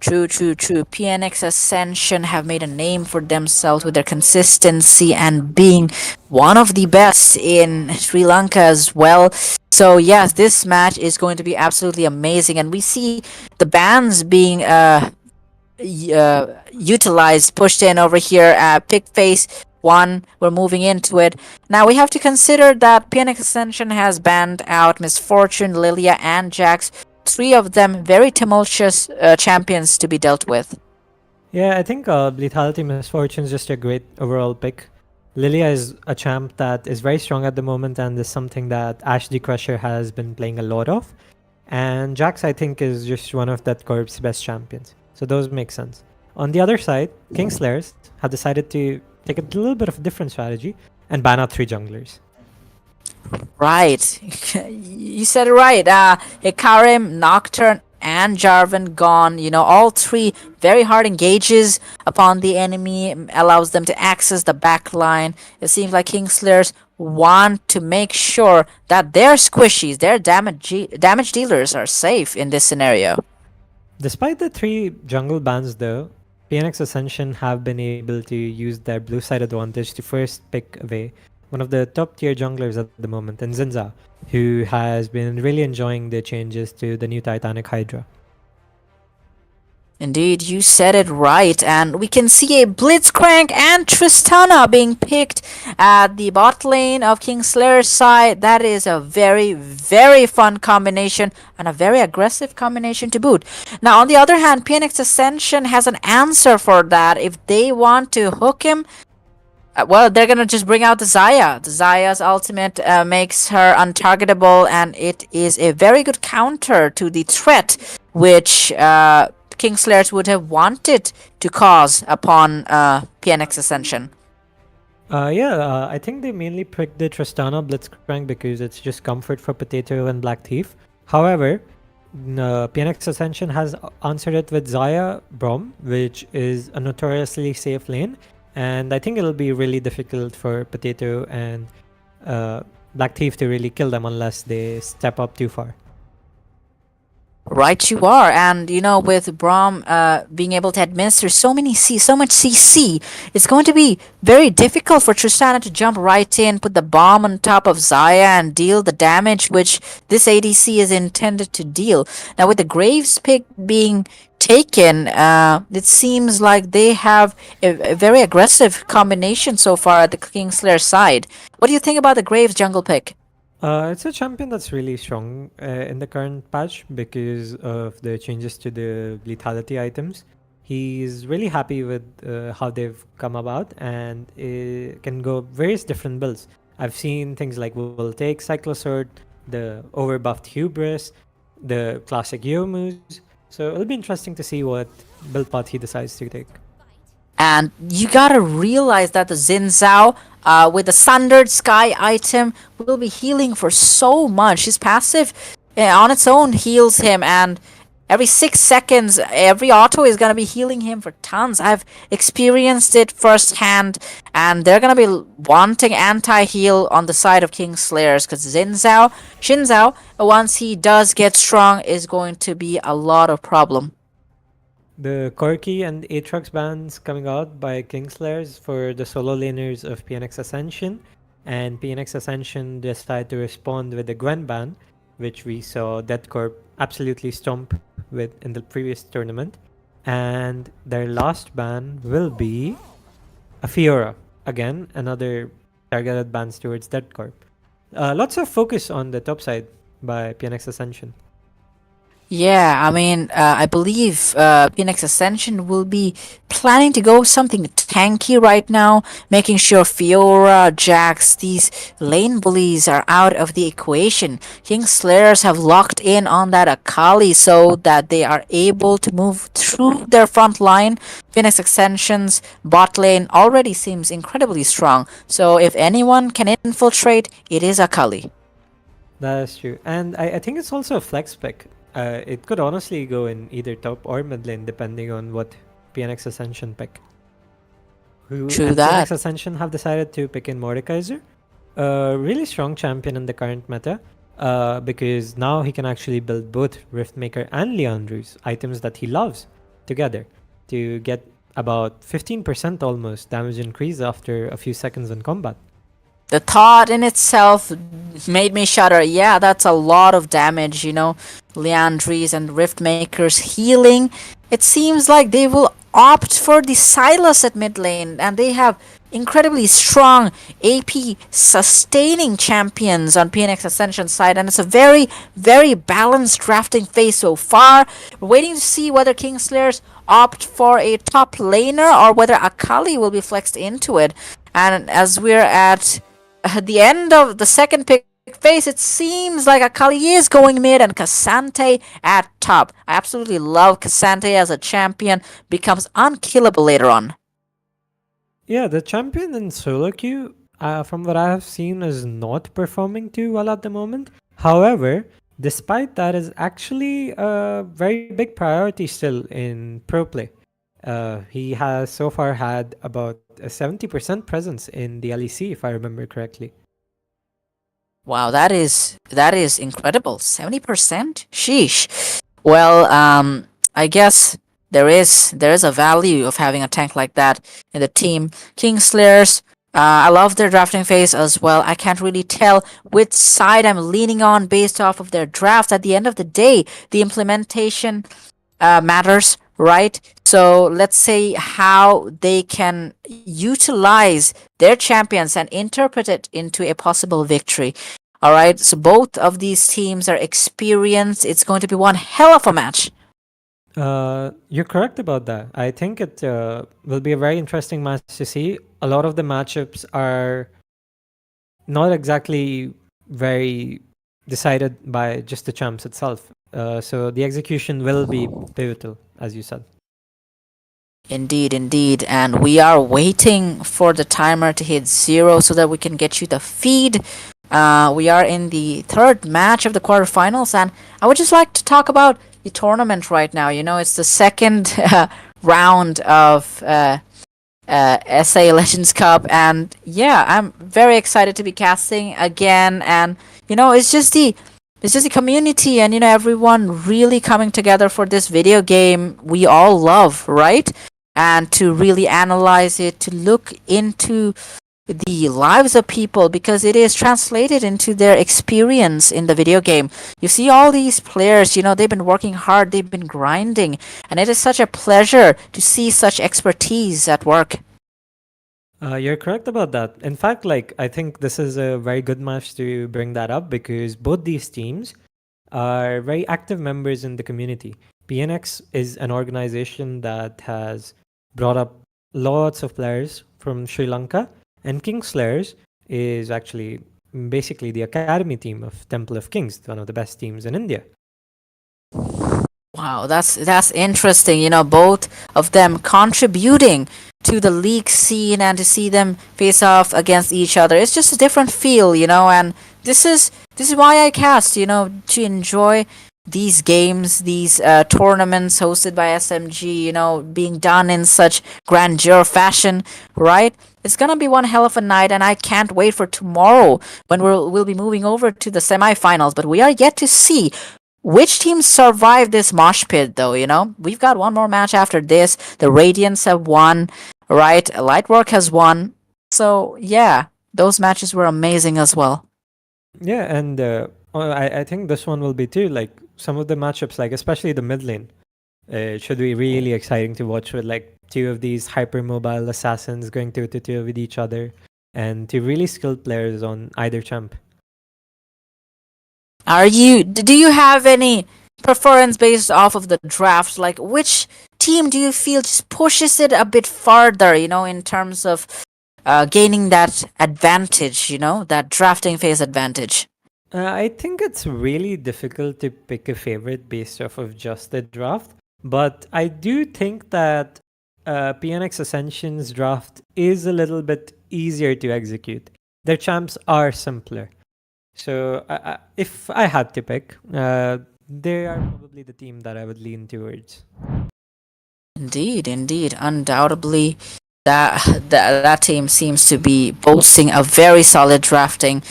True. PnX Ascension have made a name for themselves with their consistency and being one of the best in Sri Lanka as well. So yes, this match is going to be absolutely amazing, and we see the bans being utilized, pushed in over here. Pickface 1. We're moving into it. Now we have to consider that PnX Ascension has banned out Misfortune, Lilia, and Jax. 3 of them very tumultuous champions to be dealt with. Yeah, I think Lethality Misfortune is just a great overall pick. Lilia is a champ that is very strong at the moment and is something that Ashley Crusher has been playing a lot of. And Jax, I think, is just one of that corp's best champions. So those make sense. On the other side, Kingslayers have decided to take a little bit of a different strategy and ban out 3 junglers. Right. You said it right. Ikarim, Nocturne, and Jarvan gone. You know, all 3 very hard engages upon the enemy, allows them to access the back line. It seems like Kingslayers want to make sure that their squishies, their damage dealers are safe in this scenario. Despite the 3 jungle bans though, PnX Ascension have been able to use their blue side advantage to first pick away one of the top tier junglers at the moment in Zinza, who has been really enjoying the changes to the new Titanic Hydra. Indeed, you said it right, and we can see a Blitzcrank and Tristana being picked at the bot lane of Kingslayer's side. That is a very, very fun combination and a very aggressive combination to boot. Now, on the other hand, PnX Ascension has an answer for that. If they want to hook him, well, they're gonna just bring out the Xayah. The Xayah's ultimate makes her untargetable, and it is a very good counter to the threat which Kingslayers would have wanted to cause upon PnX Ascension. I think they mainly picked the Tristana Blitzcrank because it's just comfort for Potato and Black Thief. However, PnX Ascension has answered it with Xayah Braum, which is a notoriously safe lane. And I think it'll be really difficult for Potato and Black Thief to really kill them unless they step up too far. Right, you are, and you know, with Braum being able to administer so much CC, it's going to be very difficult for Tristana to jump right in, put the bomb on top of Xayah, and deal the damage which this ADC is intended to deal. Now, with the Graves pick being taken, it seems like they have a very aggressive combination so far at the Kingslayer side. What do you think about the Graves jungle pick? It's a champion that's really strong in the current patch because of the changes to the lethality items. He's really happy with how they've come about and can go various different builds. I've seen things like Will Take, Cyclosword, the overbuffed Hubris, the classic Youmu's. So it'll be interesting to see what build path he decides to take. And you gotta realize that the Xin Zhao with the Sundered Sky item will be healing for so much. His passive on its own heals him, and every 6 seconds every auto is gonna be healing him for tons. I've experienced it firsthand, and they're gonna be wanting anti-heal on the side of Kingslayers because Xin Zhao, once he does get strong, is going to be a lot of problem. The Corki and Aatrox bans coming out by Kingslayers for the solo laners of PnX Ascension, and PnX Ascension decided to respond with the Gwen ban, which we saw Deathcorp absolutely stomp with in the previous tournament. And their last ban will be a Fiora. Again, another targeted bans towards Deathcorp. Lots of focus on the top side by PnX Ascension. Yeah, I mean, I believe PnX Ascension will be planning to go something tanky right now, making sure Fiora, Jax, these lane bullies are out of the equation. Kingslayers have locked in on that Akali so that they are able to move through their front line. PnX Ascension's bot lane already seems incredibly strong, so if anyone can infiltrate, it is Akali. That is true. And I think it's also a flex pick. It could honestly go in either top or mid lane depending on what PnX Ascension pick. True that. PnX Ascension have decided to pick in Mordekaiser, a really strong champion in the current meta, because now he can actually build both Riftmaker and Leandru's items that he loves together to get about 15% almost damage increase after a few seconds in combat. The thought in itself made me shudder. Yeah, that's a lot of damage, you know. Leandries and Riftmakers healing. It seems like they will opt for the Silas at mid lane, and they have incredibly strong AP sustaining champions on PnX Ascension side, and it's a very, very balanced drafting phase so far. We're waiting to see whether Kingslayers opt for a top laner or whether Akali will be flexed into it. And as we're at the end of the second pick phase, it seems like Akali is going mid and Cassante at top. I absolutely love Cassante as a champion, becomes unkillable later on. Yeah, the champion in solo queue, from what I have seen, is not performing too well at the moment. However, despite that, is actually a very big priority still in pro play. He has so far had about a 70% presence in the LEC, if I remember correctly. Wow, that is incredible. 70%? Sheesh. Well, I guess there is a value of having a tank like that in the team. Kingslayers, I love their drafting phase as well. I can't really tell which side I'm leaning on based off of their drafts. At the end of the day, the implementation matters, right? So let's say how they can utilize their champions and interpret it into a possible victory. All right, so both of these teams are experienced. It's going to be one hell of a match. You're correct about that. I think it will be a very interesting match to see. A lot of the matchups are not exactly very decided by just the champs itself. So the execution will be pivotal, as you said. Indeed, indeed. And we are waiting for the timer to hit 0 so that we can get you the feed. We are in the third match of the quarterfinals, and I would just like to talk about the tournament right now. You know, it's the second round of SA Legends Cup, and yeah, I'm very excited to be casting again. And you know, it's just the community, and you know, everyone really coming together for this video game we all love, right? And to really analyze it, to look into the lives of people, because it is translated into their experience in the video game. You see all these players, you know, they've been working hard, they've been grinding, and it is such a pleasure to see such expertise at work. You're correct about that. In fact, like, I think this is a very good match to bring that up because both these teams are very active members in the community. PnX is an organization that has brought up lots of players from Sri Lanka, and Kingslayers is actually basically the academy team of Temple of Kings, one of the best teams in India. Wow, that's interesting. You know, both of them contributing to the league scene, and to see them face off against each other, it's just a different feel, you know. And this is why I cast, you know, to enjoy these games, these tournaments hosted by SMG, you know, being done in such grandeur fashion, right? It's gonna be one hell of a night, and I can't wait for tomorrow when we'll be moving over to the semifinals. But we are yet to see which teams survive this mosh pit, though. You know, we've got one more match after this. The Radiants have won, right? Lightwork has won. So yeah, those matches were amazing as well. Yeah, and I think this one will be too. Like some of the matchups, like especially the mid lane, it should be really exciting to watch with like two of these hypermobile assassins going toe to toe with each other, and two really skilled players on either champ. Do you have any preference based off of the draft? Like, which team do you feel just pushes it a bit farther, you know, in terms of gaining that advantage, you know, that drafting phase advantage? I think it's really difficult to pick a favorite based off of just the draft, but I do think that PnX Ascension's draft is a little bit easier to execute. Their champs are simpler. So if I had to pick, they are probably the team that I would lean towards. Indeed, indeed. Undoubtedly, that team seems to be boasting a very solid drafting.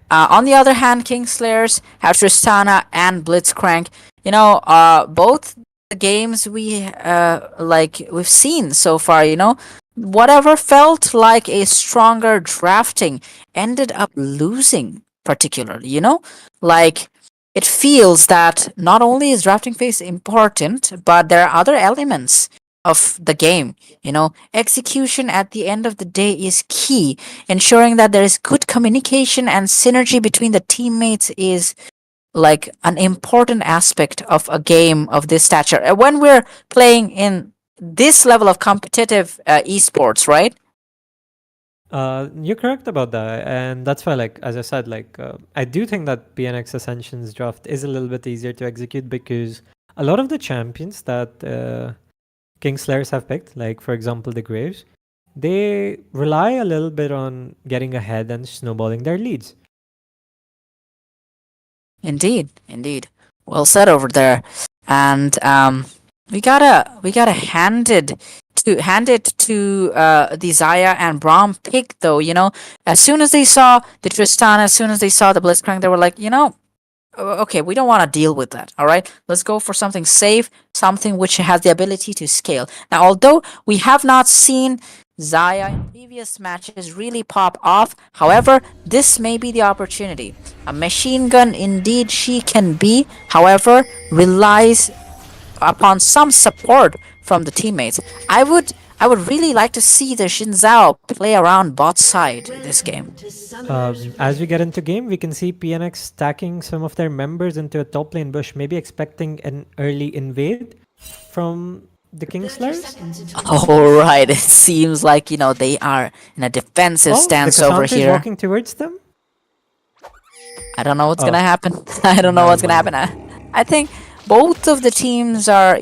On the other hand, Kingslayers have Tristana and Blitzcrank. You know, both the games we've seen so far, you know, whatever felt like a stronger drafting ended up losing, particularly, you know? Like, it feels that not only is drafting phase important, but there are other elements of the game. Execution at the end of the day is key. Ensuring that there is good communication and synergy between the teammates is like an important aspect of a game of this stature. When we're playing in this level of competitive esports, right? You're correct about that, and that's why, like as I said, I do think that PnX Ascension's draft is a little bit easier to execute because a lot of the champions that Kingslayers have picked, like for example the Graves, they rely a little bit on getting ahead and snowballing their leads. Indeed, indeed. Well said over there. And we gotta hand it to the Zaya and Braum pick though. As soon as they saw the Tristana, as soon as they saw the Blitzcrank, they were like, okay, we don't want to deal with that. All right, let's go for something safe, something which has the ability to scale. Now, although we have not seen Zaya in previous matches really pop off, however, this may be the opportunity. A machine gun, indeed, she can be. However, relies upon some support from the teammates. I would really like to see the Xin Zhao play around bot side this game. As we get into game, we can see PnX stacking some of their members into a top lane bush, maybe expecting an early invade from the Kingslayers. All right, it seems like they are in a defensive stance over here. Walking towards them. I don't know what's gonna happen. I don't know what's gonna happen. I think both of the teams are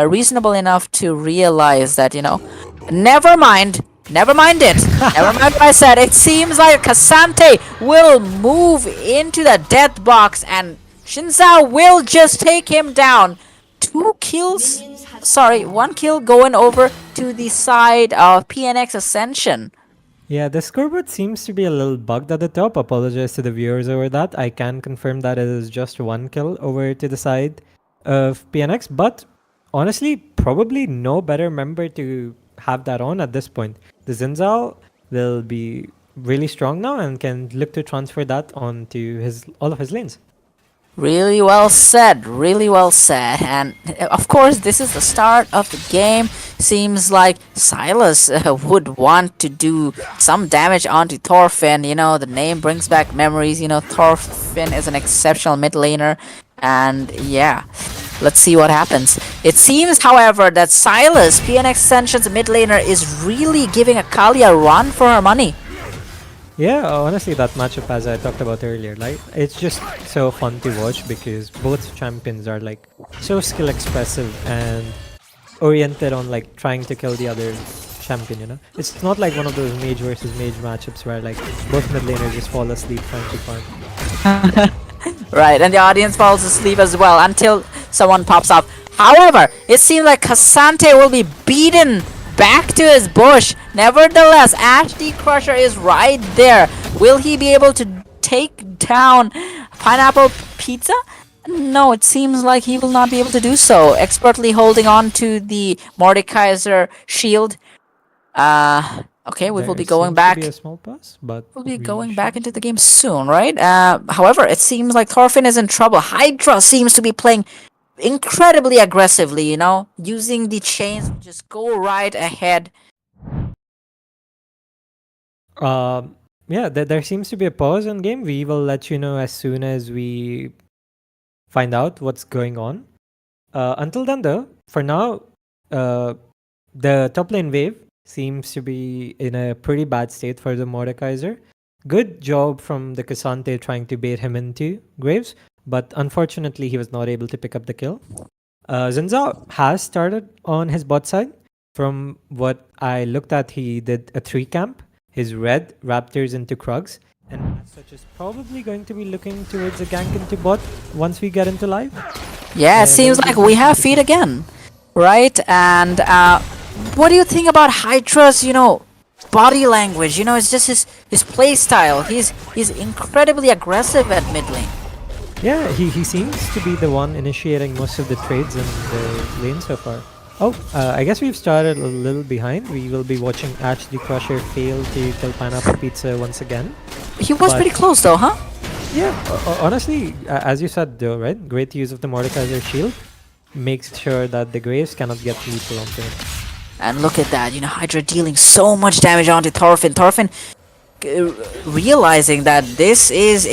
reasonable enough to realize that never mind it. Never mind what I said. It seems like Cassante will move into the death box and Xin Zhao will just take him down. 2 kills. Sorry, 1 kill going over to the side of PnX Ascension. Yeah, the scoreboard seems to be a little bugged at the top. Apologize to the viewers over that. I can confirm that it is just 1 kill over to the side of PnX, but honestly, probably no better member to have that on at this point. The Xin Zhao will be really strong now and can look to transfer that onto all of his lanes. Really well said, really well said. And of course, this is the start of the game. Seems like Silas would want to do some damage onto Thorfinn. The name brings back memories. Thorfinn is an exceptional mid laner. And yeah, let's see what happens. It seems, however, that Silas, PnX Ascension's mid laner, is really giving Akali a run for her money. Yeah, honestly, that matchup, as I talked about earlier, it's just so fun to watch because both champions are so skill expressive and oriented on trying to kill the other champion. It's not like one of those mage versus mage matchups where both mid laners just fall asleep trying to farm. Right, and the audience falls asleep as well until someone pops up. However, it seems like Cassante will be beaten back to his bush. Nevertheless, HD Crusher is right there. Will he be able to take down Pineapple Pizza? No, it seems like he will not be able to do so. Expertly holding on to the Mordekaiser shield. Okay, we will be going back. A small pass, but we'll be going back into the game soon, right? However, it seems like Thorfinn is in trouble. Hydra seems to be playing incredibly aggressively, using the chains to just go right ahead. Yeah, there seems to be a pause in game. We will let you know as soon as we find out what's going on. Until then, though, for now, the top lane wave seems to be in a pretty bad state for the Mordekaiser. Good job from the Cassante trying to bait him into Graves, but unfortunately he was not able to pick up the kill. Xin Zhao has started on his bot side. From what I looked at, he did a 3 camp, his red Raptors into Krugs, and as such is probably going to be looking towards a gank into bot once we get into live. Yeah, it seems like we have feet again, right? And what do you think about Hydra's, body language? It's just his play style. He's incredibly aggressive at mid lane. Yeah, he seems to be the one initiating most of the trades in the lane so far. Oh, I guess we've started a little behind. We will be watching HD Crusher fail to kill Pineapple Pizza once again. He was pretty close though, huh? Yeah, honestly, as you said though, right? Great use of the Mordekaiser shield. makes sure that the Graves cannot get lethal onto him. And look at that, Hydra dealing so much damage onto Thorfinn. Thorfinn realizing that this is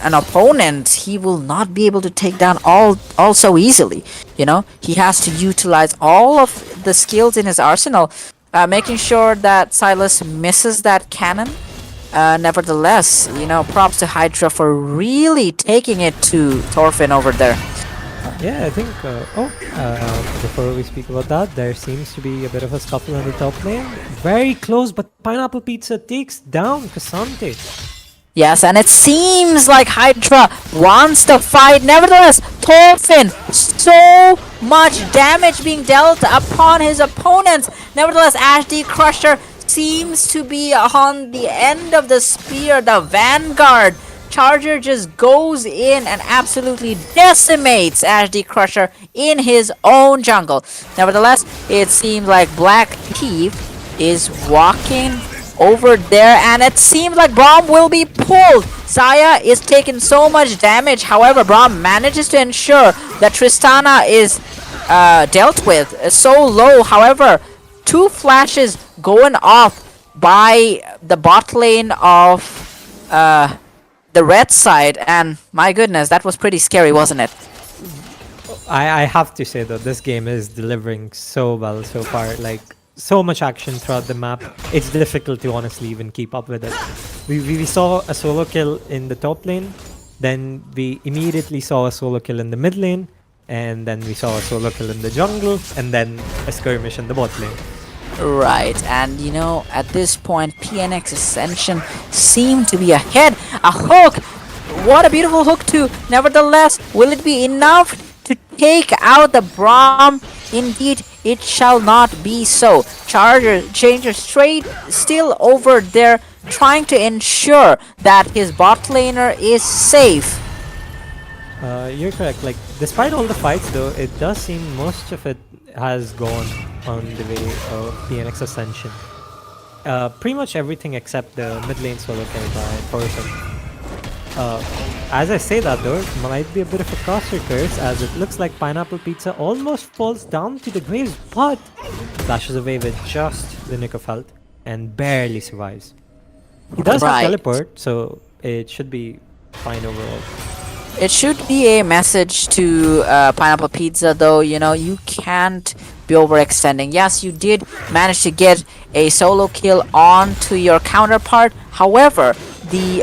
an opponent he will not be able to take down all so easily. He has to utilize all of the skills in his arsenal, making sure that Silas misses that cannon. Nevertheless, props to Hydra for really taking it to Thorfinn over there. Yeah, I think, before we speak about that, there seems to be a bit of a scuffle in the top lane. Very close, but Pineapple Pizza takes down Cassante. Yes, and it seems like Hydra wants to fight. Nevertheless, Thorfinn, so much damage being dealt upon his opponents. Nevertheless, HD Crusher seems to be on the end of the spear, the Vanguard. Charger just goes in and absolutely decimates HD Crusher in his own jungle. Nevertheless, it seems like Black Thief is walking over there, and it seems like Braum will be pulled. Saya is taking so much damage. However, Braum manages to ensure that Tristana is dealt with so low. However, 2 flashes going off by the bot lane of the red side, and my goodness, that was pretty scary, wasn't it? I have to say though, this game is delivering so well so far. Like, so much action throughout the map. It's difficult to honestly even keep up with it. We saw a solo kill in the top lane, then we immediately saw a solo kill in the mid lane, and then we saw a solo kill in the jungle, and then a skirmish in the bot lane. Right, and at this point, PnX Ascension seemed to be ahead. A hook! What a beautiful hook too! Nevertheless, will it be enough to take out the Braum? Indeed, it shall not be so. Changer straight still over there, trying to ensure that his bot laner is safe. You're correct. Like, despite all the fights though, it does seem most of it has gone on the way of PnX Ascension. Pretty much everything except the mid lane solo kill by Thorfinn. As I say that though, it might be a bit of a crosshair curse, as it looks like Pineapple Pizza almost falls down to the graves, but flashes away with just the nick of health and barely survives. He does have teleport, so it should be fine overall. It should be a message to Pineapple Pizza though, you can't be overextending. Yes, you did manage to get a solo kill onto your counterpart. However, the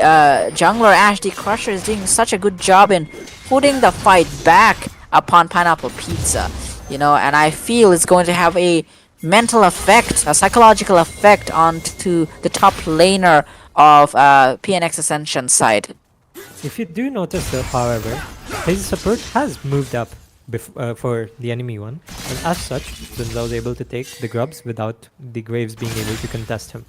jungler HD Crusher is doing such a good job in putting the fight back upon Pineapple Pizza. And I feel it's going to have a mental effect, a psychological effect onto the top laner of PnX Ascension side. If you do notice though, however, his support has moved up for the enemy one, and as such, Zinzao was able to take the grubs without the Graves being able to contest him.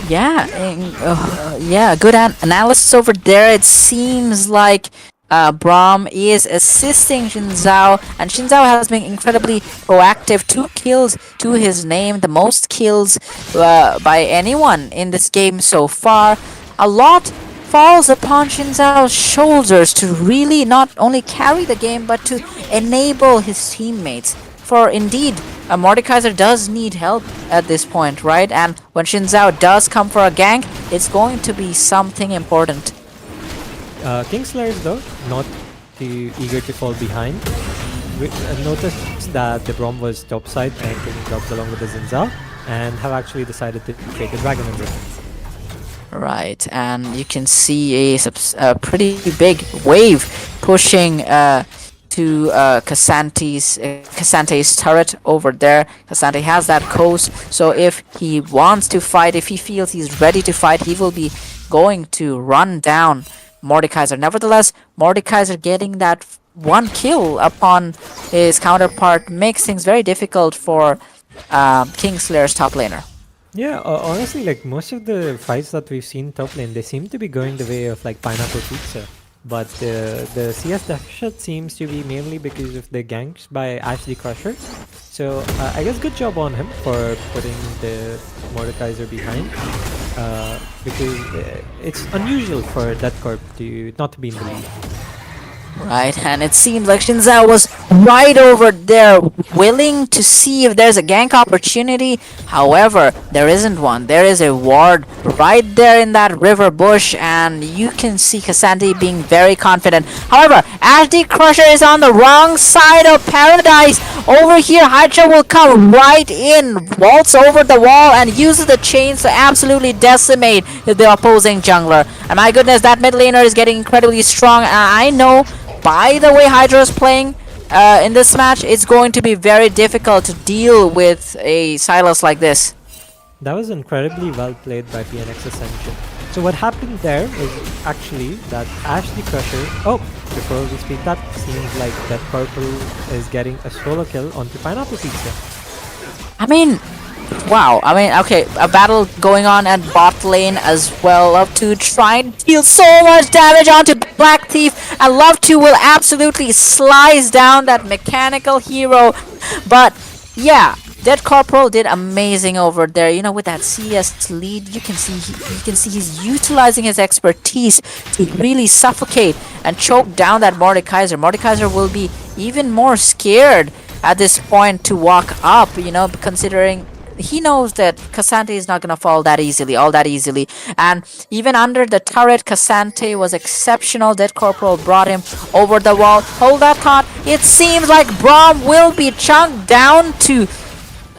Yeah, good analysis over there. It seems like Braum is assisting Shinzao, and Shinzao has been incredibly proactive. 2 kills to his name, the most kills by anyone in this game so far. A lot falls upon Shinzao's shoulders to really not only carry the game, but to enable his teammates. For indeed, Mordekaiser does need help at this point, right? And when Shinzao does come for a gank, it's going to be something important. Kingslayers though, not too eager to fall behind. We noticed that the Braum was topside and taking drops along with the Zinzao, and have actually decided to take a dragon in there. Right, and you can see a pretty big wave pushing to Cassante's turret over there. Cassante has that coast, so if he wants to fight, if he feels he's ready to fight, he will be going to run down Mordekaiser. Nevertheless, Mordekaiser getting that 1 kill upon his counterpart makes things very difficult for Kingslayer's top laner. Yeah, honestly, like most of the fights that we've seen top lane, they seem to be going the way of like Pineapple Pizza. But the CS deficit seems to be mainly because of the ganks by HD Crusher. So I guess good job on him for putting the Mordekaiser behind. Because it's unusual for Death Corp to not be in the lead. Right, and it seems like Shinzao was right over there, willing to see if there's a gank opportunity. However, there isn't one. There is a ward right there in that river bush, and you can see Cassandra being very confident. However, Ashdy Crusher is on the wrong side of Paradise. Over here, Hydra will come right in, waltz over the wall, and uses the chains to absolutely decimate the opposing jungler. And my goodness, that mid laner is getting incredibly strong. I know, by the way Hydra is playing in this match, it's going to be very difficult to deal with a Silas like this. That was incredibly well played by PnX Ascension. So what happened there is actually that Ashly Crusher... Oh, before we speak, that seems like that Purple is getting a solo kill onto Pineapple Pizza. I mean, wow. I mean, okay, a battle going on at bot lane as well. Love2 trying to deal so much damage onto Black Thief, and Love2 will absolutely slice down that mechanical hero. But yeah, Dead Corporal did amazing over there. You know, with that CS lead, you can see he's utilizing his expertise to really suffocate and choke down that Mordekaiser. Mordekaiser will be even more scared at this point to walk up, you know, considering he knows that Cassante is not gonna fall all that easily. And even under the turret, Cassante was exceptional. Dead Corporal brought him over the wall. Hold that thought. It seems like Braum will be chunked down to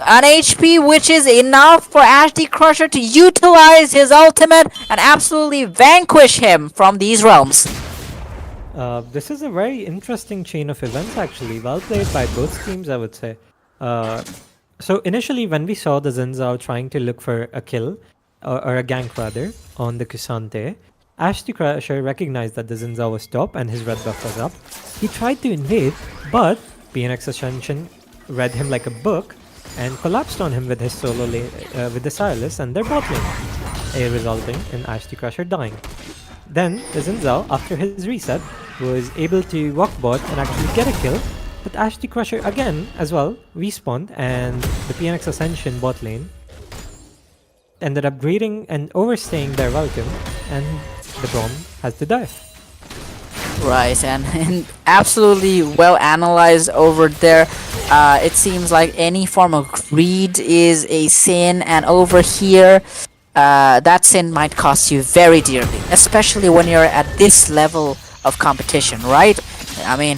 an HP, which is enough for Ashly Crusher to utilize his ultimate and absolutely vanquish him from these realms. This is a very interesting chain of events actually, well played by both teams, I would say. So initially when we saw the Xin Zhao trying to look for a kill, or a gank rather, on the Kusante, Ashly Crusher recognized that the Xin Zhao was top and his red buff was up. He tried to invade, but PnX Ascension read him like a book and collapsed on him with his solo lane, with the Silas and their bot lane, resulting in Ashly Crusher dying. Then the Xin Zhao, after his reset, was able to walk bot and actually get a kill, but Ashly Crusher again as well respawned, and the PnX Ascension bot lane ended up greeting and overstaying their welcome, and the Braum has to die. Right, and absolutely well analyzed over there. It seems like any form of greed is a sin, and over here, that sin might cost you very dearly, especially when you're at this level of competition, right? I mean,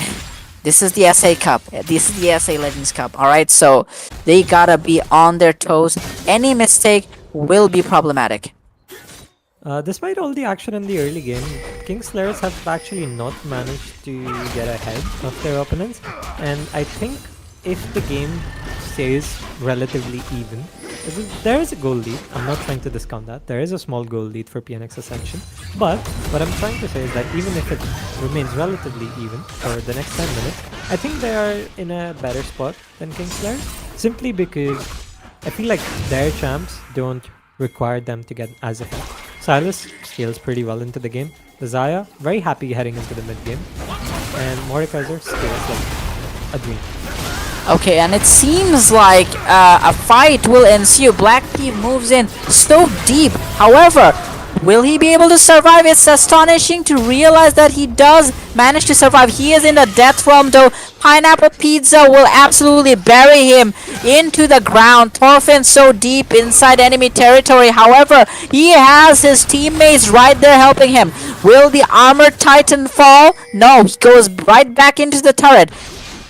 this is the SA Cup, this is the SA Legends Cup, alright? So they gotta be on their toes. Any mistake will be problematic. Despite all the action in the early game, Kingslayers have actually not managed to get ahead of their opponents, and I think if the game stays relatively even, there is a goal lead. I'm not trying to discount that. There is a small goal lead for PnX Ascension, but what I'm trying to say is that even if it remains relatively even for the next 10 minutes, I think they are in a better spot than Kingslayers, simply because I feel like their champs don't require them to get as ahead. Silas scales pretty well into the game. The Zaya, very happy heading into the mid game. And Mordekaiser scales like a dream. Okay, and it seems like a fight will ensue. Black Thief moves in so deep. However, will he be able to survive? It's astonishing to realize that he does manage to survive. He is in the death realm though. Pineapple Pizza will absolutely bury him into the ground. Thorfinn so deep inside enemy territory. However, he has his teammates right there helping him. Will the Armored Titan fall? No, he goes right back into the turret.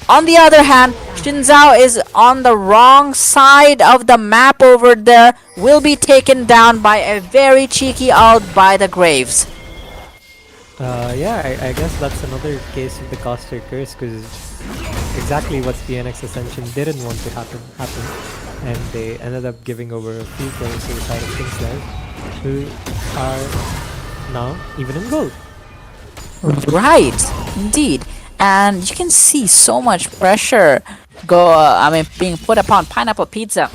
On the other hand, Shinzao is on the wrong side of the map over there, will be taken down by a very cheeky ult by the Graves. Yeah, I guess that's another case of the Caster Curse, because exactly what PnX Ascension didn't want to happen, and they ended up giving over a few kills to the side of Kingslayers, who are now even in gold. Right, indeed. And you can see so much pressure being put upon Pineapple Pizza.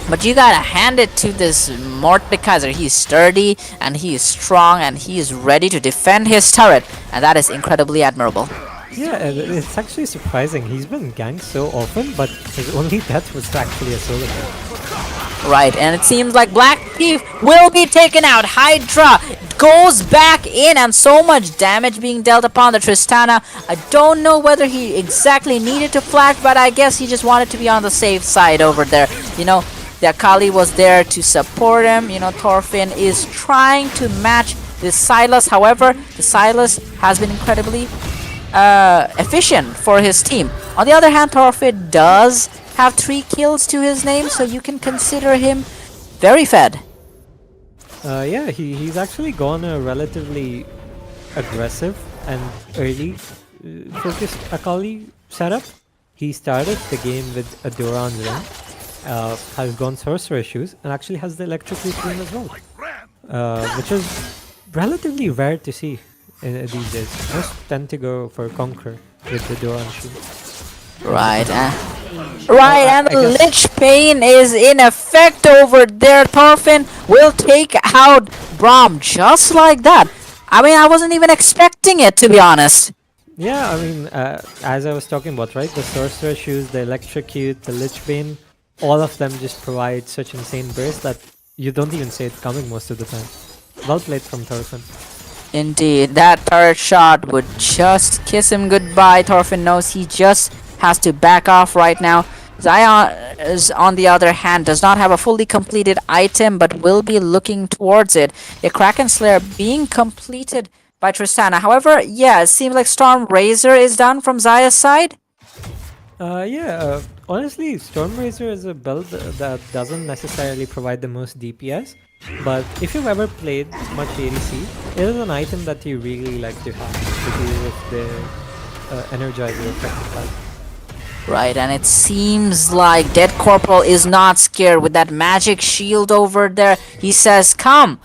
But you gotta hand it to this Mordekaiser. He's sturdy and he is strong and he is ready to defend his turret. And that is incredibly admirable. Yeah, it's actually surprising. He's been ganked so often, but his only death was actually a solo kill. Right, and it seems like Black Thief will be taken out. Hydra goes back in, and so much damage being dealt upon the Tristana. I don't know whether he exactly needed to flash, but I guess he just wanted to be on the safe side over there. You know, the Akali was there to support him. You know, Thorfinn is trying to match this Silas. However, the Silas has been incredibly efficient for his team. On the other hand, Thorfinn does have 3 kills to his name, so you can consider him very fed. Yeah, he's actually gone a relatively aggressive and early focused Akali setup. He started the game with a Duran Ring, has gone Sorcerer Shoes, and actually has the Electrocute Ring as well, which is relatively rare to see these days. Most tend to go for Conqueror with the Duran Shoe. Right, and the Lich Bane is in effect over there. Thorfinn will take out Braum just like that. I mean, I wasn't even expecting it, to be honest. Yeah, I mean, as I was talking about, right? The Sorcerer Shoes, the Electrocute, the Lich Bane, all of them just provide such insane burst that you don't even see it coming most of the time. Well played from Thorfinn. Indeed, that third shot would just kiss him goodbye. Thorfinn knows he just has to back off right now. Zion, on the other hand, does not have a fully completed item, but will be looking towards it. The Kraken Slayer being completed by Tristana. However, yeah, it seems like Storm Razor is done from Zaya's side. Honestly, Storm Razor is a build that doesn't necessarily provide the most DPS, but if you've ever played much ADC, it is an item that you really like to have because of the Energizer effect it has. Right, and it seems like Dead Corporal is not scared with that magic shield over there. He says, come,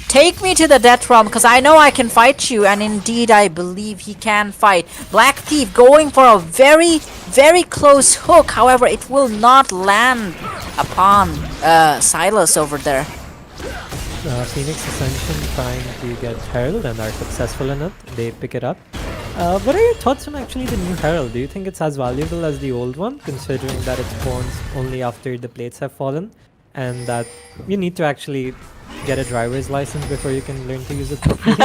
take me to the Death Realm, because I know I can fight you, and indeed I believe he can fight. Black Thief going for a very, very close hook, however, it will not land upon Silas over there. PnX Ascension trying to get Herald and are successful in it. They pick it up. What are your thoughts on actually the new Herald? Do you think it's as valuable as the old one, considering that it spawns only after the plates have fallen, and that you need to actually get a driver's license before you can learn to use it properly?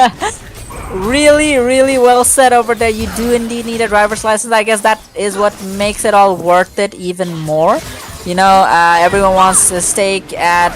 Really, really well said over there. You do indeed need a driver's license. I guess that is what makes it all worth it even more. You know, everyone wants a stake at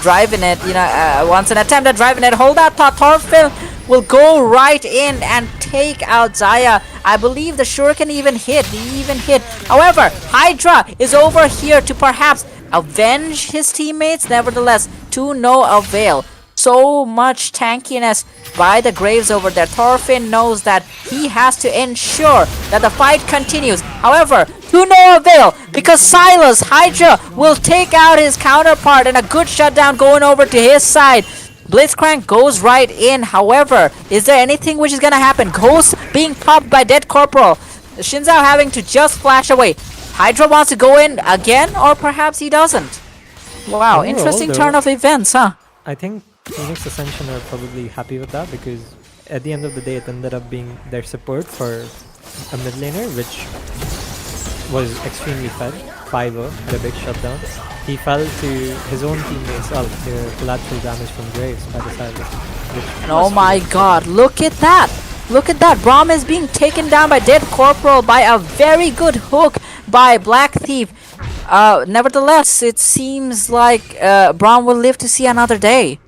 driving it. You know, wants an attempt at driving it. Hold that thought. Thorfinn will go right in and take out Zaya. I believe the Shuriken even hit. He even hit. However, Hydra is over here to perhaps avenge his teammates. Nevertheless, to no avail. So much tankiness by the Graves over there. Thorfinn knows that he has to ensure that the fight continues. However, to no avail, because Silas, Hydra, will take out his counterpart, and a good shutdown going over to his side. Blitzcrank goes right in. However, is there anything which is gonna happen? Ghost being popped by Dead Corporal. Shinzao having to just flash away. Hydra wants to go in again, or perhaps he doesn't. Wow, interesting turn of events, huh? I think PnX Ascension are probably happy with that, because at the end of the day it ended up being their support for a mid laner, which was extremely fed. 5-0 had a big shutdown. He fell to his own teammates, the collateral damage from Graves by the side. And oh my god, look at that! Look at that! Braum is being taken down by Dead Corporal by a very good hook by Black Thief. Nevertheless, it seems like Braum will live to see another day.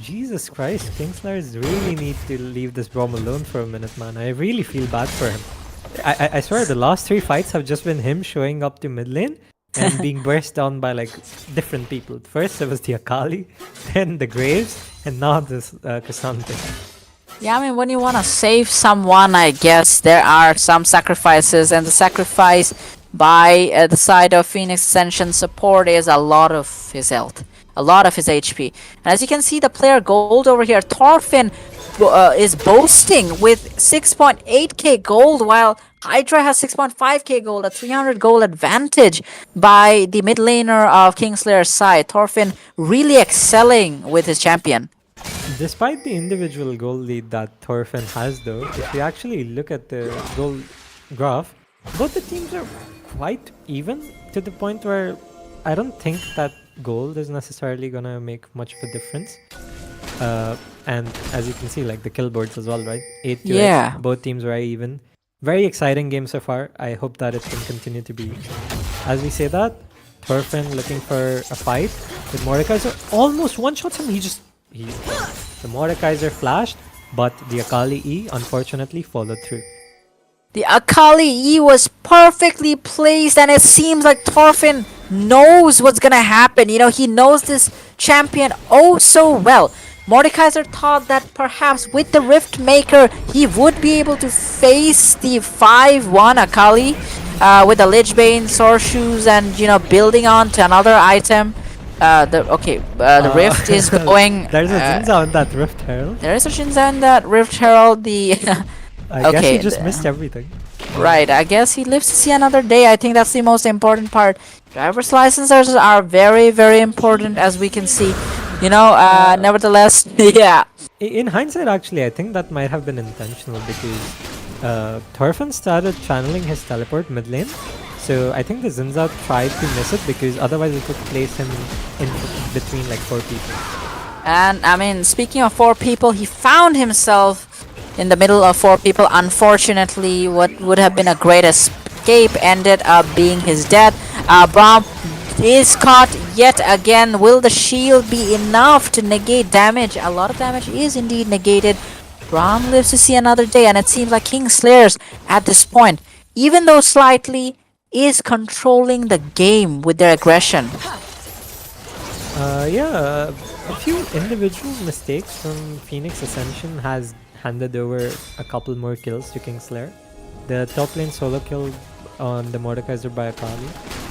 Jesus Christ, Kingslayers really need to leave this Braum alone for a minute, man. I really feel bad for him. I swear the last 3 fights have just been him showing up to mid lane and being burst down by like different people. First it was the Akali, then the Graves, and now this Cassandra. Yeah, I mean, when you want to save someone, I guess there are some sacrifices, and the sacrifice by the side of PnX Ascension support is a lot of his health, a lot of his HP. And as you can see, the player gold over here, Thorfinn, is boasting with 6.8k gold, while Hydra has 6.5k gold, a 300 gold advantage by the mid laner of Kingslayer's side. Thorfinn really excelling with his champion. Despite the individual goal lead that Thorfinn has though, if you actually look at the goal graph, both the teams are quite even, to the point where I don't think that gold is necessarily gonna make much of a difference. And as you can see, like the kill boards as well, right? 8 to Yeah. 8. Both teams very even. Very exciting game so far. I hope that it can continue to be. As we say that, Thorfinn looking for a fight with Mordekaiser. Almost one-shots him. The Mordekaiser flashed, but the Akali E unfortunately followed through. The Akali E was perfectly placed, and it seems like Thorfinn knows what's gonna happen. You know, he knows this champion oh so well. Mordekaiser thought that perhaps with the Rift Maker, he would be able to face the 5-1 Akali with the Lich Bane, Sword Shoes, and, you know, building on to another item. The Rift is going... There's a Jinza on that Rift Herald. There is a Jinza on that Rift Herald. I guess he just missed everything. Right, I guess he lives to see another day. I think that's the most important part. Driver's licenses are very, very important, as we can see. You know, nevertheless, yeah. In hindsight, actually, I think that might have been intentional because Thorfinn started channeling his teleport mid lane. So I think the Zinza tried to miss it because otherwise it would place him in between like 4 people. And I mean, speaking of 4 people, he found himself in the middle of 4 people. Unfortunately, what would have been a great escape ended up being his death. Braum is caught yet again. Will the shield be enough to negate damage? A lot of damage is indeed negated. Braum lives to see another day, and it seems like Kingslayers at this point, even though slightly, is controlling the game with their aggression. A few individual mistakes from PnX Ascension has handed over a couple more kills to Kingslayer. The top lane solo kill on the Mordekaiser by Akali.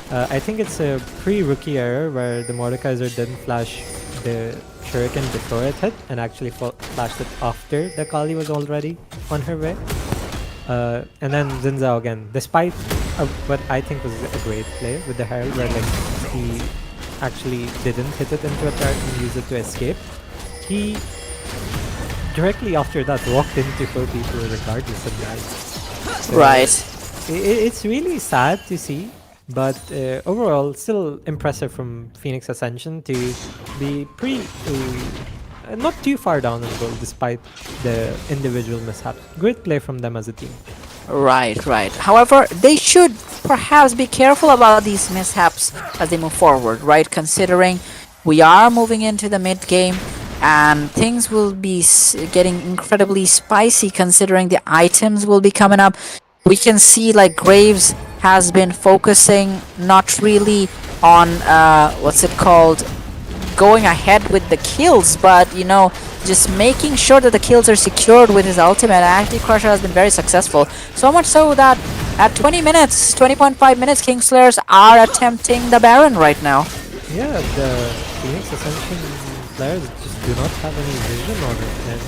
I think it's a pre-rookie error where the Mordekaiser didn't flash the Shuriken before it hit and actually flashed it after the Akali was already on her way. And then Zinzao again, despite what I think was a great play with the Herald where like he actually didn't hit it into a turret and use it to escape, he directly after that walked into 4 people regardless and died. So Right. It's really sad to see, but overall still impressive from PnX Ascension to be not too far down in goal despite the individual mishaps. Great play from them as a team. Right. However, they should perhaps be careful about these mishaps as they move forward, right? Considering we are moving into the mid game and things will be getting incredibly spicy considering the items will be coming up. We can see like Graves has been focusing not really on going ahead with the kills, but you know, just making sure that the kills are secured with his ultimate. Active Crusher has been very successful, so much so that at 20.5 minutes, Kingslayers are attempting the Baron right now. Yeah, the PnX Ascension players just do not have any vision on it, and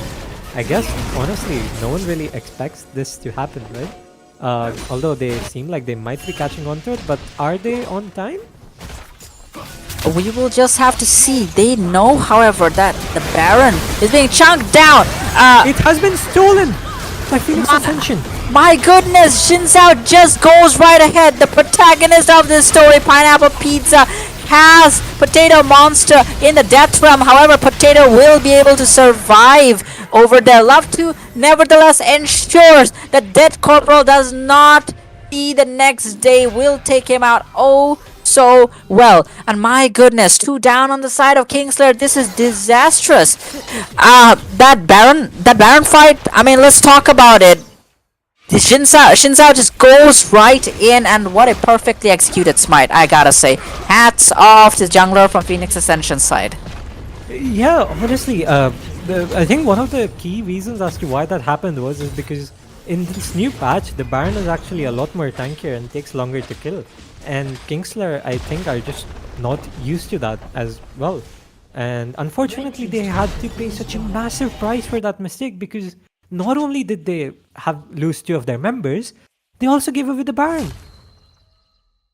I guess honestly no one really expects this to happen, right? Although they seem like they might be catching on to it, but are they on time? We will just have to see. They know, however, that the Baron is being chunked down. It has been stolen by PnX Ascension. My goodness, Xin Zhao just goes right ahead. The protagonist of this story, Pineapple Pizza, has Potato Monster in the death realm. However, Potato will be able to survive over there. Love to nevertheless ensures that Dead Corporal does not see the next day. Will take him out so well. And my goodness, 2 down on the side of Kingslayer. This is disastrous. That Baron fight, I mean, let's talk about it. Xin Zhao just goes right in, and what a perfectly executed smite, I gotta say. Hats off to jungler from PnX Ascension side. Yeah, honestly, I think one of the key reasons as to why that happened was because in this new patch, the Baron is actually a lot more tankier and takes longer to kill. And Kingslayer, I think, are just not used to that as well. And unfortunately, they had to pay such a massive price for that mistake because not only did they lose 2 of their members, they also gave away the Baron.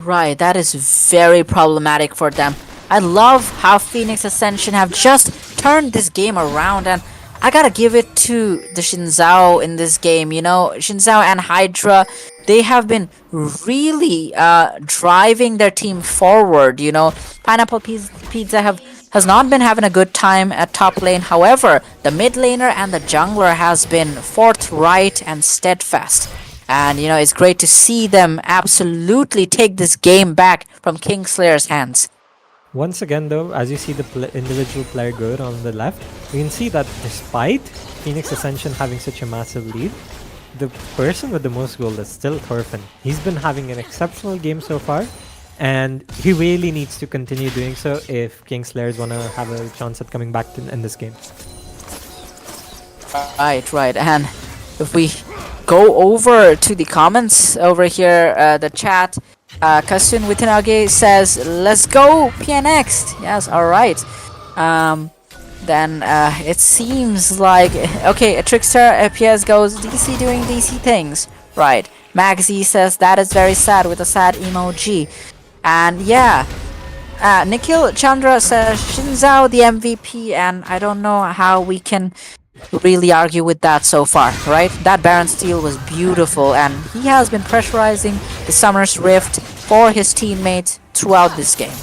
Right, that is very problematic for them. I love how PnX Ascension have just turned this game around, and I gotta give it to the Xin Zhao in this game. You know, Xin Zhao and Hydra, they have been really driving their team forward. You know, Pineapple Pizza have has not been having a good time at top lane. However, the mid laner and the jungler has been forthright and steadfast. And it's great to see them absolutely take this game back from Kingslayers' hands. Once again, though, as you see the individual player go on the left, you can see that despite PnX Ascension having such a massive lead, the person with the most gold is still Thorfinn. He's been having an exceptional game so far, and he really needs to continue doing so if Kingslayers want to have a chance at coming back in this game. Right. And if we go over to the comments over here, the chat, Kasun Witanage says, "Let's go PnX." Yes, alright. Then it seems like, okay, a Trickster PS goes, DC doing DC things. Right. Magzi says, "That is very sad," with a sad emoji. And yeah, Nikhil Chandra says, "Shinzao the MVP," and I don't know how we can really argue with that so far, right? That Baron steal was beautiful, and he has been pressurizing the Summer's Rift for his teammates throughout this game.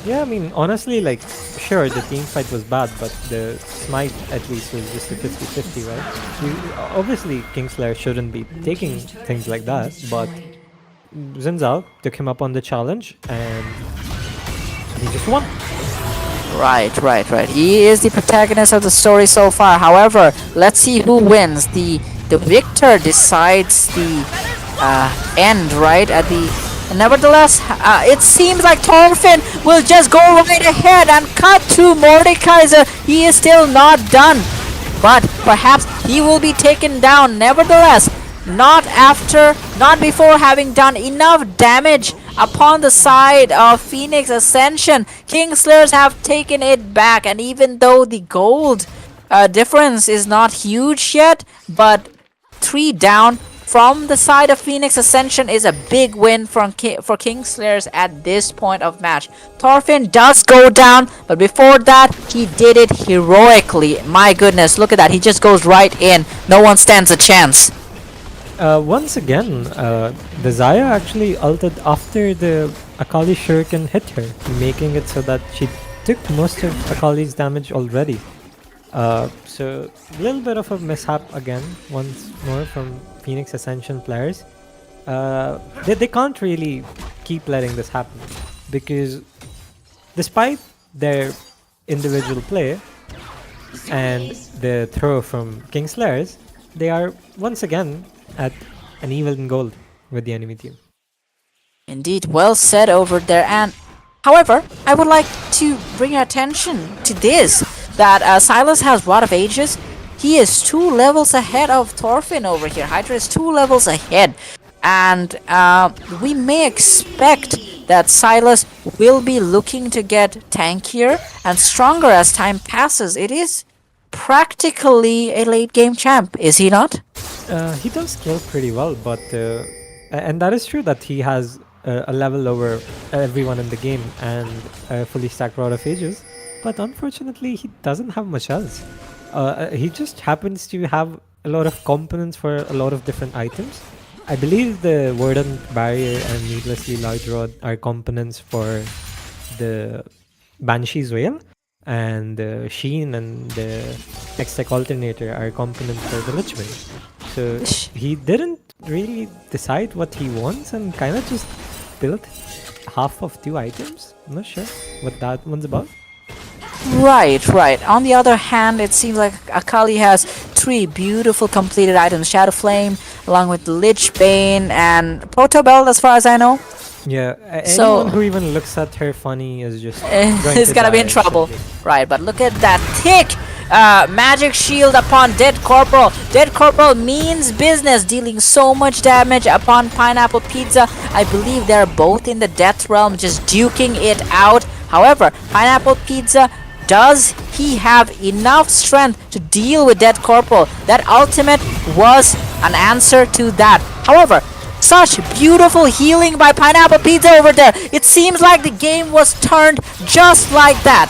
Yeah, I mean, honestly, like, sure, the team fight was bad, but the smite at least was just a 50-50, right? Obviously, Kingslayer shouldn't be taking things like that, but Zinzao took him up on the challenge, and he just won. Right. He is the protagonist of the story so far. However, let's see who wins. The victor decides the end, right? Nevertheless, it seems like Thorfinn will just go right ahead and cut through Mordekaiser. He is still not done, but perhaps he will be taken down. Nevertheless, not before having done enough damage upon the side of PnX Ascension. Kingslayers have taken it back, and even though the gold difference is not huge yet, but 3 down from the side of PnX Ascension is a big win for Kingslayers at this point of match. Thorfinn does go down, but before that, he did it heroically. My goodness, look at that. He just goes right in. No one stands a chance. Once again, the Zaya actually ulted after the Akali Shuriken hit her, making it so that she took most of Akali's damage already. So, a little bit of a mishap again, once more from PnX Ascension players. They can't really keep letting this happen, because despite their individual play and the throw from Kingslayers, they are once again at an even gold with the enemy team. Indeed, well said over there. And however, I would like to bring your attention to this, that Silas has Rod of Ages. He is 2 levels ahead of Thorfinn over here. Hydra is 2 levels ahead, and we may expect that Silas will be looking to get tankier and stronger as time passes. It is practically a late game champ, is he not? He does kill pretty well, but and that is true that he has a level over everyone in the game and a fully stacked Rod of Ages, but unfortunately he doesn't have much else. He just happens to have a lot of components for a lot of different items. I believe the Verdant Barrier and Needlessly Large Rod are components for the Banshee's Veil, and the Sheen and the X-Tech Alternator are components for the Lich Bane. So he didn't really decide what he wants and kind of just built half of 2 items. I'm not sure what that one's about. Right. On the other hand, it seems like Akali has 3 beautiful completed items. Shadow Flame, along with Lich Bane and Protobelt, as far as I know. Yeah, anyone who even looks at her funny is just is gonna be in trouble. Right, but look at that thick magic shield upon Dead Corporal. Dead Corporal means business, dealing so much damage upon Pineapple Pizza. I believe they're both in the death realm, just duking it out. However, Pineapple Pizza, does he have enough strength to deal with Dead Corporal? That ultimate was an answer to that. However, such beautiful healing by Pineapple Pizza over there. It seems like the game was turned just like that.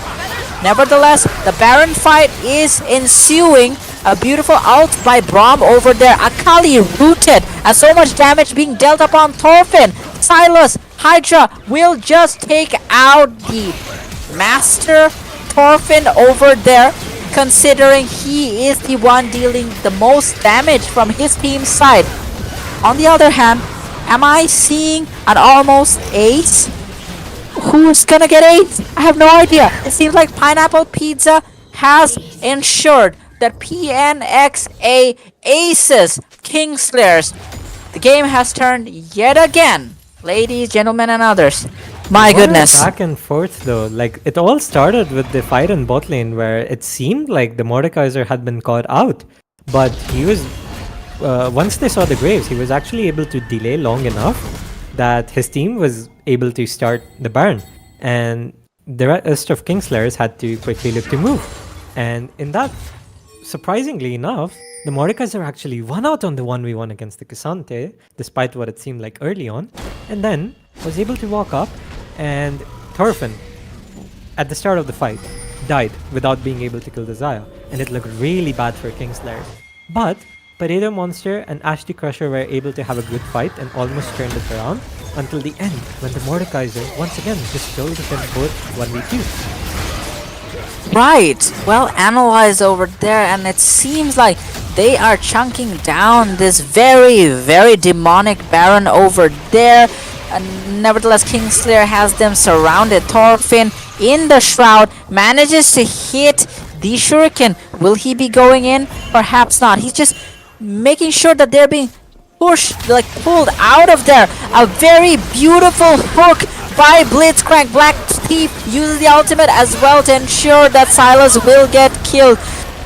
Nevertheless, the Baron fight is ensuing. A beautiful ult by Braum over there. Akali rooted, and so much damage being dealt upon Thorfinn. Silas, Hydra will just take out the Master Thorfinn over there, considering he is the one dealing the most damage from his team's side. On the other hand, am I seeing an almost ace? Who's gonna get ace? I have no idea. It seems like Pineapple Pizza has ensured that PnXA aces Kingslayers. The game has turned yet again, ladies, gentlemen, and others. My What a goodness. back and forth though. Like it all started with the fight in bot lane where it seemed like the Mordekaiser had been caught out, but he was once they saw the Graves, he was actually able to delay long enough that his team was able to start the Baron, and the rest of Kingslayers had to quickly look to move. And in that, surprisingly enough, the Mordekaiser actually won out on the 1v1 against the Cassante, despite what it seemed like early on, and then was able to walk up, and Thorfinn, at the start of the fight, died without being able to kill the Xayah, and it looked really bad for Kingslayers. But Potato Monster and Ashley Crusher were able to have a good fight and almost turned it around until the end, when the Mordekaiser once again just stole them both 1v2. Right, well analyzed over there, and it seems like they are chunking down this very, very demonic Baron over there. Nevertheless, Kingslayer has them surrounded. Thorfinn in the Shroud manages to hit the Shuriken. Will he be going in? Perhaps not. He's just making sure that they're being pushed, like pulled out of there. A very beautiful hook by Blitzcrank. Black Thief uses the ultimate as well to ensure that Silas will get killed.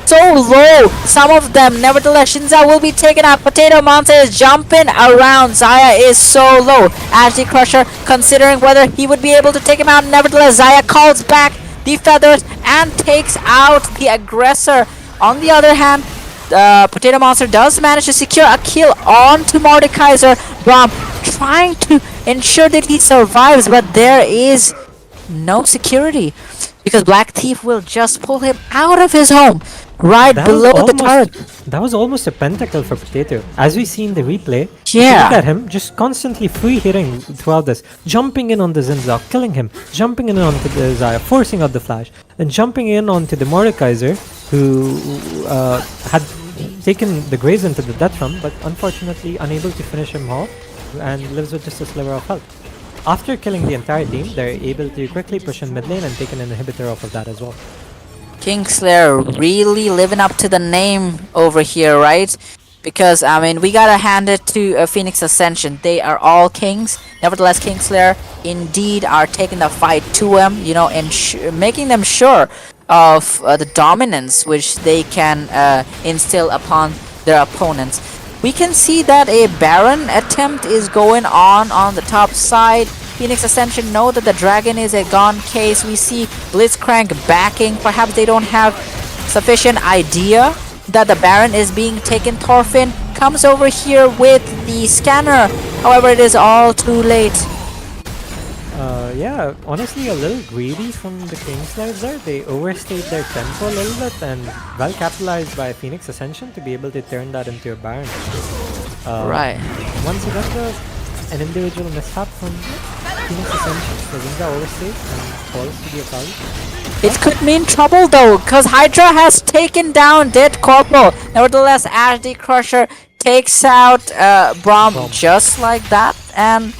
So low, some of them. Nevertheless, Shinza will be taken out. Potato Monster is jumping around. Xayah is so low. Ashley Crusher considering whether he would be able to take him out. Nevertheless, Xayah calls back the feathers and takes out the aggressor. On the other hand, Potato Monster does manage to secure a kill onto Mordekaiser. Braum trying to ensure that he survives, but there is no security because Black Thief will just pull him out of his home right below the turret. That was almost a pentakill for Potato. As we see in the replay, Yeah. look at him just constantly free hitting throughout this, jumping in on the Zinzao, killing him, jumping in onto the Xayah, forcing out the flash, and jumping in onto the Mordekaiser, who had taken the Graves into the death run, but unfortunately unable to finish him off, and lives with just a sliver of health. After killing the entire team, they're able to quickly push in mid lane and take an inhibitor off of that as well. Kingslayer really living up to the name over here, right? Because, I mean, we gotta hand it to PnX Ascension. They are all kings. Nevertheless, Kingslayer indeed are taking the fight to them, you know, and making them sure of the dominance which they can instill upon their opponents. We can see that a Baron attempt is going on the top side. PnX Ascension know that the dragon is a gone case. We see Blitzcrank backing. Perhaps they don't have sufficient idea that the Baron is being taken. Thorfinn comes over here with the scanner. However, it is all too late. Yeah, honestly a little greedy from the Kingslayers there. They overstayed their tempo a little bit, and well capitalized by PnX Ascension to be able to turn that into a Baron. Right. Once again, an individual mishap from PnX Ascension. The Zinza overstayed and falls to the Akali. It could mean trouble though, because Hydra has taken down Dead Corporal. Nevertheless, Ashley Crusher takes out Braum just like that, and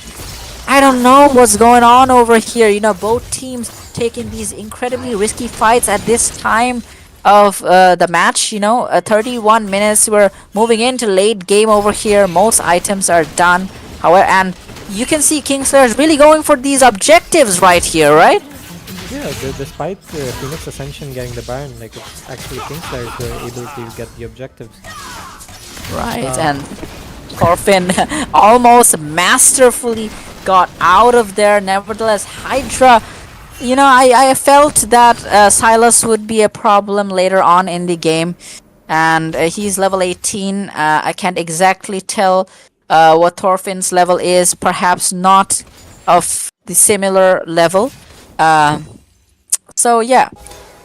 I don't know what's going on over here. You know, both teams taking these incredibly risky fights at this time of the match. You know, 31 minutes. We're moving into late game over here. Most items are done. However, and you can see Kingslayer is really going for these objectives right here, right? Yeah, despite PnX Ascension getting the Baron, like it's actually Kingslayers who are able to get the objectives. Right, and Thorfinn almost masterfully got out of there. Nevertheless, Hydra, you know, I felt that Silas would be a problem later on in the game, and he's level 18. I can't exactly tell what Thorfinn's level is, perhaps not of the similar level. So yeah,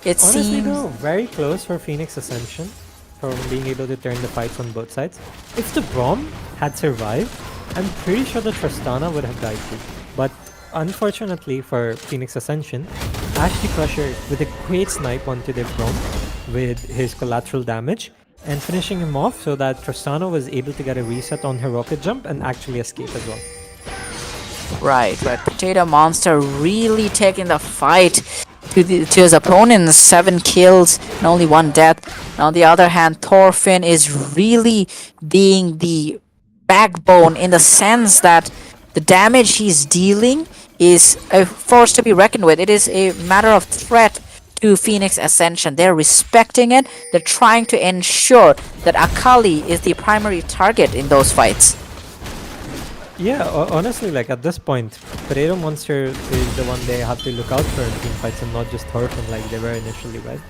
it Honestly seems though, very close for PnX Ascension from being able to turn the fights on both sides. If the Braum had survived, I'm pretty sure that Tristana would have died too. But unfortunately for PnX Ascension, Ashley Crusher with a great snipe onto the Chrome with his collateral damage and finishing him off so that Tristana was able to get a reset on her rocket jump and actually escape as well. Right. Potato Monster really taking the fight to his opponents. 7 kills and only 1 death. And on the other hand, Thorfinn is really being the backbone in the sense that the damage he's dealing is a force to be reckoned with. It is a matter of threat to PnX Ascension. They're respecting it. They're trying to ensure that Akali is the primary target in those fights. Yeah, honestly, like at this point, Potato Monster is the one they have to look out for in team fights and not just Thorfinn like they were initially, right?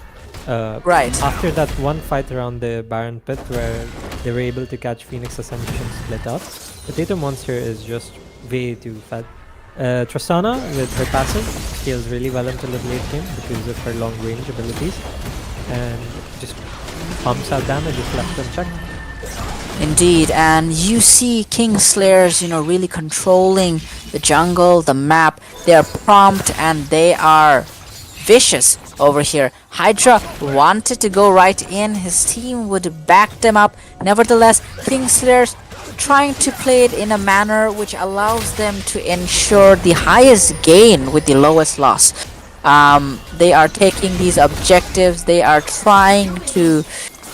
Right. After that one fight around the Baron Pit where they were able to catch PnX Ascension split up, Potato Monster is just way too fat. Tristana with her passive scales really well into the late game because of her long range abilities and just pumps out damage if left unchecked. Indeed, and you see Kingslayers, really controlling the jungle, the map. They are prompt and they are vicious over here. Hydra wanted to go right in. His team would back them up. Nevertheless, Kingslayers trying to play it in a manner which allows them to ensure the highest gain with the lowest loss. They are taking these objectives. They are trying to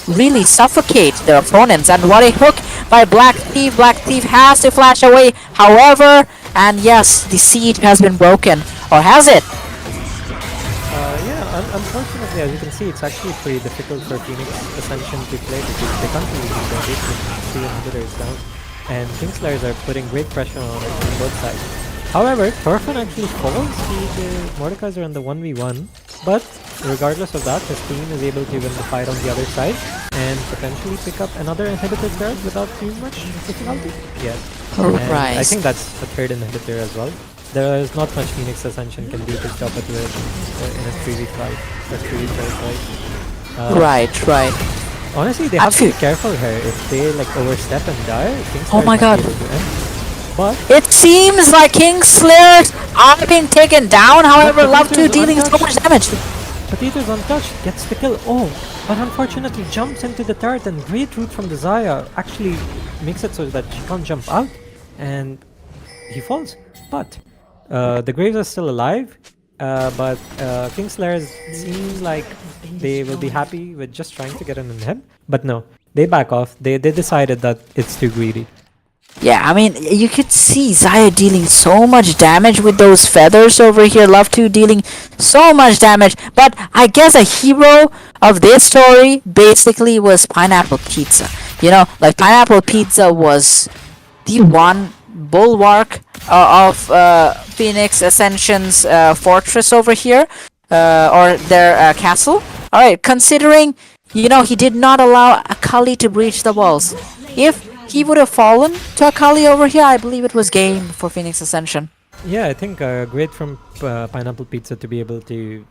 really suffocate their opponents, and what a hook by Black Thief. Black Thief has to flash away, however, and yes, the siege has been broken, or has it? Yeah, unfortunately, as you can see, it's actually pretty difficult for PnX Ascension to play because they can't really do their base with 2 inhibitors down, and Kingslayers are putting great pressure on it on both sides. However, Thorfinn actually falls. The Mordekaiser are in the 1v1, but regardless of that, his team is able to win the fight on the other side and potentially pick up another inhibitor card without too much difficulty. Yes. Right. I think that's a third inhibitor as well. There is not much PnX Ascension can do to stop it with in a 3v5 or 3v5 fight. Right. Honestly, they have to be careful here. If they like overstep and die, Oh my god. But it seems like Kingslayers are being taken down, however, Love2 dealing so much damage. Potato's untouched, gets the kill. Oh, but unfortunately jumps into the turret, and great route from the Zaya actually makes it so that she can't jump out, and he falls. But the Graves are still alive, but Kingslayers seems like they will be happy with just trying to get an inhib. But no, they back off. They decided that it's too greedy. Yeah, I mean, you could see Zaya dealing so much damage with those feathers over here. Love2 dealing so much damage. But I guess a hero of this story basically was Pineapple Pizza. Like Pineapple Pizza was the one bulwark of PnX Ascension's fortress over here, or their castle. Alright, considering, he did not allow Akali to breach the walls. If he would have fallen to Akali over here, I believe it was game for PnX Ascension. Yeah, I think great from Pineapple Pizza to be able to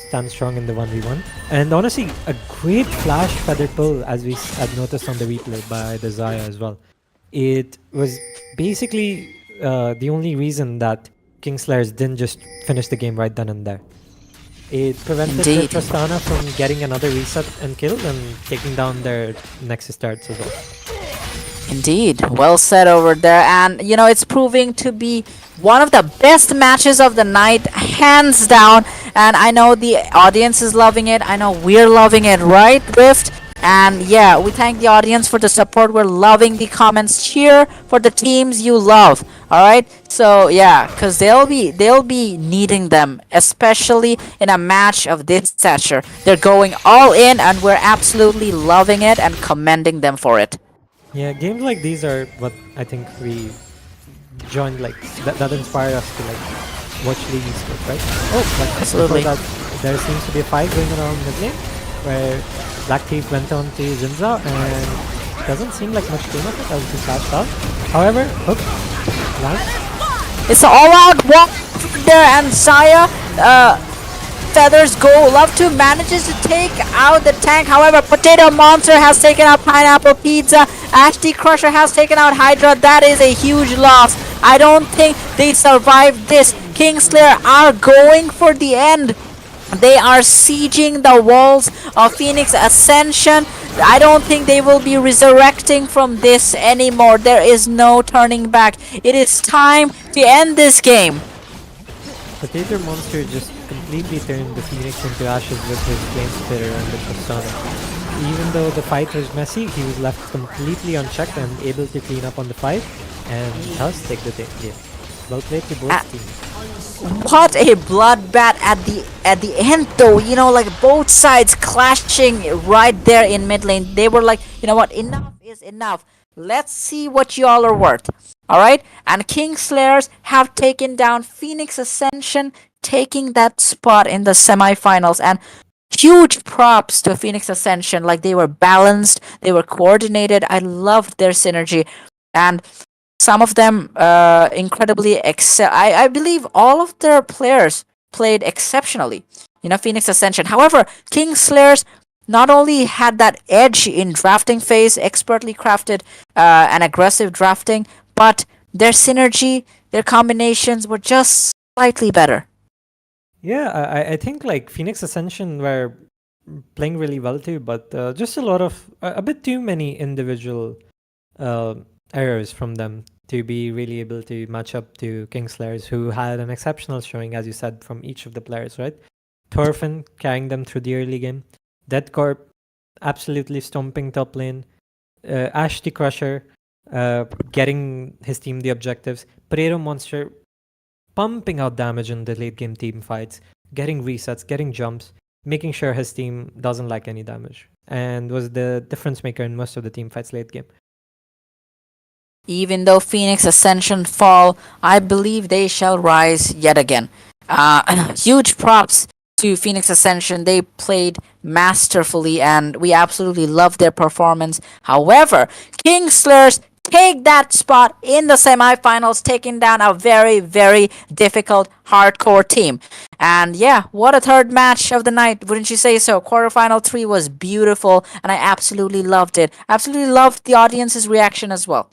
stand strong in the 1v1. And honestly, a great flash feather pull, as we had noticed on the replay by the Zaya as well. It was basically the only reason that Kingslayers didn't just finish the game right then and there. It prevented the Tristana from getting another reset and kill and taking down their Nexus turrets as well. Indeed, well said over there, and it's proving to be one of the best matches of the night, hands down, and I know the audience is loving it. I know we're loving it, right, Rift? And yeah, we thank the audience for the support. We're loving the comments. Cheer for the teams you love. Alright? So yeah, because they'll be needing them, especially in a match of this stature. They're going all in and we're absolutely loving it and commending them for it. Yeah, games like these are what I think we joined, like that inspire us to watch the esports, right? Oh, but absolutely. That, there seems to be a fight going around mid lane where Black Thief went on to Zinza and doesn't seem like much gain of it as he flashed out. However, hook lands. It's an all-out walk there, and Saya feathers go. Love2 manages to take out the tank. However, Potato Monster has taken out Pineapple Pizza. Ashley Crusher has taken out Hydra. That is a huge loss. I don't think they survived this. Kingslayer are going for the end. They are sieging the walls of PnX Ascension. I don't think they will be resurrecting from this anymore. There is no turning back. It is time to end this game. Potato Monster just completely turned the Phoenix into ashes with his Flame Spitter and the Persona. Even though the fight was messy, he was left completely unchecked and able to clean up on the fight and thus take the game. Well played to both teams. What a bloodbath at the end though, you know, like both sides clashing right there in mid lane. They were like, you know what, enough is enough. Let's see what y'all are worth. Alright? And Kingslayers have taken down PnX Ascension, taking that spot in the semifinals. And huge props to PnX Ascension. Like, they were balanced, they were coordinated. I loved their synergy. And some of them incredibly excel. I believe all of their players played exceptionally. You know, PnX Ascension. However, Kingslayers not only had that edge in drafting phase, expertly crafted and aggressive drafting, but their synergy, their combinations were just slightly better. Yeah, I think like PnX Ascension were playing really well too, but just a bit too many individual errors from them to be really able to match up to Kingslayers, who had an exceptional showing, as you said, from each of the players, right? Thorfinn carrying them through the early game, Deadcorp absolutely stomping top lane, Ash the Crusher getting his team the objectives, Potato Monster pumping out damage in the late game team fights, getting resets, getting jumps, making sure his team doesn't lack any damage, and was the difference maker in most of the team fights late game. Even though PnX Ascension fall, I believe they shall rise yet again. Huge props to PnX Ascension. They played masterfully and we absolutely loved their performance. However, Kingslayers take that spot in the semifinals, taking down a very, very difficult hardcore team. And yeah, what a third match of the night, wouldn't you say so? Quarterfinal 3 was beautiful and I absolutely loved it. Absolutely loved the audience's reaction as well.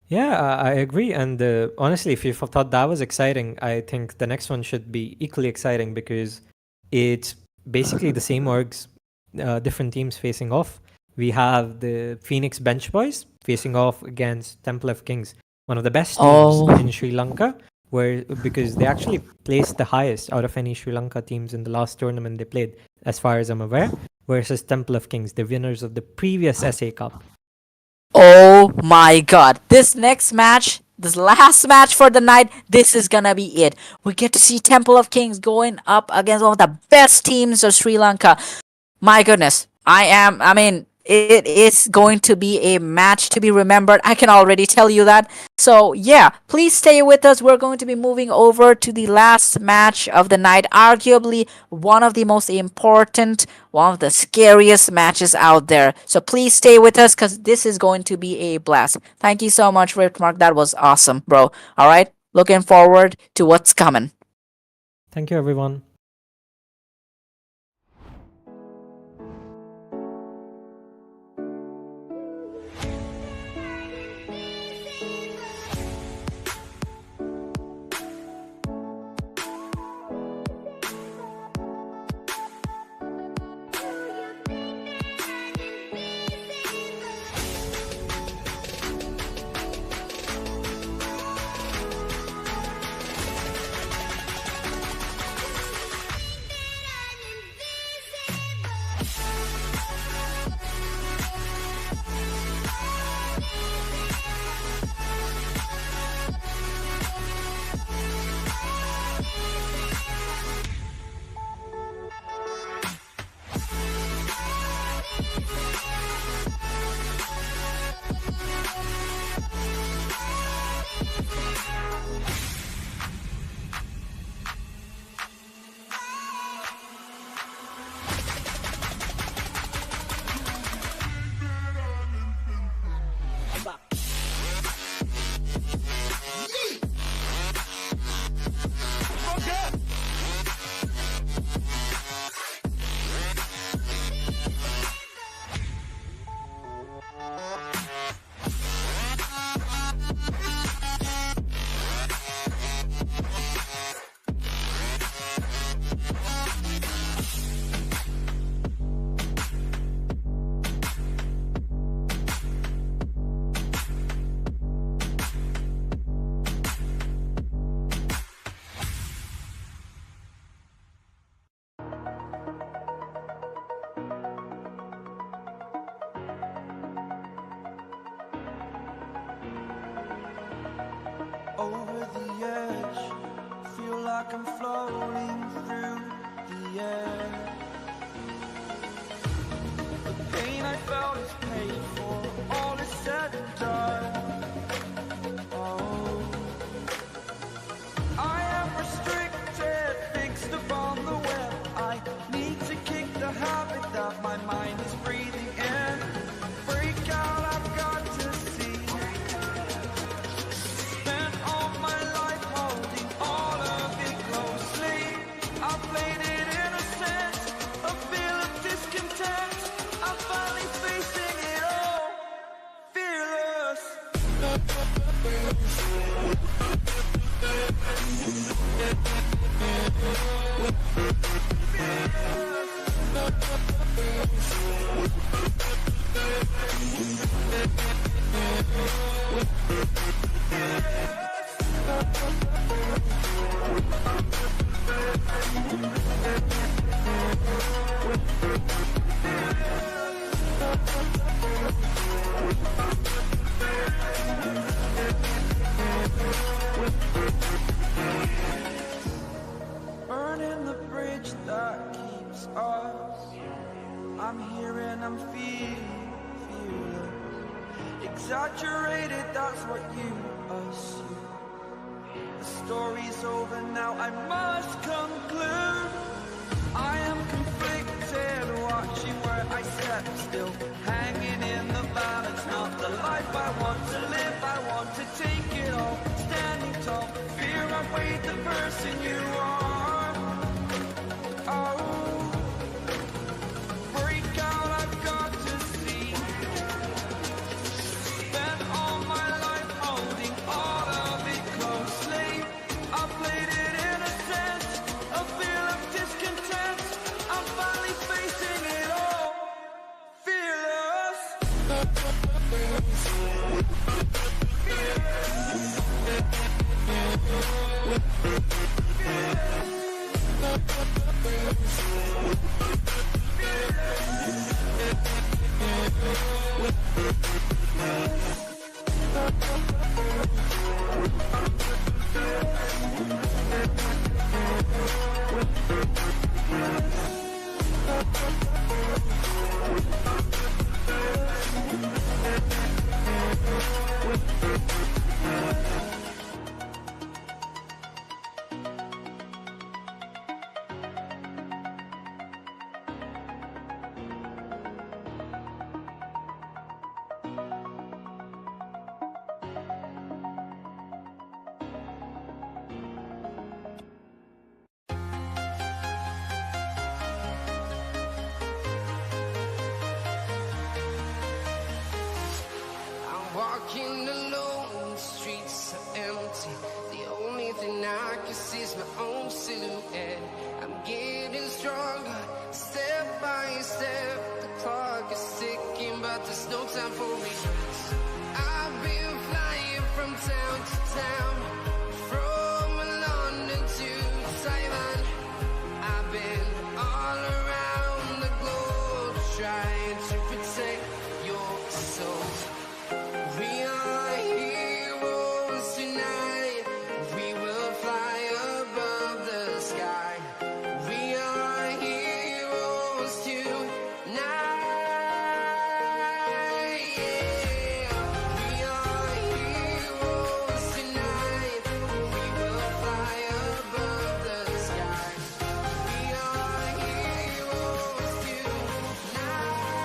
Yeah, I agree. And honestly, if you thought that was exciting, I think the next one should be equally exciting because it's basically the same orgs, different teams facing off. We have the Phoenix Bench Boys facing off against Temple of Kings, one of the best teams in Sri Lanka, because they actually placed the highest out of any Sri Lanka teams in the last tournament they played, as far as I'm aware, versus Temple of Kings, the winners of the previous SA Cup. Oh my god. This next match, this last match for the night, this is gonna be it. We get to see Temple of Kings going up against one of the best teams of Sri Lanka. My goodness. It is going to be a match to be remembered. I can already tell you that. So yeah, please stay with us. We're going to be moving over to the last match of the night. Arguably one of the most important, one of the scariest matches out there. So please stay with us because this is going to be a blast. Thank you so much, Ripmark. That was awesome, bro. Alright, looking forward to what's coming. Thank you, everyone. like I'm floating through the air. The pain I felt is paid for, all is said and done. Oh, I am restricted, fixed upon the web. I need to kick the habit that my mind is breathing in. Break out, I've got to see. Spent all my life holding all of it closely. I played it innocent, a feel of discontent. I'm finally facing it all, fearless. Burning the bridge that keeps us. I'm here and I'm feeling exaggerated, that's what you assume. The story's over now, I must conclude. I am conflicted, watching where I step still, hanging in the balance. Not the life I want to live, I want to take it all. Standing tall, fear I weighed the person you are. Oh, break out, I've got to see. Spent all my life holding all of it closely. I played it innocent, a feel of discontent. I'm finally facing it all, fearless. Walking alone, the streets are empty. The only thing I can see is my own silhouette. I'm getting stronger, step by step. The clock is ticking, but there's no time for regrets. I've been flying from town to town, from London to Taiwan. I've been all around the globe, trying to protect your soul. We are heroes tonight. We will fly above the sky. We are heroes tonight. Yeah. We are heroes tonight. We will fly above the sky. We are heroes tonight.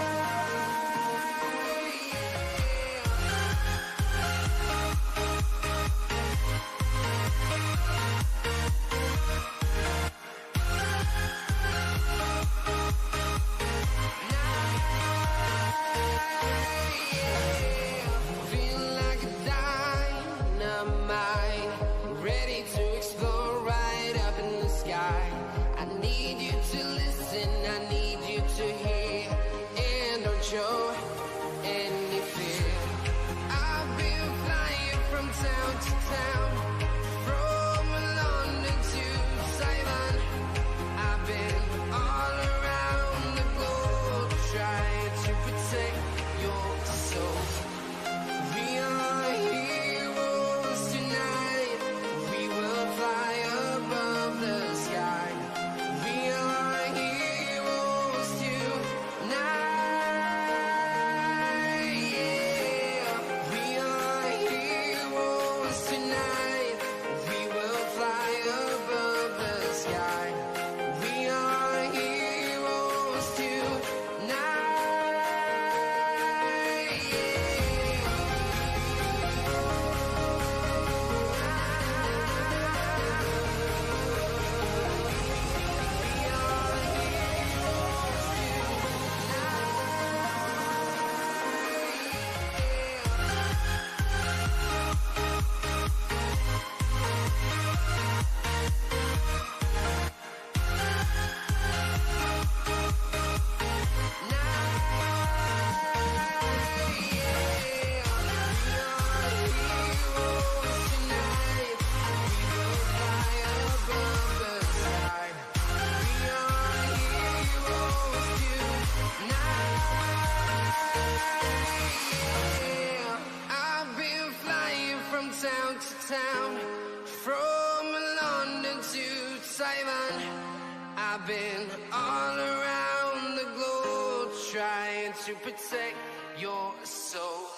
all around the globe, trying to protect your soul.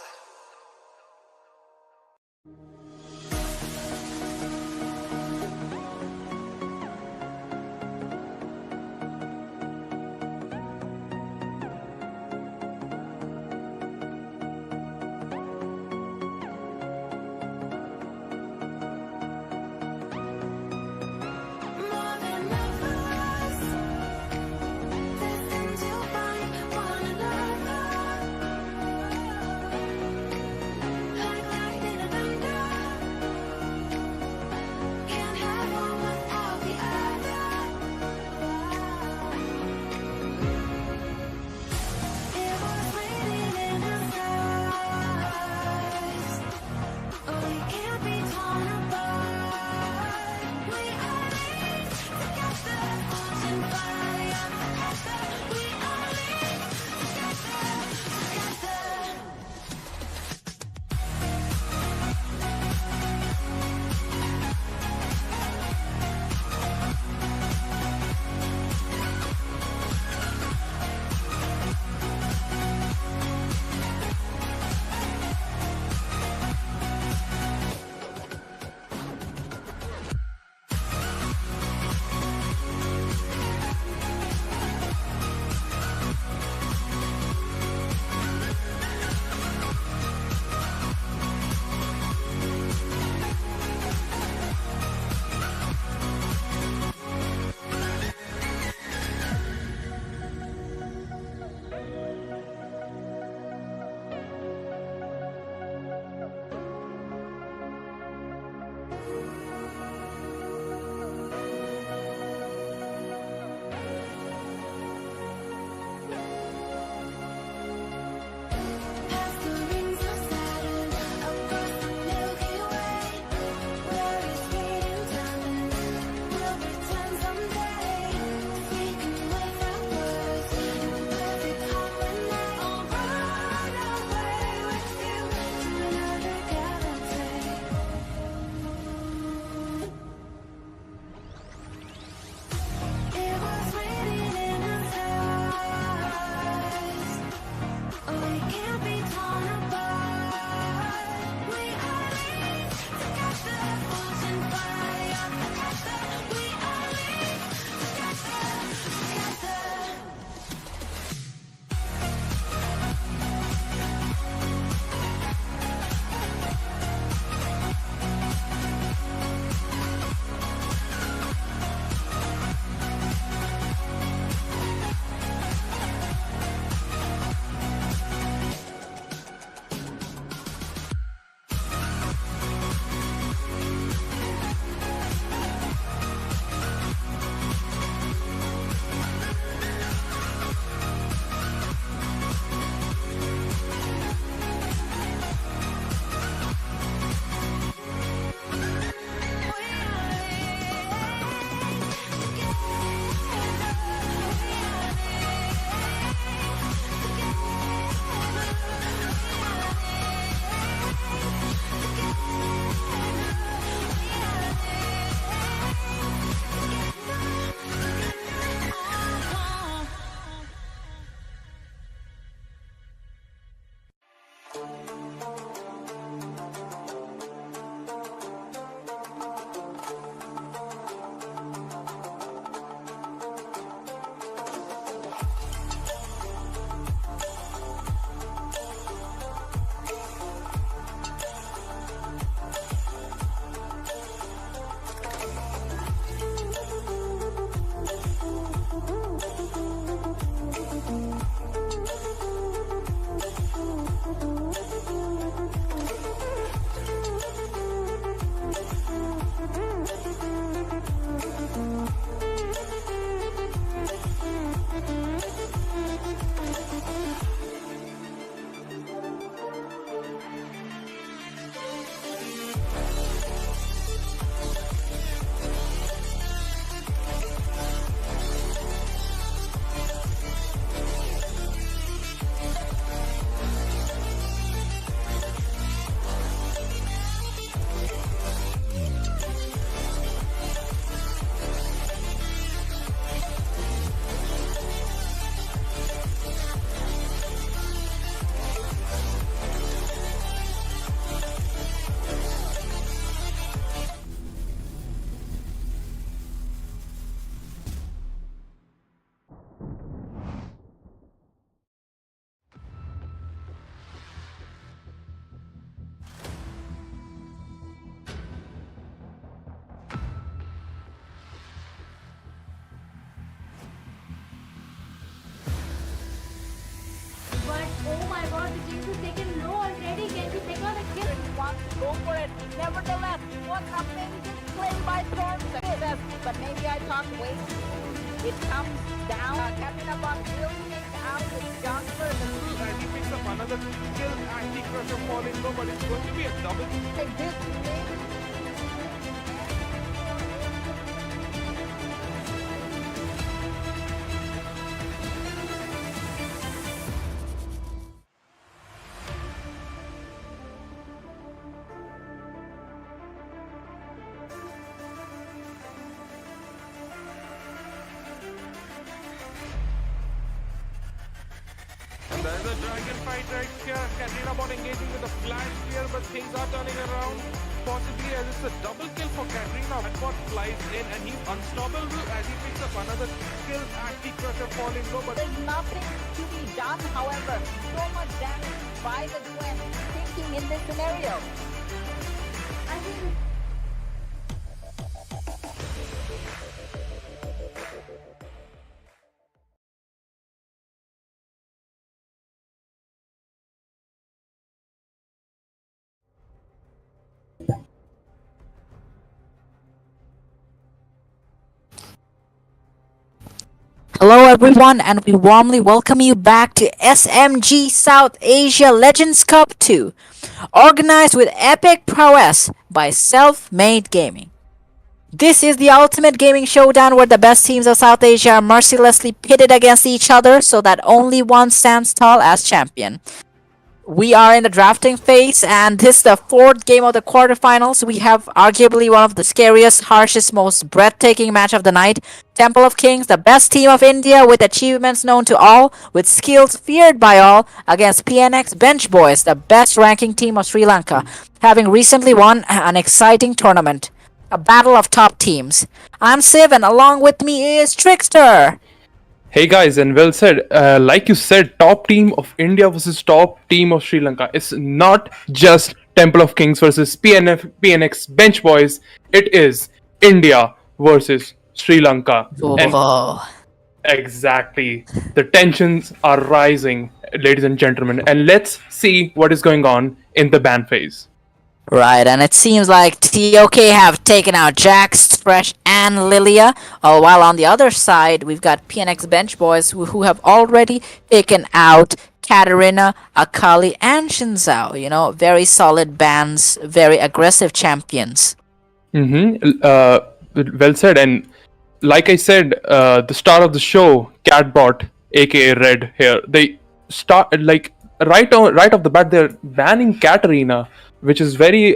More than ever, destined to find one another. Go for it. Nevertheless, what amazing play by Storm Success. But maybe I talked way too soon. It comes down. Katrina Bot will take out the jungler. And he picks up another kill. Anti-Crusher falling low, but it's going to be a double. Like this game. There's a dragon fight right here. Katrina Bot engaging with a flash spear, but things are turning around. Possibly as it's a double kill for Katrina. Bot flies in and he's unstoppable as he picks up another kill. Anti-Crusher falling low, but There's nothing to be done, however. So much damage by the Gwen thinking in this scenario. I think Hello everyone, and we warmly welcome you back to SMG South Asia Legends Cup 2, organized with epic prowess by Self-Made Gaming. This is the ultimate gaming showdown where the best teams of South Asia are mercilessly pitted against each other so that only one stands tall as champion. We are in the drafting phase, and this is the fourth game of the quarterfinals. We have arguably one of the scariest, harshest, most breathtaking match of the night. Temple of Kings, the best team of India with achievements known to all, with skills feared by all, against PnX Bench Boys, the best ranking team of Sri Lanka, having recently won an exciting tournament. A battle of top teams. I'm Siv, and along with me is Trickster. Hey guys, and well said. Like you said, top team of India versus top team of Sri Lanka. It's not just Temple of Kings versus PnX Bench Boys. It is India versus Sri Lanka. And exactly. The tensions are rising, ladies and gentlemen. And let's see what is going on in the ban phase. Right, and it seems like TOK have taken out Jax, Fresh, and Lilia, while on the other side, we've got PnX Bench Boys who have already taken out Katarina, Akali, and Shinzao. You know, very solid bans, very aggressive champions. Well said. And like I said, the star of the show, Catbot, aka Red here, they start like right off the bat, they're banning Katarina, which is very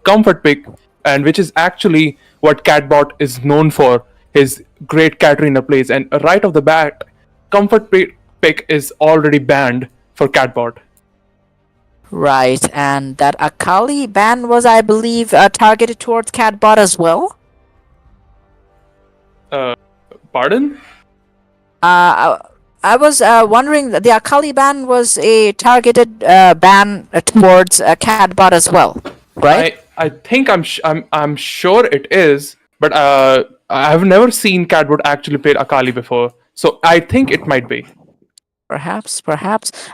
comfort pick, and which is actually what Catbot is known for, his great Katarina plays. And right off the bat, comfort pick is already banned for Catbot. Right, and that Akali ban was, I believe, targeted towards Catbot as well. Pardon? I was wondering that the Akali ban was a targeted ban towards Catbot as well, right? I think I'm sure it is, but I have never seen Catbot actually play Akali before, so I think it might be. Perhaps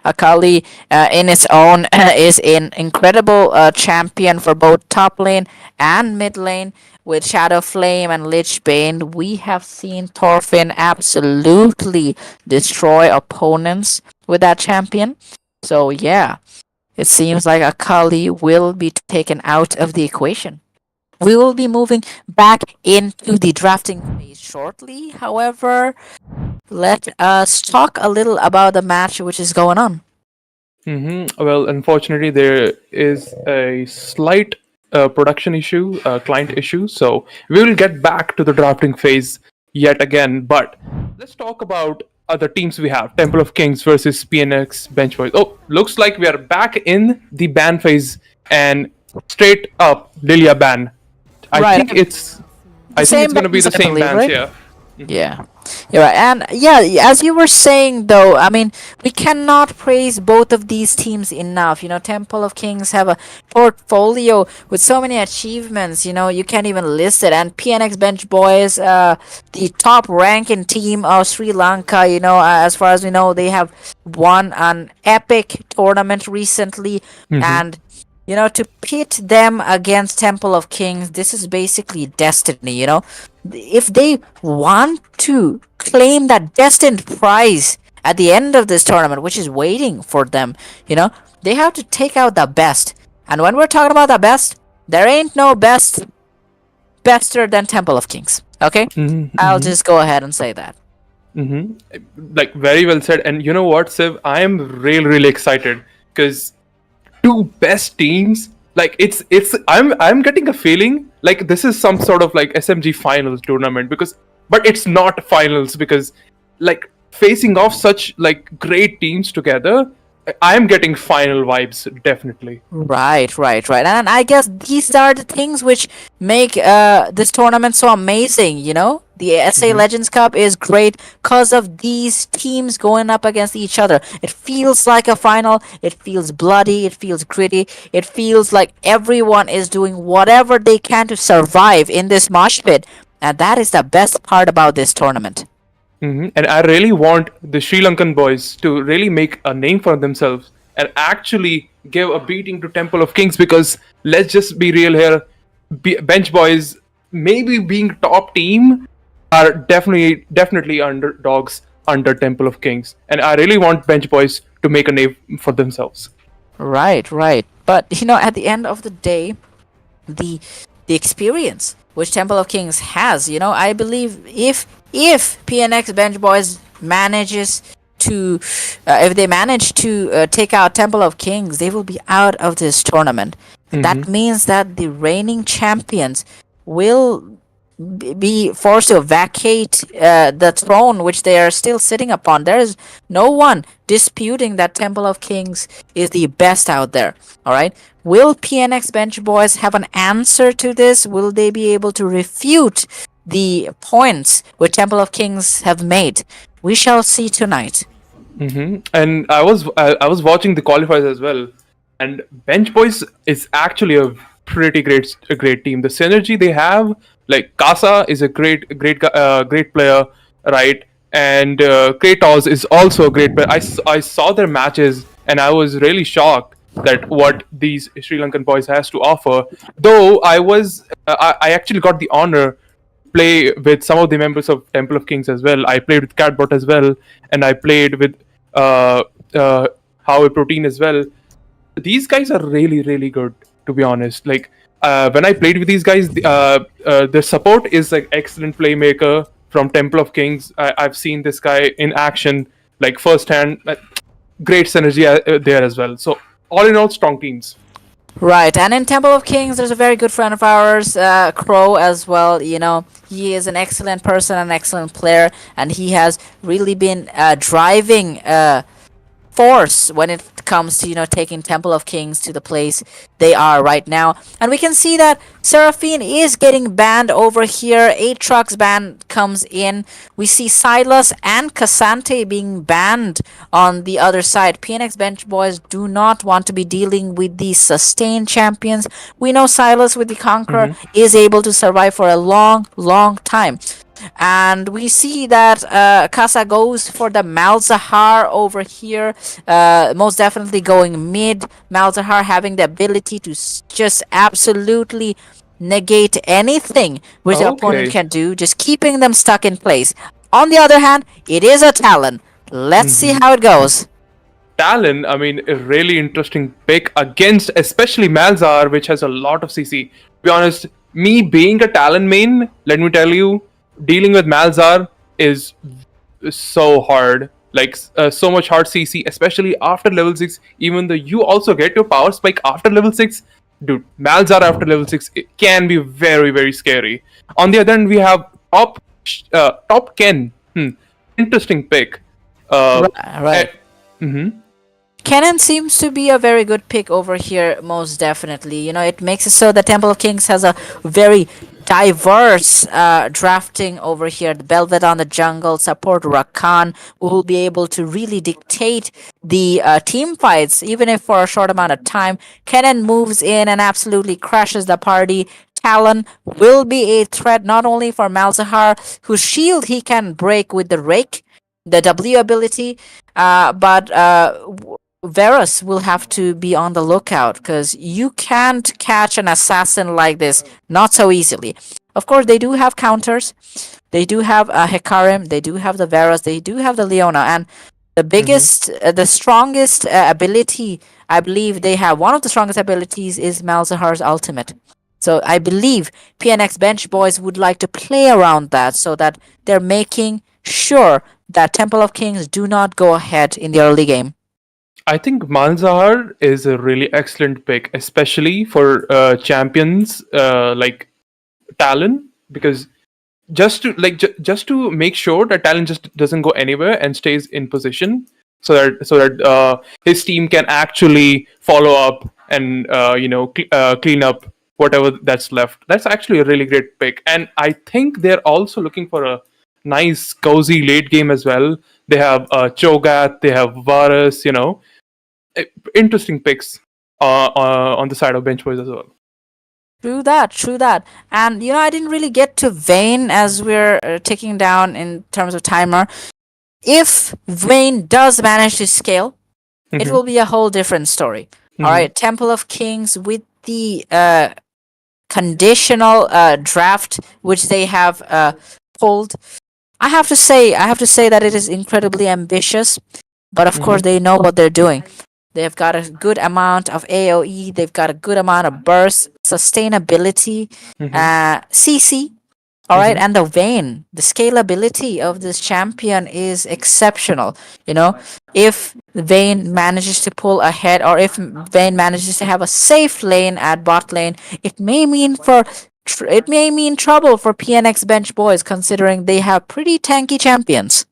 Akali in its own is an incredible champion for both top lane and mid lane. With Shadow Flame and Lich Bane, we have seen Thorfinn absolutely destroy opponents with that champion. So yeah, it seems like Akali will be taken out of the equation. We will be moving back into the drafting phase shortly. However, let us talk a little about the match which is going on. Well, unfortunately, there is a slight production issue, client issue, so we will get back to the drafting phase yet again. But let's talk about other teams we have. Temple of Kings versus PnX Bench Boys. Oh, looks like we are back in the ban phase, and straight up Lilia ban. I think it's going to be the same bans, right? yeah. Yeah, you're right. And yeah, as you were saying though, I mean, we cannot praise both of these teams enough. You know, Temple of Kings have a portfolio with so many achievements, you know, you can't even list it. And PnX Bench Boys, the top ranking team of Sri Lanka, you know, as far as we know, they have won an epic tournament recently. And to pit them against Temple of Kings, this is basically destiny. If they want to claim that destined prize at the end of this tournament, which is waiting for them, they have to take out the best. And when we're talking about the best, there ain't no bester than Temple of Kings. Okay? I'll just go ahead and say that. Like, very well said. And you know what, Siv? I am really excited because two best teams. Like, I'm getting a feeling like this is some sort of like SMG finals tournament but it's not finals because like facing off such like great teams together, I am getting final vibes, definitely. Right. And I guess these are the things which make this tournament so amazing, The SA Legends Cup is great because of these teams going up against each other. It feels like a final. It feels bloody. It feels gritty. It feels like everyone is doing whatever they can to survive in this mosh pit. And that is the best part about this tournament. And I really want the Sri Lankan boys to really make a name for themselves and actually give a beating to Temple of Kings, because let's just be real here, bench boys, maybe being top team, are definitely underdogs under Temple of Kings, and I really want bench boys to make a name for themselves. Right. But at the end of the day, the experience which Temple of Kings has, I believe if PnX Bench Boys manages to, if they manage to take out Temple of Kings, they will be out of this tournament. That means that the reigning champions will be forced to vacate the throne which they are still sitting upon. There is no one disputing that Temple of Kings is the best out there. All right. Will PnX Bench Boys have an answer to this? Will they be able to refute the points which Temple of Kings have made? We shall see tonight. And I was watching the qualifiers as well, and Bench Boys is actually a pretty great team. The synergy they have, like Casa is a great player, right? And Kratos is also a great player. I saw their matches and I was really shocked that what these Sri Lankan boys has to offer. Though I actually got the honor play with some of the members of Temple of Kings as well. I played with Catbot as well, and I played with Howie Protein as well. These guys are really good, to be honest. Like when I played with these guys, the support is like excellent playmaker from Temple of Kings. I've seen this guy in action, like firsthand. Great synergy there as well. So all in all, strong teams. Right, and in Temple of Kings, there's a very good friend of ours, Crow, as well. He is an excellent person, an excellent player, and he has really been driving force when it comes to taking Temple of Kings to the place they are right now. And we can see that Seraphine is getting banned over here. 8Truck's ban comes in. We see Silas and Cassante being banned on the other side. PnX Bench Boys do not want to be dealing with these sustained champions. We know Silas with the Conqueror is able to survive for a long time. And we see that Casa goes for the Malzahar over here, most definitely going mid. Malzahar having the ability to just absolutely negate anything which the opponent can do, just keeping them stuck in place. On the other hand, it is a Talon. Let's see how it goes. Talon, I mean, a really interesting pick against especially Malzahar, which has a lot of CC. To be honest, me being a Talon main, let me tell you, dealing with Malzahar is so hard. Like, so much hard CC, especially after level 6. Even though you also get your power spike after level 6, dude, Malzahar after level 6, it can be very scary. On the other hand, we have top Ken. Interesting pick. Right. Kennen seems to be a very good pick over here, most definitely. It makes it so the Temple of Kings has a very diverse drafting over here. The Belvedere on the jungle, support Rakan, who will be able to really dictate the team fights, even if for a short amount of time. Kennen moves in and absolutely crashes the party. Talon will be a threat not only for Malzahar, whose shield he can break with the Rake, the W ability, but Varus will have to be on the lookout because you can't catch an assassin like this not so easily. Of course, they do have counters. They do have Hecarim. They do have the Varus. They do have the Leona. And the biggest, the strongest ability, I believe they have, one of the strongest abilities is Malzahar's ultimate. So I believe PNX Bench Boys would like to play around that so that they're making sure that Temple of Kings do not go ahead in the early game. I think Malzahar is a really excellent pick, especially for champions like Talon, because just to make sure that Talon just doesn't go anywhere and stays in position, so that his team can actually follow up and clean up whatever that's left. That's actually a really great pick, and I think they're also looking for a nice cozy late game as well. They have Cho'Gath, they have Varus, interesting picks on the side of bench boys as well. True that. And I didn't really get to Vayne as we're ticking down in terms of timer. If Vayne does manage to scale, it will be a whole different story. All right, Temple of Kings with the conditional draft which they have pulled. I have to say that it is incredibly ambitious, but of course they know what they're doing. They've got a good amount of AoE. They've got a good amount of burst, sustainability, CC. All right, and the Vayne, the scalability of this champion is exceptional. If Vayne manages to pull ahead, or if Vayne manages to have a safe lane at bot lane, it may mean trouble for PNX Bench Boys, considering they have pretty tanky champions.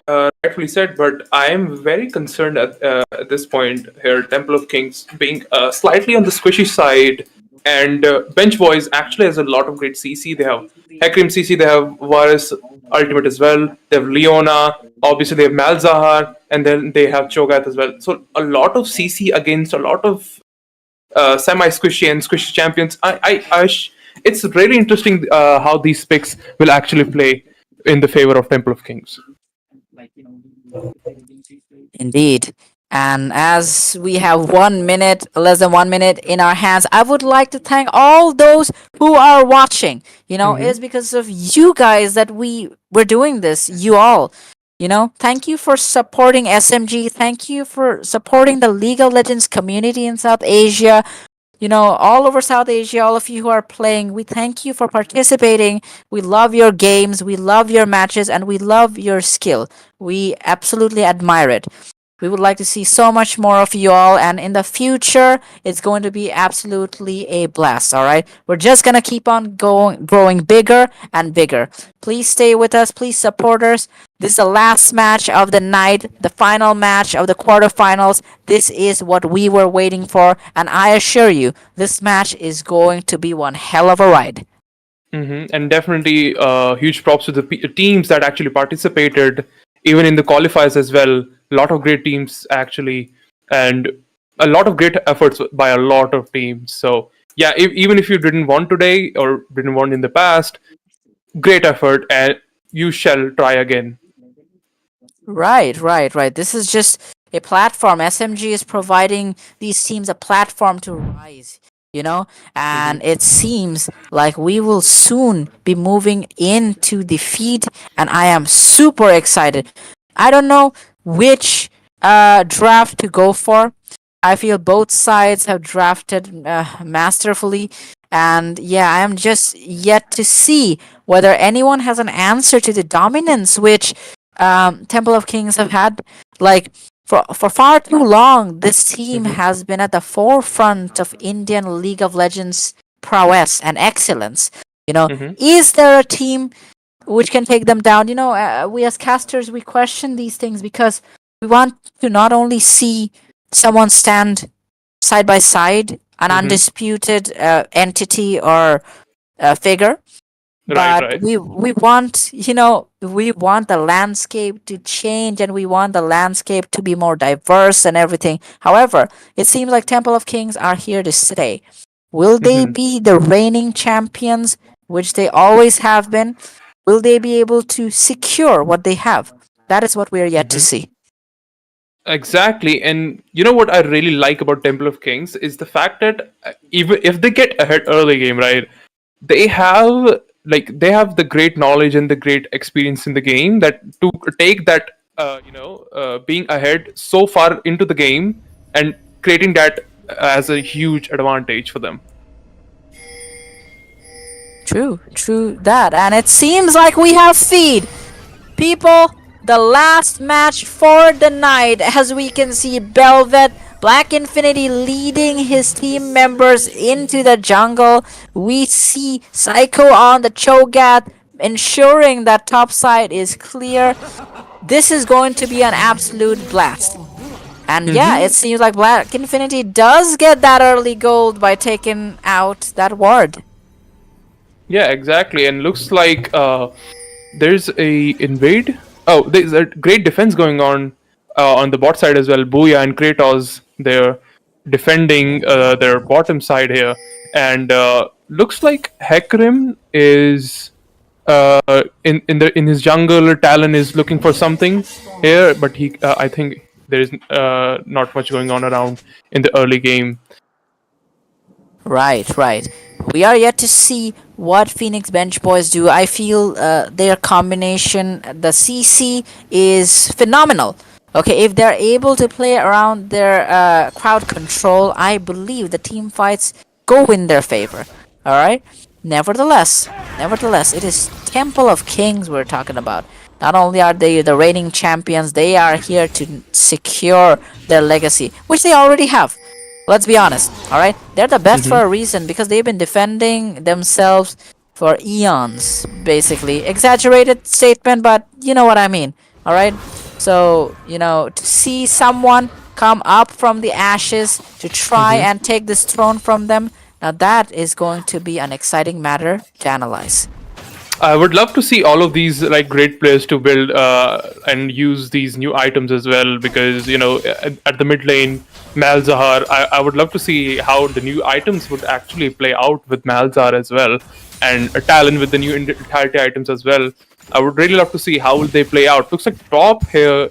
Rightfully said, but I am very concerned at this point here. Temple of Kings being slightly on the squishy side, and Bench Boys actually has a lot of great CC. They have Hecarim CC, they have Varus Ultimate as well, they have Leona, obviously they have Malzahar, and then they have Cho'Gath as well. So a lot of CC against a lot of semi-squishy and squishy champions. It's really interesting how these picks will actually play in the favor of Temple of Kings. Indeed. And as we have less than 1 minute in our hands, I would like to thank all those who are watching. It's because of you guys that we're doing this. You all. Thank you for supporting SMG. Thank you for supporting the League of Legends community in South Asia. All over South Asia, all of you who are playing, we thank you for participating. We love your games, we love your matches, and we love your skill. We absolutely admire it. We would like to see so much more of you all, and in the future, it's going to be absolutely a blast, all right? We're just going to keep on growing bigger and bigger. Please stay with us. Please support us. This is the last match of the night, the final match of the quarterfinals. This is what we were waiting for, and I assure you, this match is going to be one hell of a ride. And definitely huge props to the teams that actually participated, even in the qualifiers as well. A lot of great teams actually, and a lot of great efforts by a lot of teams. So yeah, even if you didn't won today or didn't won in the past, great effort, and you shall try again. Right. This is just a platform. SMG is providing these teams a platform to rise, and it seems like we will soon be moving into the feed, and I am super excited. I don't know which draft to go for. I feel both sides have drafted masterfully, and yeah, I am just yet to see whether anyone has an answer to the dominance which Temple of Kings have had. Like, for far too long, this team has been at the forefront of Indian League of Legends prowess and excellence. Is there a team which can take them down? We as casters, we question these things because we want to not only see someone stand side by side, an undisputed entity or figure, but we want we want the landscape to change, and we want the landscape to be more diverse and everything. However, it seems like Temple of Kings are here to stay. Will they be the reigning champions, which they always have been? Will they be able to secure what they have? That is what we are yet to see. Exactly, and you know what I really like about Temple of Kings is the fact that even if they get ahead early game, right, they have they have the great knowledge and the great experience in the game that to take that being ahead so far into the game and creating that as a huge advantage for them. True that. And it seems like we have feed. People, the last match for the night, as we can see Belvet, Black Infinity leading his team members into the jungle. We see Psycho on the Cho'Gath, ensuring that top side is clear. This is going to be an absolute blast. And yeah, it seems like Black Infinity does get that early gold by taking out that ward. Yeah, exactly, and looks like there's a invade. Oh, there's a great defense going on the bot side as well. Booyah and Kratos, they're defending their bottom side here, and looks like Hecarim is in his jungle. Talon is looking for something here, but he I think there is not much going on around in the early game. Right. We are yet to see what Phoenix Bench Boys do. I feel their combination, the CC, is phenomenal. Okay, if they're able to play around their crowd control, I believe the team fights go in their favor. Alright? Nevertheless, it is Temple of Kings we're talking about. Not only are they the reigning champions, they are here to secure their legacy, which they already have. Let's be honest, alright? They're the best for a reason because they've been defending themselves for eons, basically. Exaggerated statement, but you know what I mean, alright? So, to see someone come up from the ashes to try and take this throne from them, now that is going to be an exciting matter to analyze. I would love to see all of these great players to build and use these new items as well, because at the mid lane, Malzahar, I would love to see how the new items would actually play out with Malzahar as well, and Talon with the new entirety items as well. I would really love to see how will they play out. Looks like top here,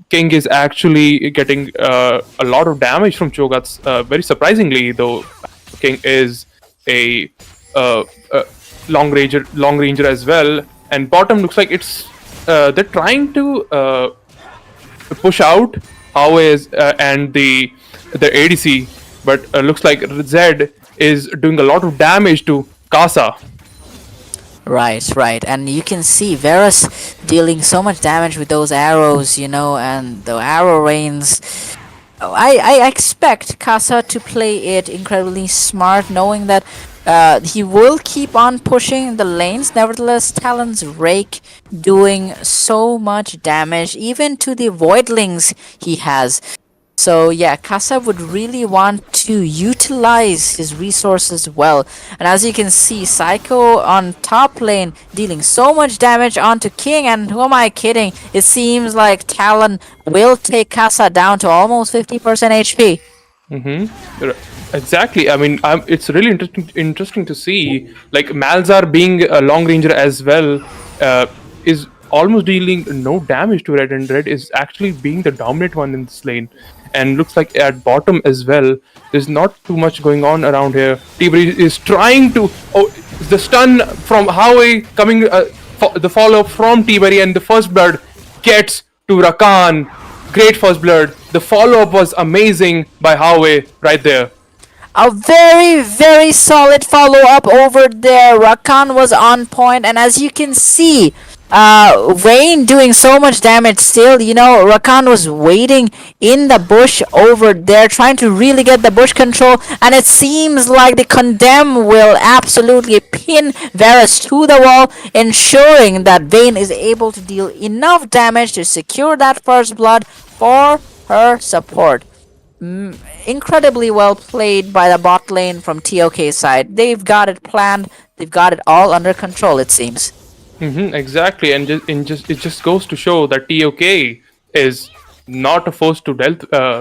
King is actually getting a lot of damage from Cho'Gath. Very surprisingly, though, King is a long ranger as well. And bottom looks like it's they're trying to push out Huawei and the ADC, but looks like Zed is doing a lot of damage to Kasa. Right. And you can see Varus dealing so much damage with those arrows, and the arrow rains. I expect Kasa to play it incredibly smart, knowing that he will keep on pushing the lanes. Nevertheless, Talon's Rake doing so much damage, even to the Voidlings he has. So yeah, Kasa would really want to utilize his resources well. And as you can see, Psycho on top lane dealing so much damage onto King, and who am I kidding? It seems like Talon will take Kasa down to almost 50% HP. Exactly. I mean, it's really interesting to see Malzahar being a long ranger as well is almost dealing no damage to Red, and Red is actually being the dominant one in this lane. And looks like at bottom as well, there's not too much going on around here. Tiberi is trying to... Oh, the stun from Huawei coming... the follow-up from Tiberi, and the first blood gets to Rakan. Great first blood. The follow-up was amazing by Huawei right there. A very solid follow-up over there. Rakan was on point, and as you can see, Vayne doing so much damage still. Rakan was waiting in the bush over there, trying to really get the bush control, and it seems like the Condemn will absolutely pin Varus to the wall, ensuring that Vayne is able to deal enough damage to secure that first blood for her support. Incredibly well played by the bot lane from TOK side. They've got it planned. They've got it all under control, it seems. Exactly, and it just goes to show that TOK is not a force to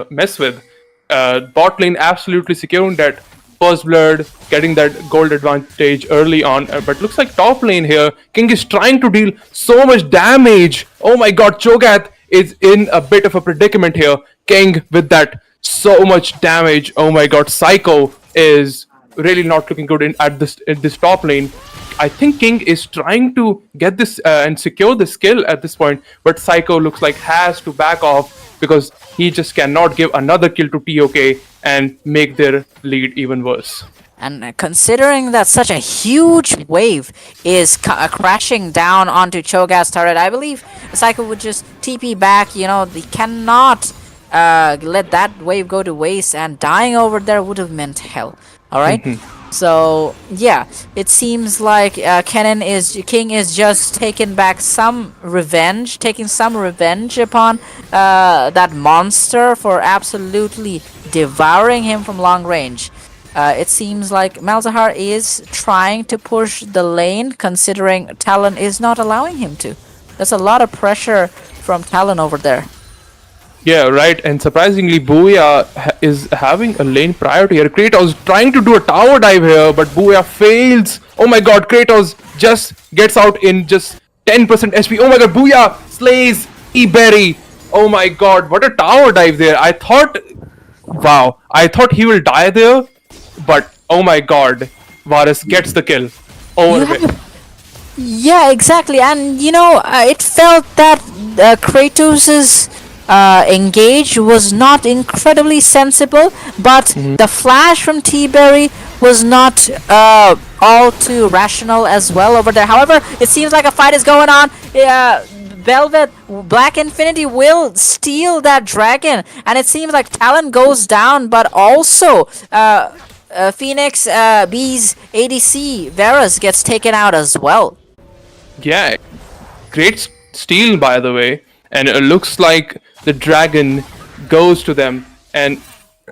mess with. Bot lane absolutely securing that first blood, getting that gold advantage early on. But looks like top lane here, King is trying to deal so much damage. Oh my god, Cho'Gath is in a bit of a predicament here. King with that so much damage. Oh my god, Psycho is really not looking good at this top lane. I think King is trying to get this and secure the skill at this point, but Psycho looks like has to back off because he just cannot give another kill to TOK and make their lead even worse. And considering that such a huge wave is crashing down onto Cho'Gath's turret, I believe Psycho would just TP back. You know, they cannot let that wave go to waste, and dying over there would have meant hell. All right. So yeah, it seems like King is just taking some revenge upon that monster for absolutely devouring him from long range. It seems like Malzahar is trying to push the lane, considering Talon is not allowing him to. There's a lot of pressure from Talon over there. Yeah, right. And surprisingly, Booyah is having a lane priority here. Kratos trying to do a tower dive here, but Booyah fails. Oh my god, Kratos just gets out in just 10% HP. Oh my god, Booyah slays Eberry. Oh my god, what a tower dive there. I thought he will die there, but oh my god, Varus gets the kill. Yeah, exactly. And you know, it felt that Kratos's engage was not incredibly sensible, but the flash from T-Berry was not all too rational as well over there. However, it seems like a fight is going on. Velvet Black Infinity will steal that dragon, and it seems like Talon goes down, but also Phoenix B's ADC Varus gets taken out as well. Yeah, great steal by the way, and it looks like the dragon goes to them. And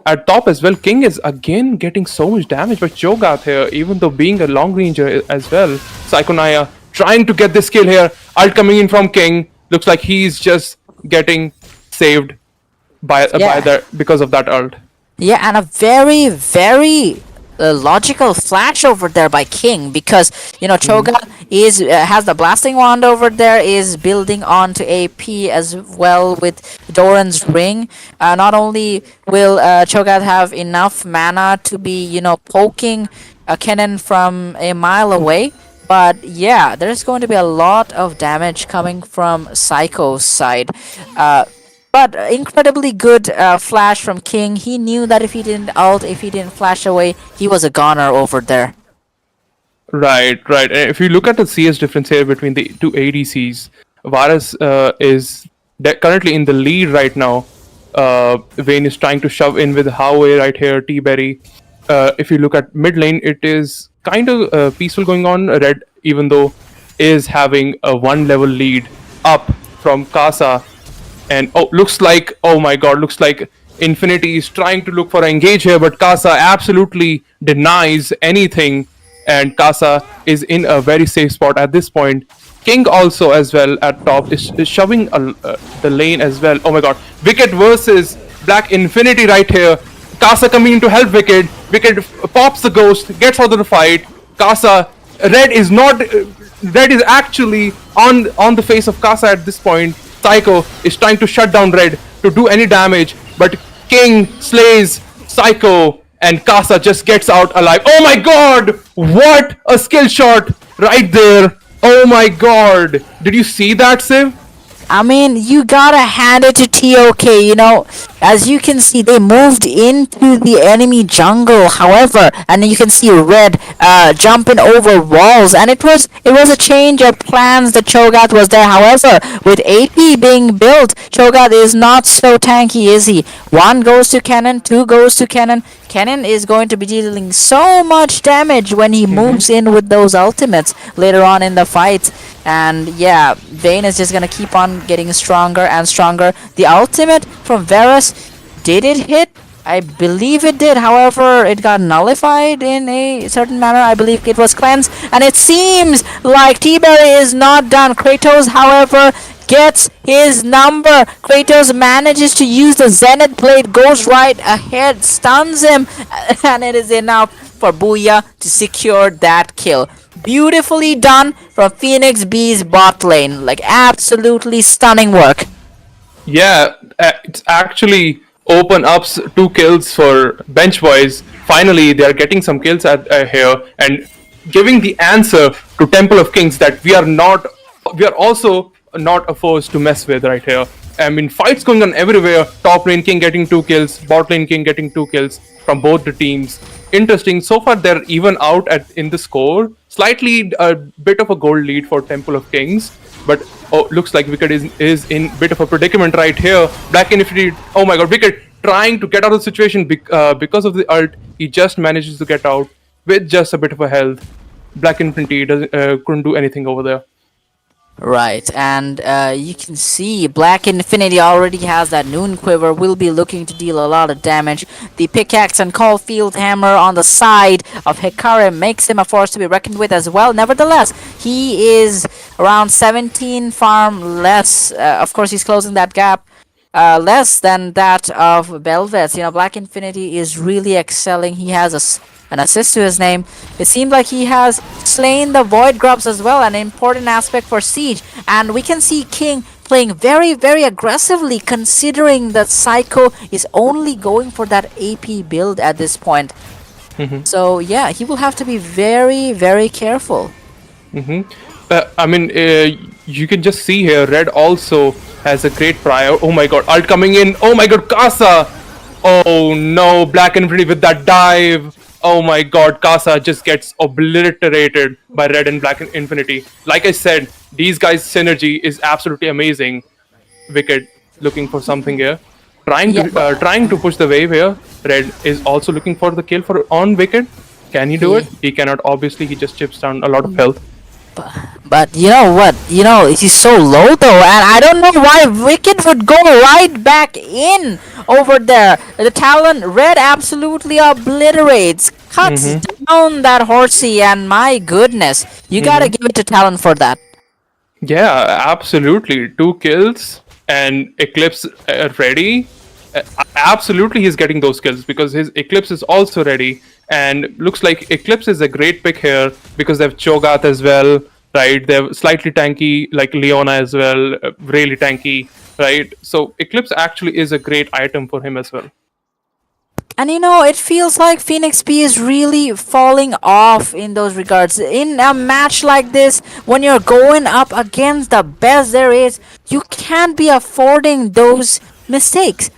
at top as well, King is again getting so much damage by Cho'Gath here, even though being a long ranger as well. Psychonaya trying to get this kill here. Ult coming in from King. Looks like he's just getting saved because of that ult. Yeah, and a very, very logical flash over there by King, because you know Cho'Gath has the blasting wand over there, is building onto AP as well with Doran's ring. Not only will Cho'Gath have enough mana to be poking Kennen from a mile away, but yeah, there's going to be a lot of damage coming from Psycho's side. But incredibly good flash from King. He knew that if he didn't ult, if he didn't flash away, he was a goner over there. Right. And if you look at the CS difference here between the two ADCs, Varus is currently in the lead right now. Vayne is trying to shove in with Howe right here, T-Berry. If you look at mid lane, it is kind of peaceful going on. Red, even though, is having a 1 level lead up from Kasa. And looks like Infinity is trying to look for an engage here, but Kasa absolutely denies anything, and Kasa is in a very safe spot at this point. King also as well at top is shoving the lane as well. Oh my god, Wicked versus Black Infinity right here. Kasa coming in to help Wicked. Wicked pops the ghost, gets out of the fight. Red is actually on the face of Kasa at this point. Psycho is trying to shut down Red to do any damage, but King slays Psycho and Kasa just gets out alive. Oh my god! What a skill shot right there! Oh my god! Did you see that, Siv? I mean, you gotta hand it to TOK, as you can see, they moved into the enemy jungle, however, and you can see Red jumping over walls, and it was a change of plans that Cho'Gath was there. However, with AP being built, Cho'Gath is not so tanky, is he? 1 goes to Kennen, 2 goes to Kennen. Kennen is going to be dealing so much damage when he moves in with those ultimates later on in the fight. And yeah, Vayne is just gonna keep on getting stronger and stronger. The ultimate from Varus, did it hit? I believe it did. However, it got nullified in a certain manner. I believe it was cleansed. And it seems like T-Berry is not done. Kratos, however, gets his number. Kratos manages to use the Zenith Blade, goes right ahead, stuns him, and it is enough for Booyah to secure that kill. Beautifully done from Phoenix B's bot lane. Like, absolutely stunning work. Yeah, it's actually open ups 2 kills for bench boys. Finally, they are getting some kills at here and giving the answer to Temple of Kings that we are also not a force to mess with right here. I mean, fights going on everywhere. Top lane king getting 2 kills, bot lane king getting 2 kills from both the teams. Interesting. So far, they're even out in the score. Slightly a bit of a goal lead for Temple of Kings, but looks like Wicked is in bit of a predicament right here. Black Infinity. Oh my God, Wicked trying to get out of the situation because of the ult. He just manages to get out with just a bit of a health. Black Infinity couldn't do anything over there. Right, and you can see Black Infinity already has that Noon Quiver, will be looking to deal a lot of damage. The Pickaxe and Caulfield Hammer on the side of Hikari makes him a force to be reckoned with as well. Nevertheless, he is around 17 farm less. Of course, he's closing that gap. Less than that of Belveth. You know, Black Infinity is really excelling. He has an assist to his name. It seems like he has slain the Void Grubs as well, an important aspect for Siege. And we can see King playing very, very aggressively, considering that Psycho is only going for that AP build at this point. So yeah, he will have to be very, very careful. I mean, you can just see here, Red also has a great prior. Oh my God, ult coming in. Oh my God, Casa. Oh no, Black Infinity with that dive. Oh my God, Casa just gets obliterated by Red and Black Infinity. Like I said, these guys' synergy is absolutely amazing. Wicked looking for something here. Trying to push the wave here. Red is also looking for the kill on Wicked. Can he do it? He cannot. Obviously, he just chips down a lot of health. But you know what? You know, he's so low though, and I don't know why Wicked would go right back in over there. The Talon Red absolutely obliterates, cuts down that Horsey, and my goodness, you gotta give it to Talon for that. Yeah, absolutely. 2 kills and Eclipse ready. Absolutely, he's getting those kills because his Eclipse is also ready. And looks like Eclipse is a great pick here because they have Cho'Gath as well, right? They have slightly tanky like Leona as well, really tanky, right? So Eclipse actually is a great item for him as well. And you know, it feels like Phoenix P is really falling off in those regards. In a match like this, when you're going up against the best there is, you can't be affording those mistakes.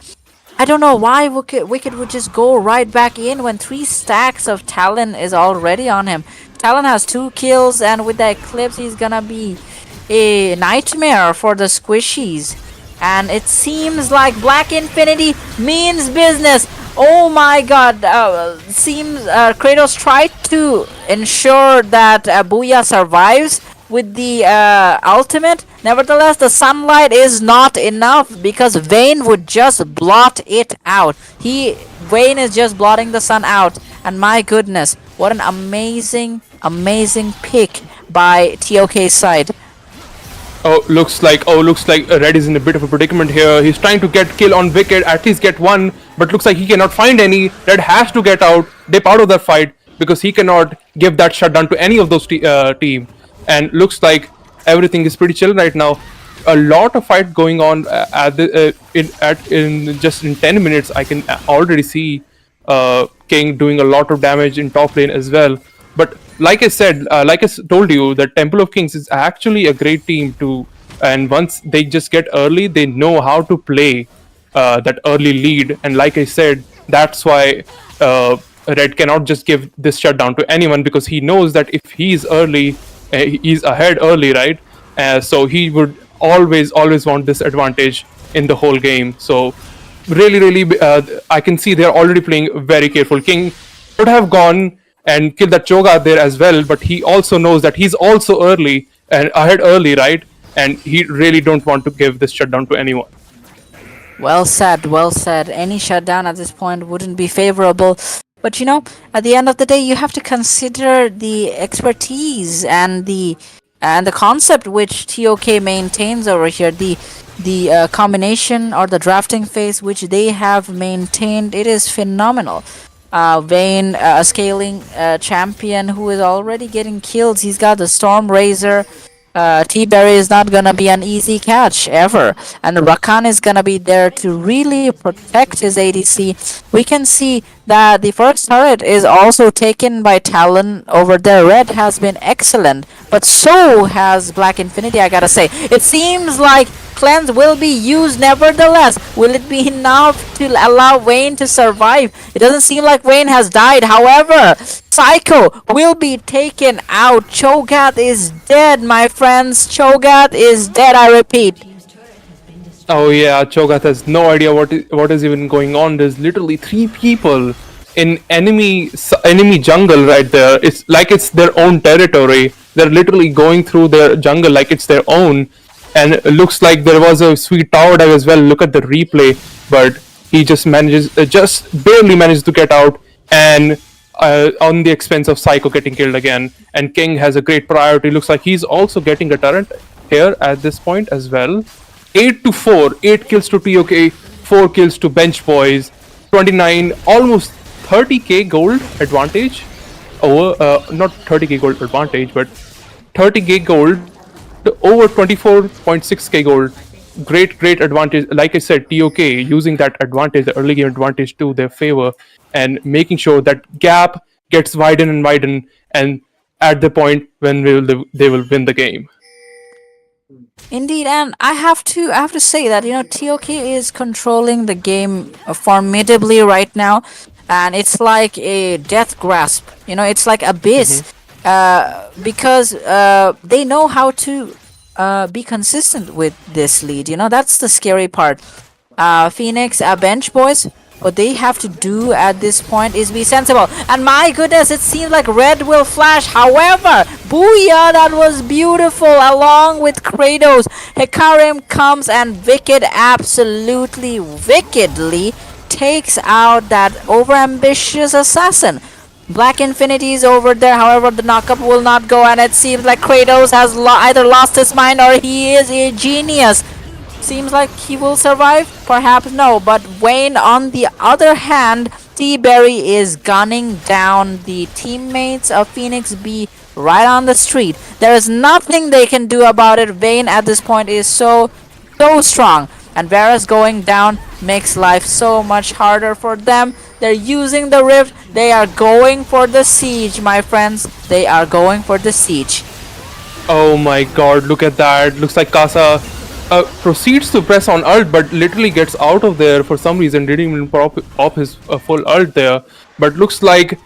I don't know why Wicked would just go right back in when 3 stacks of Talon is already on him. Talon has 2 kills, and with the Eclipse, he's gonna be a nightmare for the squishies. And it seems like Black Infinity means business. Oh my God! Seems Kratos tried to ensure that Booyah survives with the ultimate. Nevertheless, the sunlight is not enough because Vayne would just blot it out. Vayne is just blotting the sun out. And my goodness, what an amazing pick by TOK's side. Looks like Red is in a bit of a predicament here. He's trying to get kill on Wicked, at least get one, but looks like he cannot find any. Red has to get out, dip out of that fight because he cannot give that shutdown to any of those team. And looks like everything is pretty chill right now. A lot of fight going on in just in 10 minutes. I can already see King doing a lot of damage in top lane as well. But like I said, like I told you, the Temple of Kings is actually a great team too. And once they just get early, they know how to play that early lead. And like I said, that's why Red cannot just give this shutdown to anyone because he knows that if he's early, he's ahead early, right? So he would always want this advantage in the whole game. So really, I can see they're already playing very careful. King could have gone and killed that Cho'Gath there as well, but he also knows that he's also early and ahead early, right? And he really don't want to give this shutdown to anyone. Well said, well said. Any shutdown at this point wouldn't be favorable. But you know, at the end of the day, you have to consider the expertise and the concept which TOK maintains over here. The combination or the drafting phase which they have maintained, it is phenomenal. Vayne, a scaling champion who is already getting kills. He's got the Storm Razor, T-Berry is not gonna be an easy catch ever, and Rakan is gonna be there to really protect his ADC. We can see that the first turret is also taken by Talon over there. Red has been excellent, but so has Black Infinity, I gotta say. It seems like cleanse will be used nevertheless. Will it be enough to allow Vayne to survive? It doesn't seem like Vayne has died. However, Psycho will be taken out. Cho'Gath is dead, my friends. Cho'Gath is dead, I repeat. Oh yeah, Cho'Gath has no idea what is even going on. There's literally 3 people in enemy jungle right there. It's like it's their own territory. They're literally going through their jungle like it's their own. And it looks like there was a sweet tower dive as well. Look at the replay, but he just barely manages to get out, and on the expense of Psycho getting killed again. And King has a great priority. Looks like he's also getting a turret here at this point as well. 8-4, 8 kills to TOK, 4 kills to Bench Boys, 29, almost 30k gold advantage. Not 30k gold advantage, but 30k gold over 24.6k gold. Great advantage. Like I said, TOK using that advantage, the early game advantage to their favor, and making sure that gap gets widen and widen, and at the point when they will win the game. Indeed, and I have to say that TOK is controlling the game formidably right now, and it's like a death grasp. It's like abyss, because they know how to be consistent with this lead. That's the scary part. Phoenix, Bench Boys, what they have to do at this point is be sensible. And my goodness, it seems like Red will flash. However, booyah, that was beautiful. Along with Kratos, Hecarim comes and absolutely wickedly takes out that overambitious assassin. Black Infinity is over there. However, the knockup will not go, and it seems like Kratos has either lost his mind or he is a genius. Seems like he will survive? Perhaps no. But Vayne, on the other hand, T-Berry is gunning down the teammates of Phoenix B right on the street. There is nothing they can do about it. Vayne at this point is so strong. And Varus going down makes life so much harder for them. They're using the rift. They are going for the siege, my friends. They are going for the siege. Oh my god, look at that. Looks like Kasa proceeds to press on ult, but literally gets out of there for some reason. Didn't even pop his full ult there. But looks like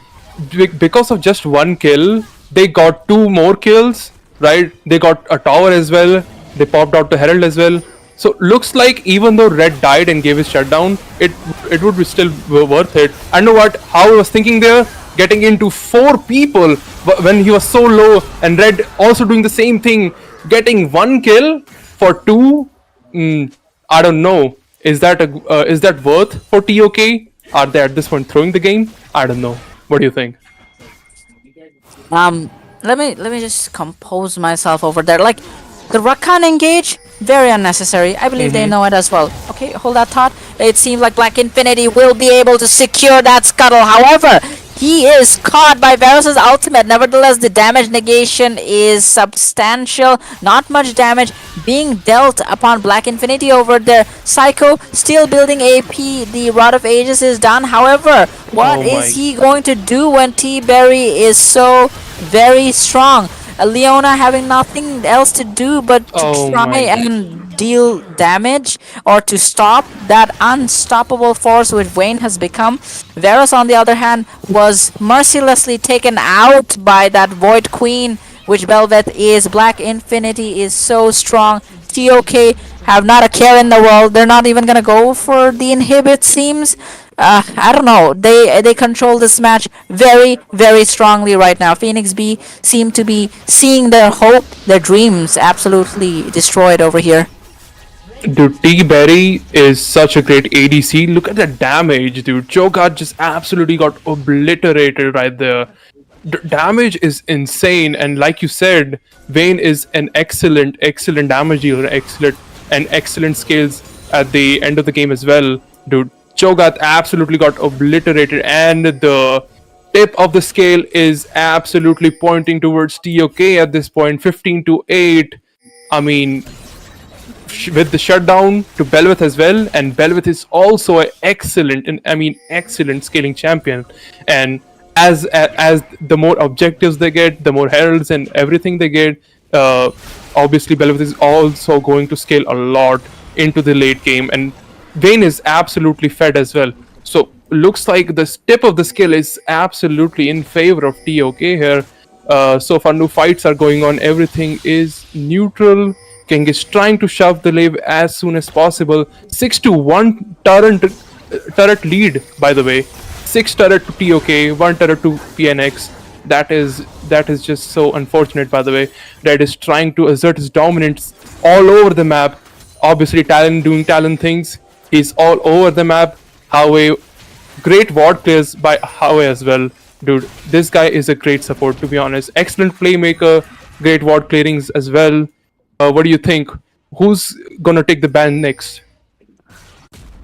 because of just one kill, they got 2 more kills, right? They got a tower as well. They popped out the Herald as well. So looks like even though Red died and gave his shutdown, it would be still worth it. I know how I was thinking there, getting into 4 people when he was so low, and Red also doing the same thing, getting 1 kill for 2. I don't know. Is that worth for TOK? Are they at this point throwing the game? I don't know. What do you think? Let me just compose myself over there. Like, the Rakan engage, very unnecessary. I believe they know it as well. Okay, hold that thought. It seems like Black Infinity will be able to secure that scuttle. However, he is caught by Varus' ultimate. Nevertheless, the damage negation is substantial. Not much damage being dealt upon Black Infinity over there. Psycho still building AP. The Rod of Ages is done. However, what is he going to do when T-Berry is so very strong? Leona having nothing else to do but to try and deal damage, or to stop that unstoppable force which Vayne has become. Varus, on the other hand, was mercilessly taken out by that Void Queen, which Velvet is. Black Infinity is so strong. TOK have not a care in the world. They're not even gonna go for the inhibit, seems. I don't know. They control this match very, very strongly right now. Phoenix B seem to be seeing their hope, their dreams absolutely destroyed over here. Dude, T-Berry is such a great ADC. Look at the damage, dude. Cho'Gath just absolutely got obliterated right there. Damage is insane, and like you said, Vayne is an excellent damage dealer, excellent skills at the end of the game as well, dude. Cho'Gath absolutely got obliterated, and the tip of the scale is absolutely pointing towards TOK at this point, 15-8. I mean, with the shutdown to Belveth as well, and Belveth is also an excellent scaling champion. And as the more objectives they get, the more heralds and everything they get, obviously Belveth is also going to scale a lot into the late game, and Vayne is absolutely fed as well. So looks like the tip of the scale is absolutely in favor of TOK here. So far, no fights are going on. Everything is neutral. King is trying to shove the wave as soon as possible. 6-1 turret lead, by the way. 6 turret to TOK, 1 turret to PnX. That is just so unfortunate, by the way. Red is trying to assert his dominance all over the map. Obviously, Talon doing Talon things. He's all over the map. However, great ward clears by Howe as well. Dude, this guy is a great support, to be honest. Excellent playmaker, great ward clearings as well. What do you think? Who's gonna take the ban next?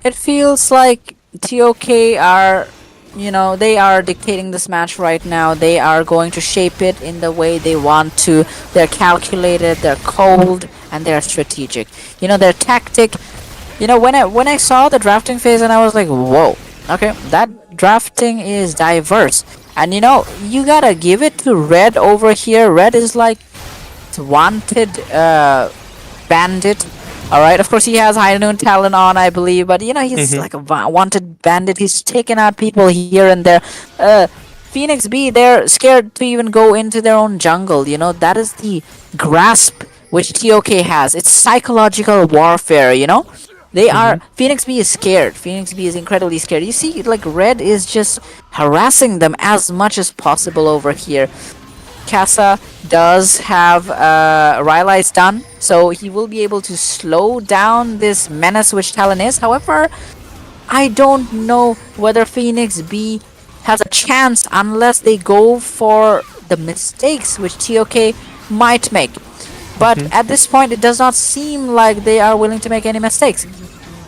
It feels like TOK are, they are dictating this match right now. They are going to shape it in the way they want to. They're calculated, they're cold, and they're strategic. Their tactic. When I saw the drafting phase, and I was like, whoa, okay, that drafting is diverse. And you gotta give it to Red over here. Red is like wanted bandit. Alright, of course he has High Noon Talon on, I believe, but he's like a wanted bandit. He's taking out people here and there. PnX B, they're scared to even go into their own jungle. That is the grasp which TOK has. It's psychological warfare. They are. PnX B is scared. PnX B is incredibly scared. You see, like, Red is just harassing them as much as possible over here. Casa does have Rylai's done, so he will be able to slow down this menace which Talon is. However, I don't know whether PnX B has a chance unless they go for the mistakes which TOK might make. But at this point, it does not seem like they are willing to make any mistakes.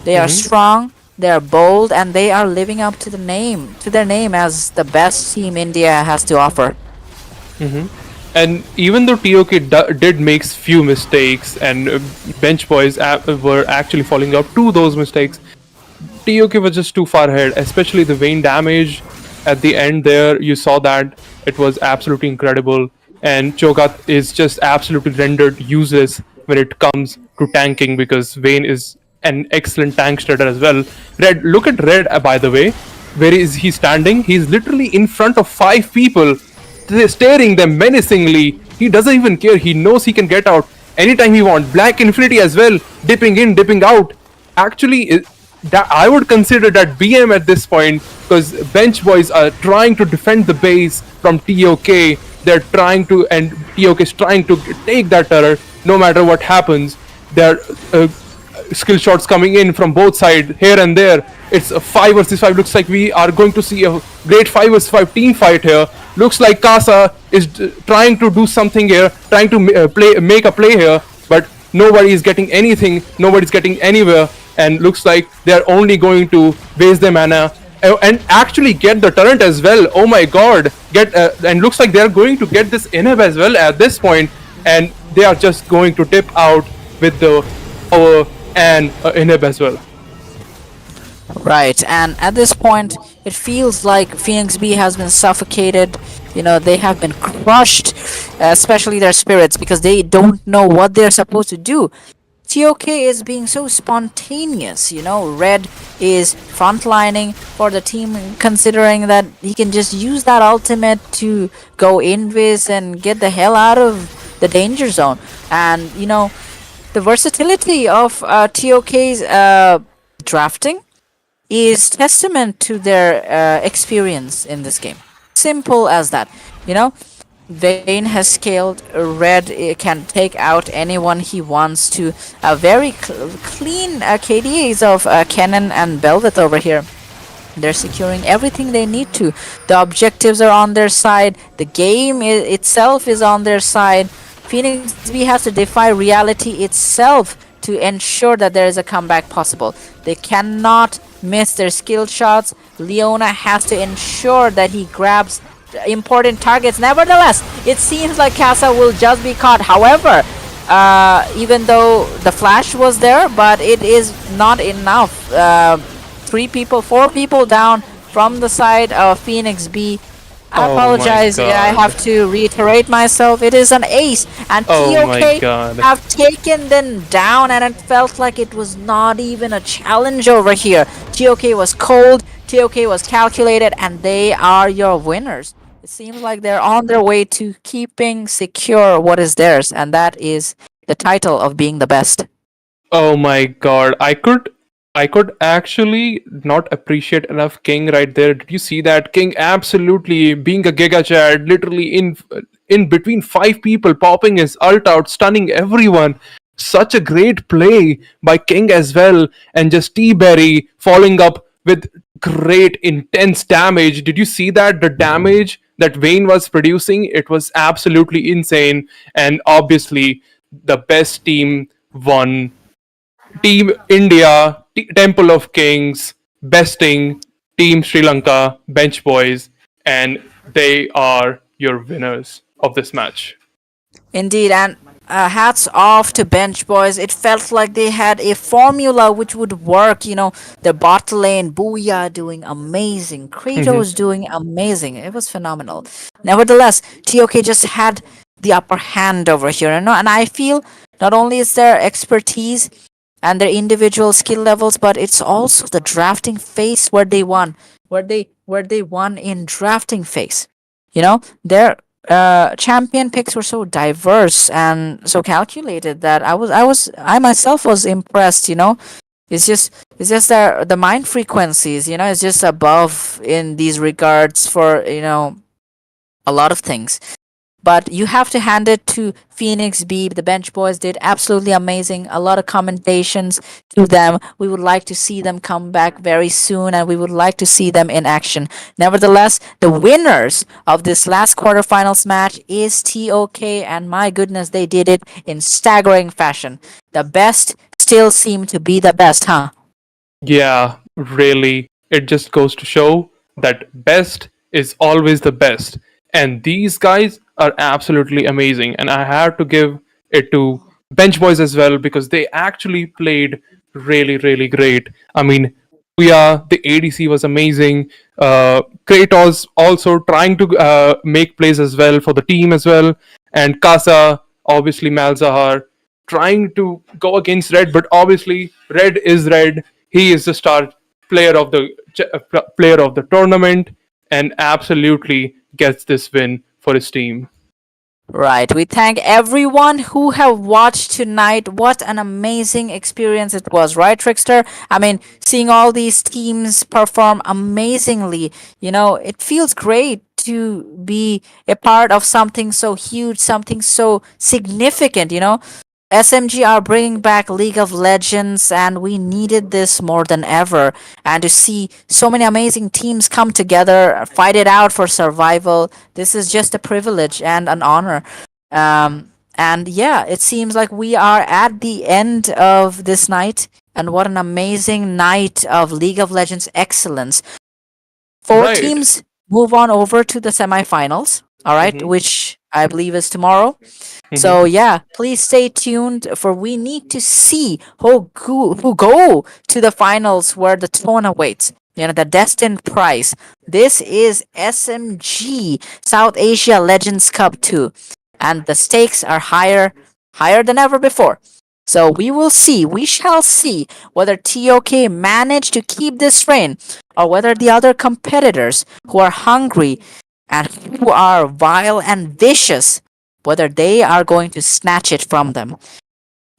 They are strong, they are bold, and they are living up to their name as the best team India has to offer. And even though TOK did make few mistakes, and bench boys were actually falling up to those mistakes, TOK was just too far ahead. Especially the Vayne damage at the end there, you saw that it was absolutely incredible. And Cho'Gath is just absolutely rendered useless when it comes to tanking, because Vayne is an excellent tank shredder as well. Red, look at Red, by the way. Where is he standing? He's literally in front of 5 people, staring them menacingly. He doesn't even care. He knows he can get out anytime he wants. Black Infinity as well, dipping in, dipping out. Actually, that I would consider that BM at this point, because bench boys are trying to defend the base from TOK. They're trying to, and TOK is trying to take that turret no matter what happens. There are skill shots coming in from both sides, here and there. It's a 5 versus 5. Looks like we are going to see a great 5 versus 5 team fight here. Looks like Casa is trying to do something here, trying to make a play here, but nobody is getting anything, nobody's getting anywhere, and looks like they're only going to waste their mana and actually get the turret as well. Oh my god, and looks like they're going to get this inhib as well at this point, and they are just going to tip out with the power and inhib as well. Right, and at this point, it feels like PnX B has been suffocated. They have been crushed, especially their spirits, because they don't know what they're supposed to do. TOK is being so spontaneous. Red is frontlining for the team, considering that he can just use that ultimate to go invis and get the hell out of the danger zone. And, the versatility of TOK's drafting is testament to their experience in this game. Simple as that. Vayne has scaled. Red can take out anyone he wants to. A very clean KDAs of Kennen and Belveth over here. They're securing everything they need to. The objectives are on their side. The game itself is on their side. PnX B has to defy reality itself to ensure that there is a comeback possible. They cannot miss their skill shots. Leona has to ensure that he grabs important targets. Nevertheless, it seems like Casa will just be caught. However, even though the flash was there, but it is not enough. 4 people down from the side of Phoenix B. I Oh my apologize. I God. have to reiterate myself. It is an ace, and Oh my TOK God. have taken them down, and it felt like it was not even a challenge over here. TOK was cold, TOK was calculated, and they are your winners. It seems like they're on their way to keeping secure what is theirs, and that is the title of being the best. Oh my God. I could actually not appreciate enough King right there. Did you see that? King absolutely being a Giga Chad, literally in between 5 people, popping his ult out, stunning everyone. Such a great play by King as well, and just T-Berry following up with great intense damage. Did you see that? The damage that Vayne was producing, it was absolutely insane, and obviously the best team won. Team India, Temple of Kings, besting Team Sri Lanka, Bench Boys, and they are your winners of this match. Indeed, and hats off to Bench Boys. It felt like they had a formula which would work. The bot lane, Booyah doing amazing, Kratos doing amazing. It was phenomenal. Nevertheless, TOK just had the upper hand over here, and I feel not only is their expertise and their individual skill levels, but it's also the drafting phase where they won, where they won in drafting phase. Their champion picks were so diverse and so calculated that I myself was impressed. It's just the mind frequencies. It's just above in these regards for a lot of things. But you have to hand it to Phoenix B. The Bench Boys did absolutely amazing. A lot of commendations to them. We would like to see them come back very soon, and we would like to see them in action. Nevertheless, the winners of this last quarterfinals match is TOK, and my goodness, they did it in staggering fashion. The best still seem to be the best, huh? Yeah, really. It just goes to show that best is always the best. And these guys are absolutely amazing. And I have to give it to Bench Boys as well because they actually played really, really great. I mean, the ADC was amazing. Kratos also trying to make plays as well for the team as well. And Casa, obviously Malzahar, trying to go against Red, but obviously Red is Red. He is the star player of the tournament, and absolutely gets this win for his team. Right. We thank everyone who have watched tonight. What an amazing experience it was, right, Trickster? I mean, seeing all these teams perform amazingly, it feels great to be a part of something so huge, something so significant. SMG are bringing back League of Legends, and we needed this more than ever. And to see so many amazing teams come together, fight it out for survival, this is just a privilege and an honor. And yeah, it seems like we are at the end of this night, and what an amazing night of League of Legends excellence. Four Right. teams move on over to the semifinals, all right, Mhm. which I believe is tomorrow. So yeah, please stay tuned for we need to see who go to the finals where the throne awaits. The destined prize. This is SMG South Asia Legends Cup 2, and the stakes are higher than ever before. So we shall see whether TOK manage to keep this reign or whether the other competitors who are hungry and who are vile and vicious, whether they are going to snatch it from them.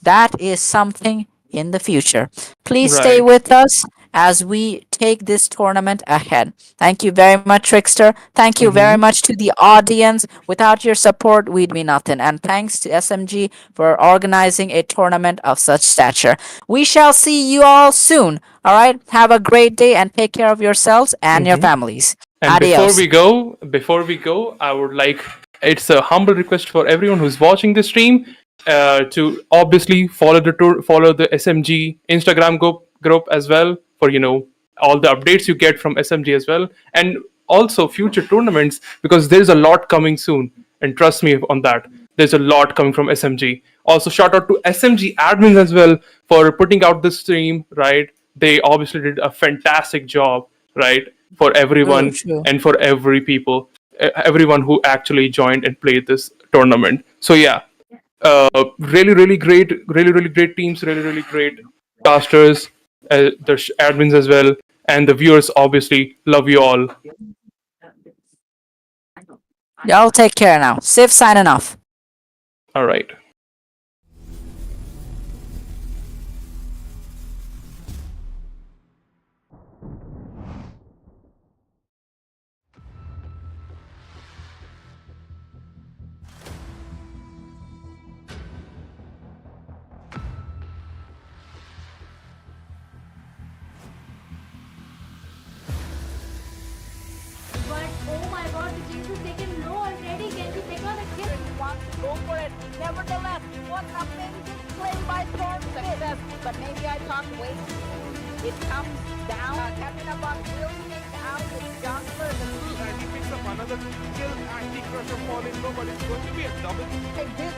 That is something in the future. Please stay Right. with us as we take this tournament ahead. Thank you very much, Trickster. Thank you very much to the audience. Without your support, we'd be nothing. And thanks to SMG for organizing a tournament of such stature. We shall see you all soon. All right? Have a great day and take care of yourselves and your families. And Adios. before we go, I would like it's a humble request for everyone who's watching this stream to obviously follow the SMG Instagram group as well for all the updates you get from SMG as well. And also future tournaments, because there's a lot coming soon. And trust me on that. There's a lot coming from SMG. Also, shout out to SMG admins as well for putting out this stream, right? They obviously did a fantastic job, right? For everyone True. and for everyone who actually joined and played this tournament. So yeah, really great teams, really great casters, the admins as well, and the viewers obviously love you all. Y'all take care now. Safe signing off. All right. But oh my god, the Jinx is taken low already. Genji take on a kill. He wants to go for it. Nevertheless, what amazing play by Storm success. But maybe I talked way too soon. It comes down. Katrina Bot will take out the jungler. And he picks up another kill. Anti-Crusher falling low, but it's going to be a double. This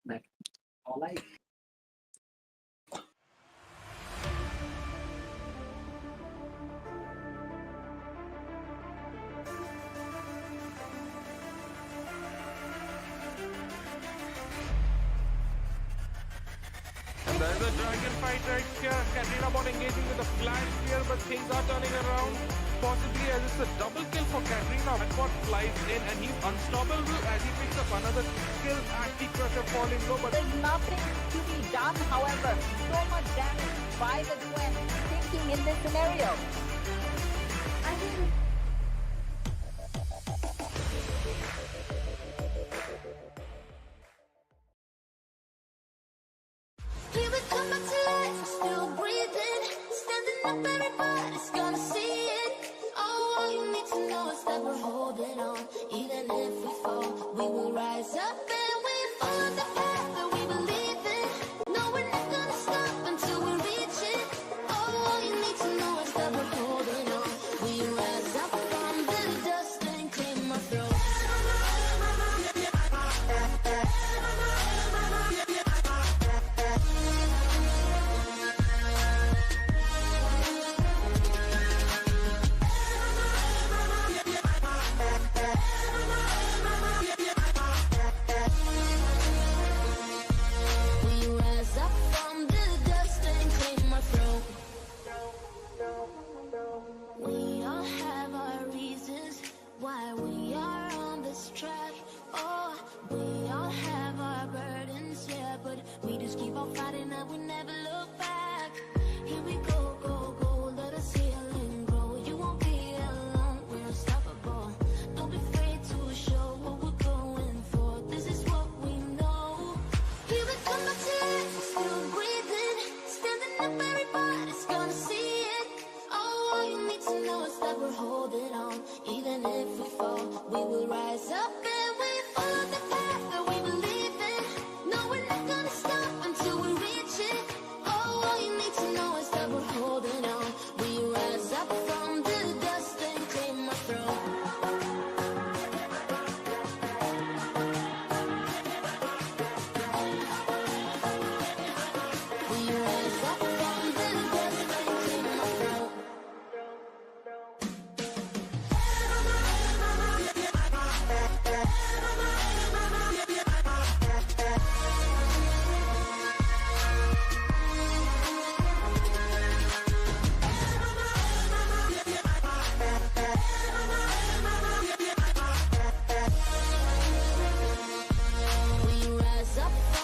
may There's a dragon fight right here. Katrina Bot engaging with a flash here, but things are turning around. Possibly as it's a double kill for Katrina. Bot flies in and he's unstoppable as he picks up another kill. Anti-Crusher falling low, but there's nothing to be done, however. So much damage by the Gwen thinking in this scenario. I think